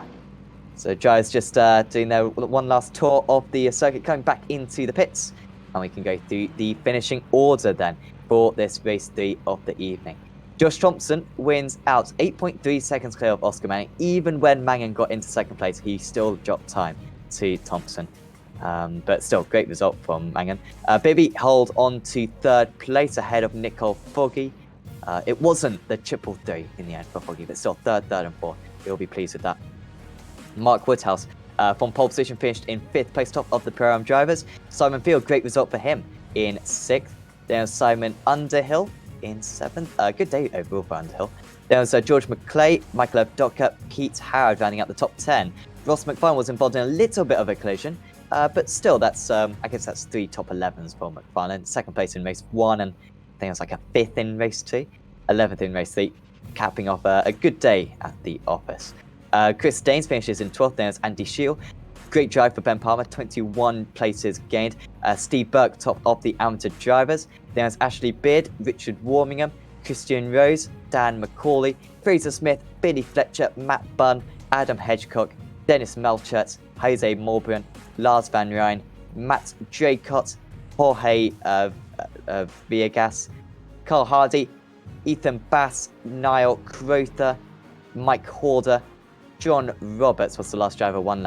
So drivers just doing their one last tour of the circuit, coming back into the pits, and we can go through the finishing order then for this race 3 of the evening. Josh Thompson wins out 8.3 seconds clear of Oscar Mangan. Even when Mangan got into 2nd place, he still dropped time to Thompson. But still, great result from Mangan. Bibby held on to 3rd place ahead of Nicole Foggy. It wasn't the 333 in the end for Foggy, but still 3rd, 3rd and 4th. He'll be pleased with that. Mark Woodhouse from pole position finished in 5th place, top of the Pro-Am drivers. Simon Field, great result for him in 6th. Then Simon Underhill in 7th. Good day overall for Underhill. There was George McClay, Michael Docker, Pete Howard rounding out the top 10. Ross McFarlane was involved in a little bit of a collision, but still, that's I guess that's 3 top 11s for McFarlane. 2nd place in race 1, and I think it was like a 5th in race 2, 11th in race 3, capping off a good day at the office. Chris Daines finishes in 12th. There's Andy Shield. Great drive for Ben Palmer, 21 places gained. Steve Burke, top of the amateur drivers. There's Ashley Beard, Richard Warmingham, Christian Rose, Dan McCauley, Fraser Smith, Billy Fletcher, Matt Bunn, Adam Hedgecock, Dennis Melchert, Jose Morbrun, Lars Van Rijn, Matt Draycott, Jorge Villegas, Carl Hardy, Ethan Bass, Niall Crowther, Mike Horder, John Roberts was the last driver on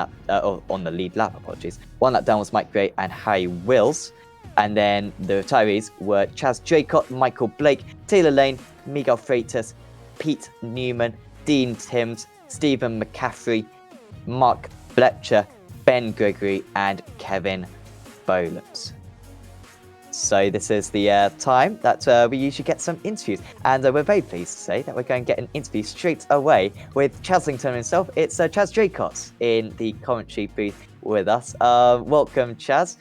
the lead lap, apologies. 1 lap down was Mike Gray and Harry Wills. And then the retirees were Chaz Draycott, Michael Blake, Taylor Lane, Miguel Freitas, Pete Newman, Dean Timms, Stephen McCaffrey, Mark Fletcher, Ben Gregory, and Kevin Bolands. So this is the time that we usually get some interviews, and we're very pleased to say that we're going to get an interview straight away with Chaslington himself. It's Chaz Draycott in the commentary booth with us. Welcome, Chaz.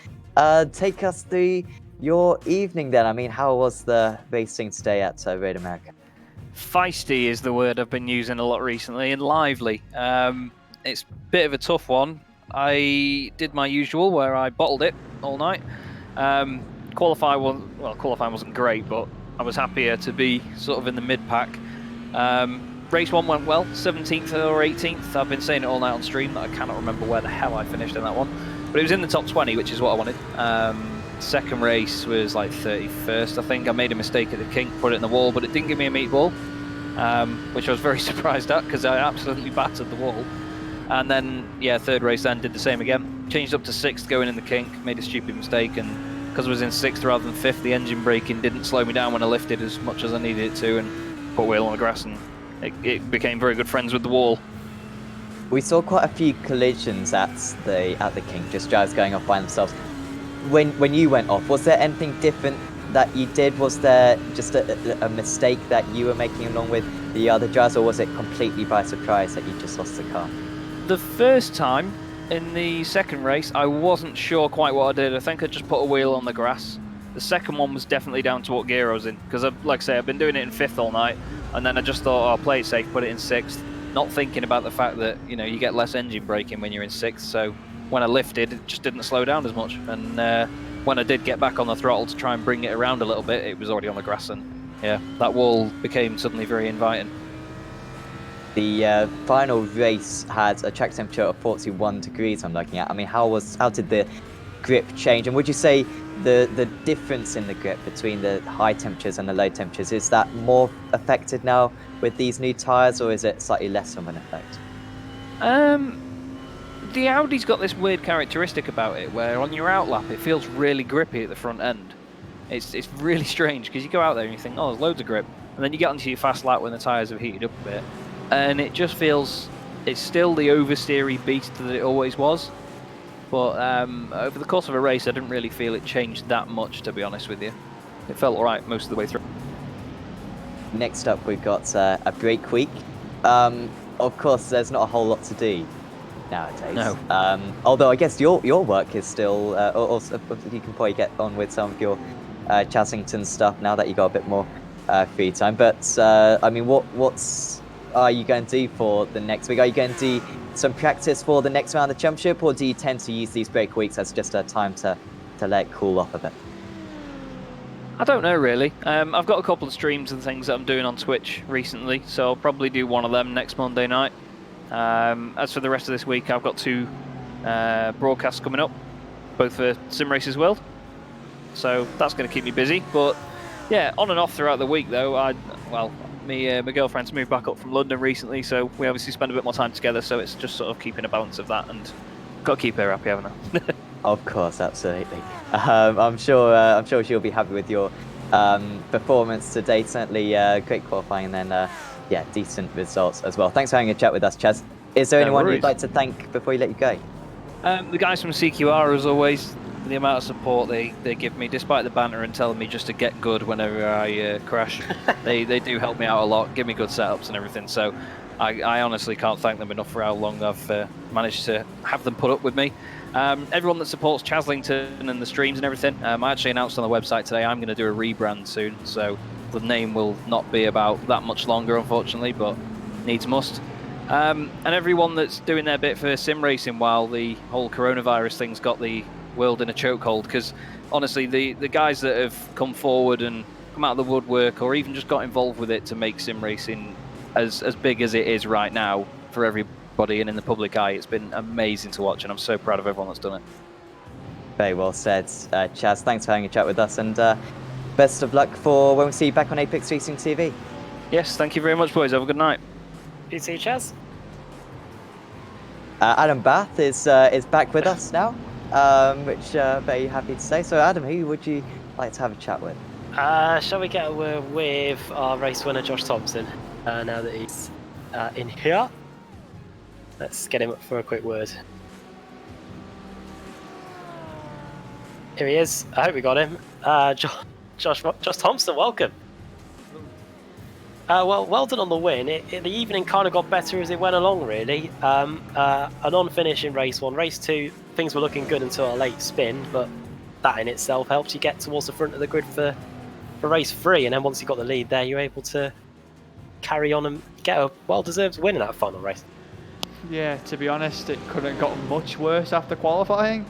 Take us through your evening then. I mean, how was the racing today at Road America? Feisty is the word I've been using a lot recently, and lively. It's a bit of a tough one. I did my usual where I bottled it all night. Qualifying wasn't great, but I was happier to be sort of in the mid-pack. Race 1 went well, 17th or 18th. I've been saying it all night on stream that I cannot remember where the hell I finished in that one. But it was in the top 20, which is what I wanted. Second race was like 31st, I think. I made a mistake at the kink, put it in the wall, but it didn't give me a meatball, which I was very surprised at because I absolutely battered the wall. And then, yeah, third race then, did the same again. Changed up to 6th going in the kink, made a stupid mistake, and because I was in 6th rather than 5th, the engine braking didn't slow me down when I lifted as much as I needed it to, and put wheel on the grass, and it became very good friends with the wall. We saw quite a few collisions at the kink, just drivers going off by themselves. When you went off, was there anything different that you did? Was there just a mistake that you were making along with the other drivers, or was it completely by surprise that you just lost the car? The first time, in the second race, I wasn't sure quite what I did. I think I just put a wheel on the grass. The second one was definitely down to what gear I was in, because like I say, I've been doing it in 5th all night, and then I just thought, I'll play it safe, put it in 6th, not thinking about the fact that, you know, you get less engine braking when you're in 6th, so when I lifted, it just didn't slow down as much, and when I did get back on the throttle to try and bring it around a little bit, it was already on the grass, and yeah, that wall became suddenly very inviting. The final race had a track temperature of 41 degrees I'm looking at. I mean, how did the grip change? And would you say the difference in the grip between the high temperatures and the low temperatures, is that more affected now with these new tyres, or is it slightly less of an effect? The Audi's got this weird characteristic about it, where on your outlap it feels really grippy at the front end. It's really strange, because you go out there and you think, oh, there's loads of grip, and then you get onto your fast lap when the tyres have heated up a bit, and it just feels, it's still the oversteery beast that it always was. But over the course of a race, I didn't really feel it changed that much, to be honest with you. It felt alright most of the way through. Next up, we've got a break week. Of course, there's not a whole lot to do nowadays. No. Although I guess your work is still, also, you can probably get on with some of your Chaslington stuff now that you got a bit more free time. But I mean, what's are you going to do for the next week? Are you going to do some practice for the next round of the championship, or do you tend to use these break weeks as just a time to let it cool off a bit? I don't know really. I've got a couple of streams and things that I'm doing on Twitch recently, so I'll probably do one of them next Monday night. As for the rest of this week, I've got 2 broadcasts coming up, both for Sim Races World, so that's going to keep me busy. But yeah, on and off throughout the week though. My girlfriend's moved back up from London recently, so we obviously spend a bit more time together, so it's just sort of keeping a balance of that, and got to keep her happy, haven't I? Of course, absolutely. I'm sure she'll be happy with your performance today. Certainly great qualifying, and then yeah, decent results as well. Thanks for having a chat with us, Chaz. Is there anyone you'd like to thank before you let you go? The guys from CQR, as always, the amount of support they give me, despite the banter and telling me just to get good whenever I crash. they do help me out a lot, give me good setups and everything. So I honestly can't thank them enough for how long I've managed to have them put up with me. Everyone that supports Chaslington and the streams and everything, I actually announced on the website today I'm going to do a rebrand soon. So the name will not be about that much longer, unfortunately, but needs must. And everyone that's doing their bit for sim racing while the whole coronavirus thing's got the world in a chokehold, because honestly the guys that have come forward and come out of the woodwork or even just got involved with it to make sim racing as big as it is right now for everybody and in the public eye, it's been amazing to watch, and I'm so proud of everyone that's done it. Very well said. Chaz, thanks for having a chat with us, and best of luck for when we see you back on Apex Racing TV. Yes, thank you very much, boys. Have a good night. You too, Chaz. Adam Bath is back with us now, which very happy to say. So Adam, who would you like to have a chat with? Shall we get a word with our race winner, Josh Thompson, now that he's in here? Let's get him up for a quick word. Here he is. I hope we got him. Josh Thompson, welcome. Well done on the win. The evening kind of got better as it went along, really. A non-finish in race 1. Race 2, things were looking good until a late spin, but that in itself helped you get towards the front of the grid for race 3, and then once you got the lead there, you're able to carry on and get a well-deserved win in that final race. Yeah, to be honest, it couldn't have gotten much worse after qualifying.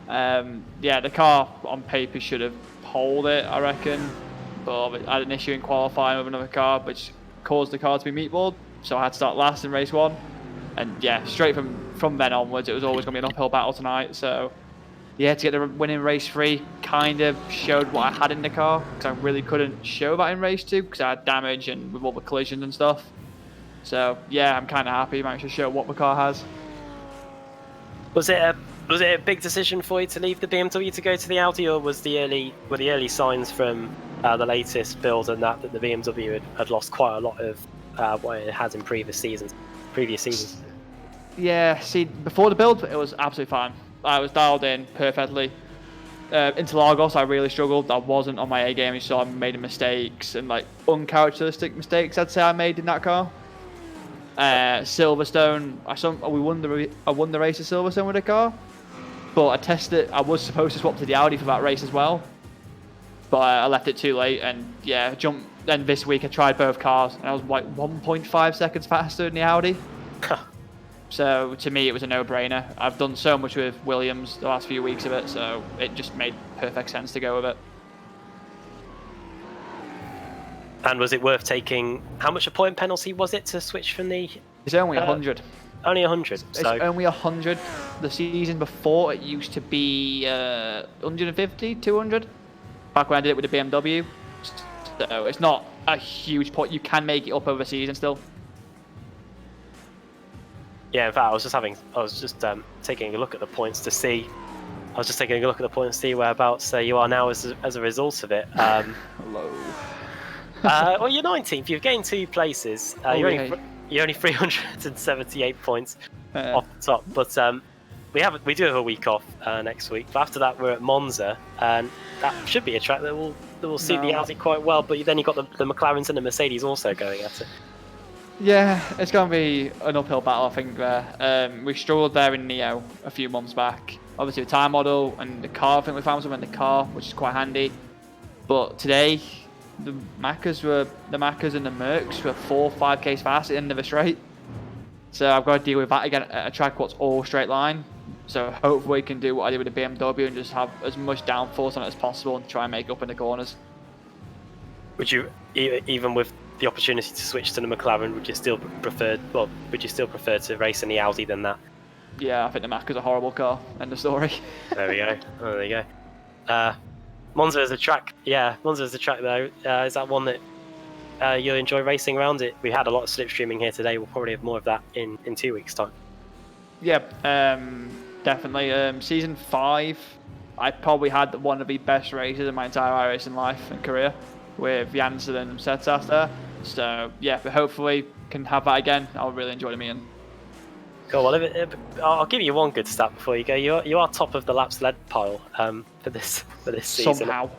Yeah, the car on paper should have pulled it, I reckon, but I had an issue in qualifying with another car, which caused the car to be meatballed, so I had to start last in race 1. And yeah, straight from then onwards, it was always going to be an uphill battle tonight. So yeah, to get the win in race 3 kind of showed what I had in the car, because I really couldn't show that in race 2 because I had damage and with all the collisions and stuff. So yeah, I'm kind of happy I managed to show what the car has. Was it a big decision for you to leave the BMW to go to the Audi, or were the early signs from the latest build and that the BMW had lost quite a lot of what it has in previous seasons? Yeah, see, before the build, it was absolutely fine. I was dialed in perfectly. Into Lagos, I really struggled. I wasn't on my A game. You saw I made mistakes and like uncharacteristic mistakes, I'd say I made in that car. Silverstone, I won the race at Silverstone with the car, but I tested it. I was supposed to swap to the Audi for that race as well, but I left it too late. And yeah, then this week I tried both cars, and I was like 1.5 seconds faster than the Audi. So to me, it was a no-brainer. I've done so much with Williams the last few weeks of it, so it just made perfect sense to go with it. And was it worth taking? How much a point penalty was it to switch from the? It's only 100. Only 100. It's only 100. The season before it used to be 150, 200. Back when I did it with the BMW. So it's not a huge point. You can make it up over the season still. Yeah, in fact, I was just taking a look at the points to see. I was just taking a look at the points to see whereabouts you are now as a result of it. Hello. Well, you're 19th. You've gained 2 places. You're only 378 points off the top. But we do have a week off next week. But after that, we're at Monza, and that should be a track that will suit the Audi quite well. But then you've got the McLarens and the Mercedes also going at it. Yeah, it's going to be an uphill battle, I think, there. We struggled there in Neo a few months back. Obviously, the time model and the car, I think we found something in the car, which is quite handy. But today, the Maccas and the Mercs were 4-5 Ks fast at the end of a straight. So I've got to deal with that again at a track what's all straight line. So hopefully we can do what I did with the BMW and just have as much downforce on it as possible and try and make up in the corners. Would you, even with the opportunity to switch to the McLaren, would you still prefer to race in the Audi than that? Yeah, I think the Macca's a horrible car. End of story. There we go. Oh, there you go. Monza is a track. Yeah, Monza is a track though. Is that one that you'll enjoy racing around it? We had a lot of slipstreaming here today. We'll probably have more of that in 2 weeks' time. Yeah, definitely. Season 5, I probably had one of the best races in my entire iRacing life and career with Janssen and Setsas there. So yeah, but hopefully can have that again. I'll really enjoy the meeting. Cool. Well, I'll give you one good stat before you go. You are top of the laps led pile for this season. Somehow.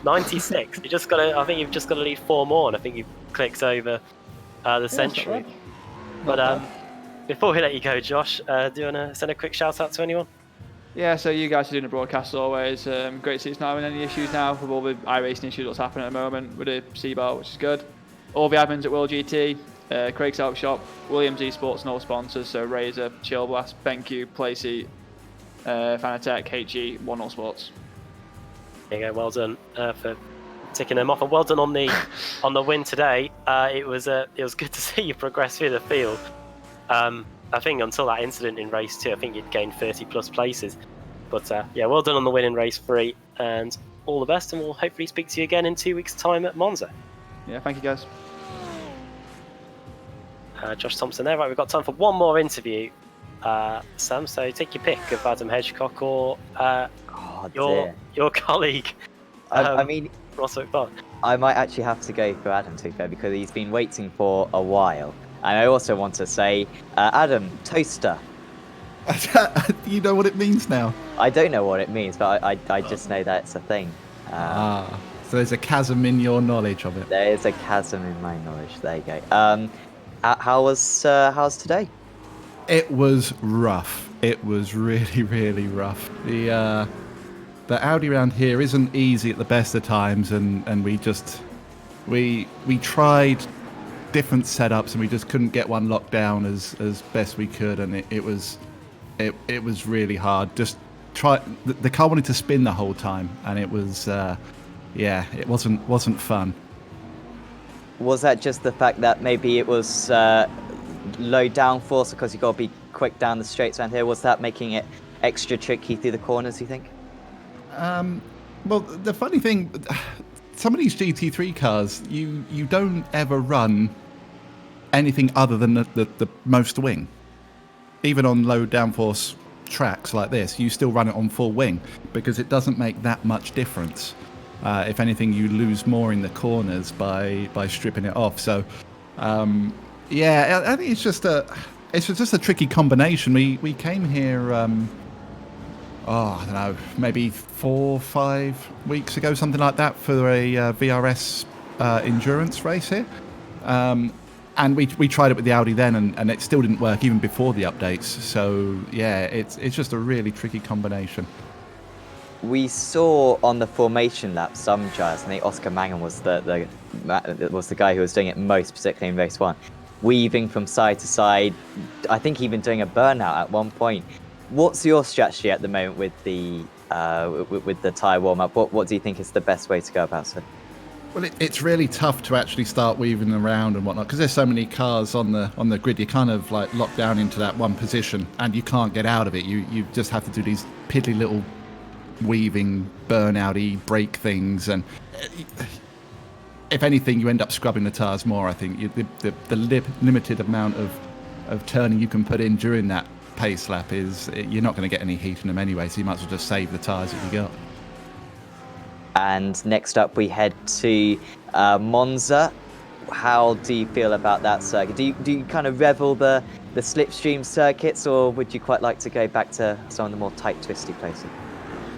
96. You just got to. I think you've just got to leave 4 more, and I think you've clicked over the century. But before we let you go, Josh, do you want to send a quick shout out to anyone? Yeah, so you guys are doing the broadcast as always. Great to see it's not having any issues now with all the iRacing issues that's happening at the moment with the C-Bar, which is good. All the admins at World GT, Craig's Out Shop, Williams eSports, and all sponsors, so Razor, Chill Blast, BenQ, Playseat, Fanatec, HE, One All Sports. There you go, well done for ticking them off, and well done on the win today. It was good to see you progress through the field. I think until that incident in race 2, I think you'd gained 30 plus places. But yeah, well done on the win in race 3, and all the best, and we'll hopefully speak to you again in 2 weeks' time at Monza. Yeah, thank you guys. Josh Thompson there. Right, we've got time for one more interview, Sam, so take your pick of Adam Hedgecock or your colleague. I mean, Ross McFarlane. I might actually have to go for Adam, to be fair, because he's been waiting for a while. And I also want to say, Adam, toaster. You know what it means now? I don't know what it means, but I just know that it's a thing. So there's a chasm in your knowledge of it. There is a chasm in my knowledge. There you go. How's today? It was rough. It was really, really rough. The Audi round here isn't easy at the best of times, and we tried different setups and we just couldn't get one locked down as best we could, and it was really hard. Just the car wanted to spin the whole time, and it was it wasn't fun. Was that just the fact that maybe it was low downforce because you got to be quick down the straights around here? Was that making it extra tricky through the corners, you think? Well, the funny thing, some of these GT3 cars, you don't ever run anything other than the most wing. Even on low downforce tracks like this, you still run it on full wing because it doesn't make that much difference. If anything, you lose more in the corners by stripping it off. So, I think it's just a tricky combination. We came here, I don't know, maybe 4 or 5 weeks ago, something like that, for a VRS endurance race here. And we tried it with the Audi then, and it still didn't work even before the updates. So yeah, it's just a really tricky combination. We saw on the formation lap some drivers. I think Oscar Mangan was the guy who was doing it most, particularly in race 1, weaving from side to side. I think even doing a burnout at one point. What's your strategy at the moment with the tyre warm up? What do you think is the best way to go about it? Well, it's really tough to actually start weaving around and whatnot because there's so many cars on the grid. You kind of like locked down into that one position and you can't get out of it. You just have to do these piddly little weaving burnout-y brake things, and if anything, you end up scrubbing the tyres more. I think the limited amount of turning you can put in during that pace lap is you're not going to get any heat in them anyway, so you might as well just save the tyres that you got. And next up we head to Monza. How do you feel about that circuit? Do you kind of revel the slipstream circuits, or would you quite like to go back to some of the more tight, twisty places?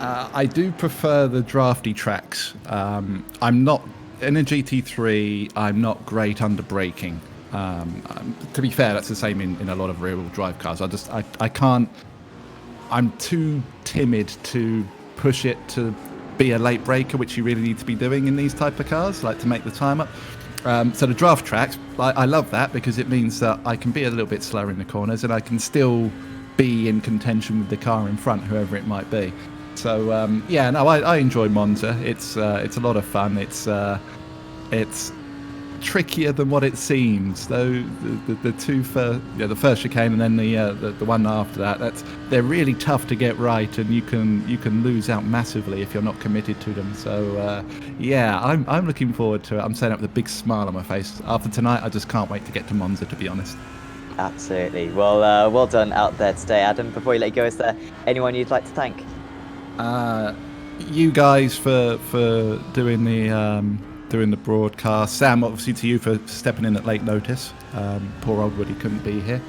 I do prefer the drafty tracks. I'm not in a GT3. I'm not great under braking. To be fair, that's the same in a lot of rear-wheel drive cars. I can't. I'm too timid to push it to be a late braker, which you really need to be doing in these type of cars, like to make the time up. So the draft tracks, I love that because it means that I can be a little bit slower in the corners and I can still be in contention with the car in front, whoever it might be. So I enjoy Monza. It's a lot of fun. It's trickier than what it seems. Though the first chicane and then the one after that, they're really tough to get right, and you can lose out massively if you're not committed to them. So I'm looking forward to it. I'm saying it with a big smile on my face. After tonight, I just can't wait to get to Monza, to be honest. Absolutely. Well done out there today, Adam. Before we let you go, is there anyone you'd like to thank? You guys for doing the broadcast. Sam, obviously, to you for stepping in at late notice. Poor old Woody couldn't be here.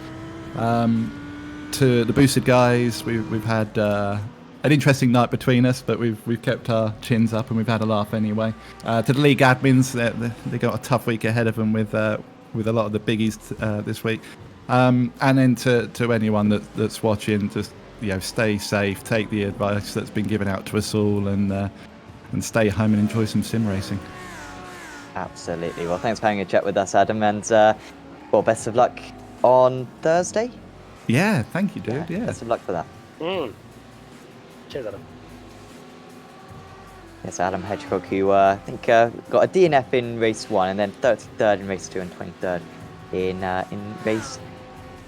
to the boosted guys. We've had an interesting night between us, but we've kept our chins up and we've had a laugh anyway. To the league admins, they got a tough week ahead of them with a lot of the biggies this week. And then to anyone that's watching, just stay safe, take the advice that's been given out to us all, and stay home and enjoy some sim racing. Absolutely. Well, thanks for having a chat with us, Adam, and well, best of luck on Thursday. Yeah, thank you, dude. Yeah. Best of luck for that. Cheers, Adam. Yes, Adam Hedgecock, who I think got a DNF in race 1 and then 33rd in race 2 and 23rd in race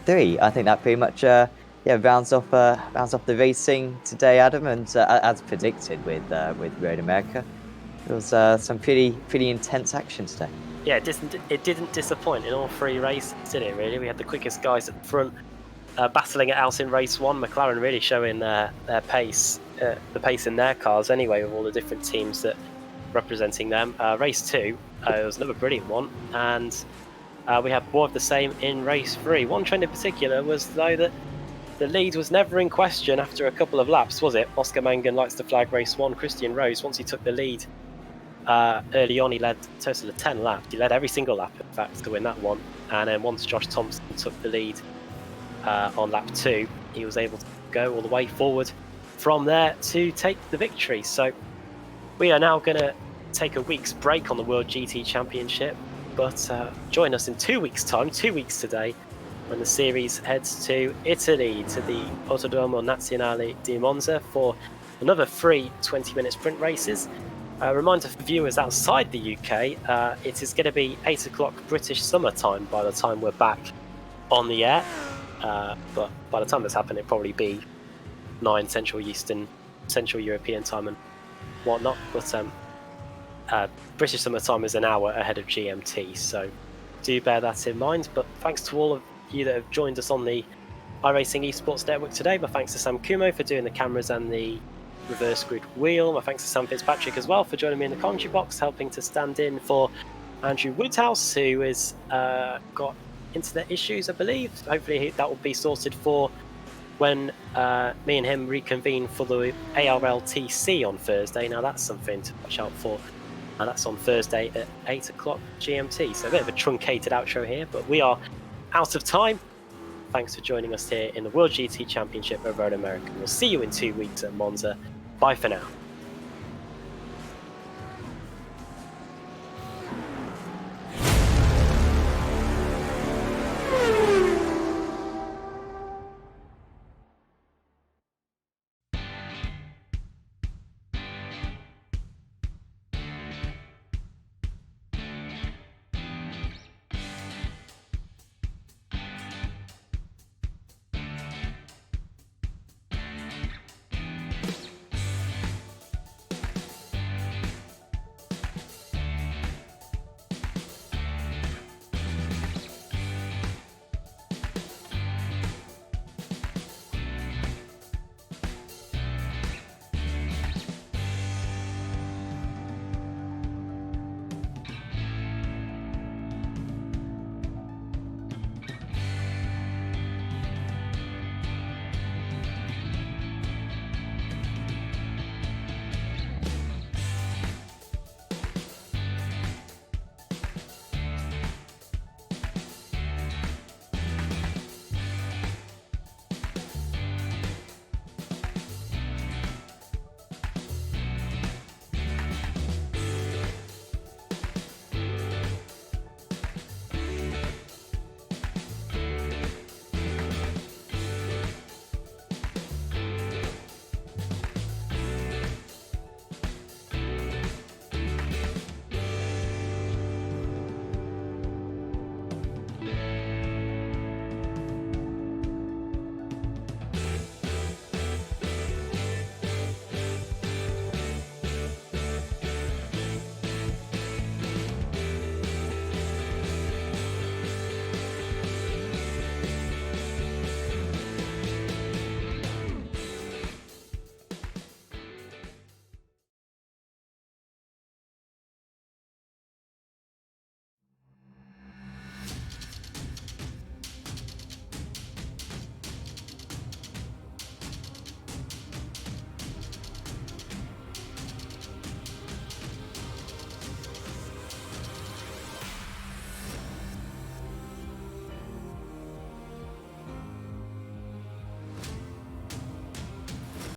3. I think that pretty much rounds off the racing today, Adam, and as predicted with Road America, it was some pretty intense action today. Yeah, it didn't disappoint in all 3 races, did it? Really, we had the quickest guys at the front. Battling it out in race 1, McLaren really showing their pace, the pace in their cars anyway, with all the different teams that representing them. Race 2 was another brilliant one, and we had more of the same in race 3. One trend in particular was though that the lead was never in question after a couple of laps, was it? Oscar Mangan likes to flag race 1. Christian Rose, once he took the lead early on, he led a total of 10 laps. He led every single lap, in fact, to win that one. And then once Josh Thompson took the lead on lap 2, he was able to go all the way forward from there to take the victory. So we are now going to take a week's break on the World GT Championship, but join us in 2 weeks' time, 2 weeks today, when the series heads to Italy, to the Autodromo Nazionale di Monza for another 3 20-minute sprint races. A reminder for viewers outside the UK, it is going to be 8 o'clock British summer time by the time we're back on the air. But by the time that's happened, it'll probably be 9 Central European time and whatnot. But British summer time is an hour ahead of GMT, so do bear that in mind. But thanks to all of you that have joined us on the iRacing eSports Network today. My thanks to Sam Kumo for doing the cameras and the reverse grid wheel. My thanks to Sam Fitzpatrick as well for joining me in the commentary box, helping to stand in for Andrew Woodhouse, who has got internet issues, I believe. Hopefully that will be sorted for when me and him reconvene for the ARLTC on Thursday. Now that's something to watch out for, and that's on Thursday at 8 o'clock GMT. So a bit of a truncated outro here, but we are out of time. Thanks for joining us here in the World GT Championship over at America. We'll see you in 2 weeks at Monza. Bye for now.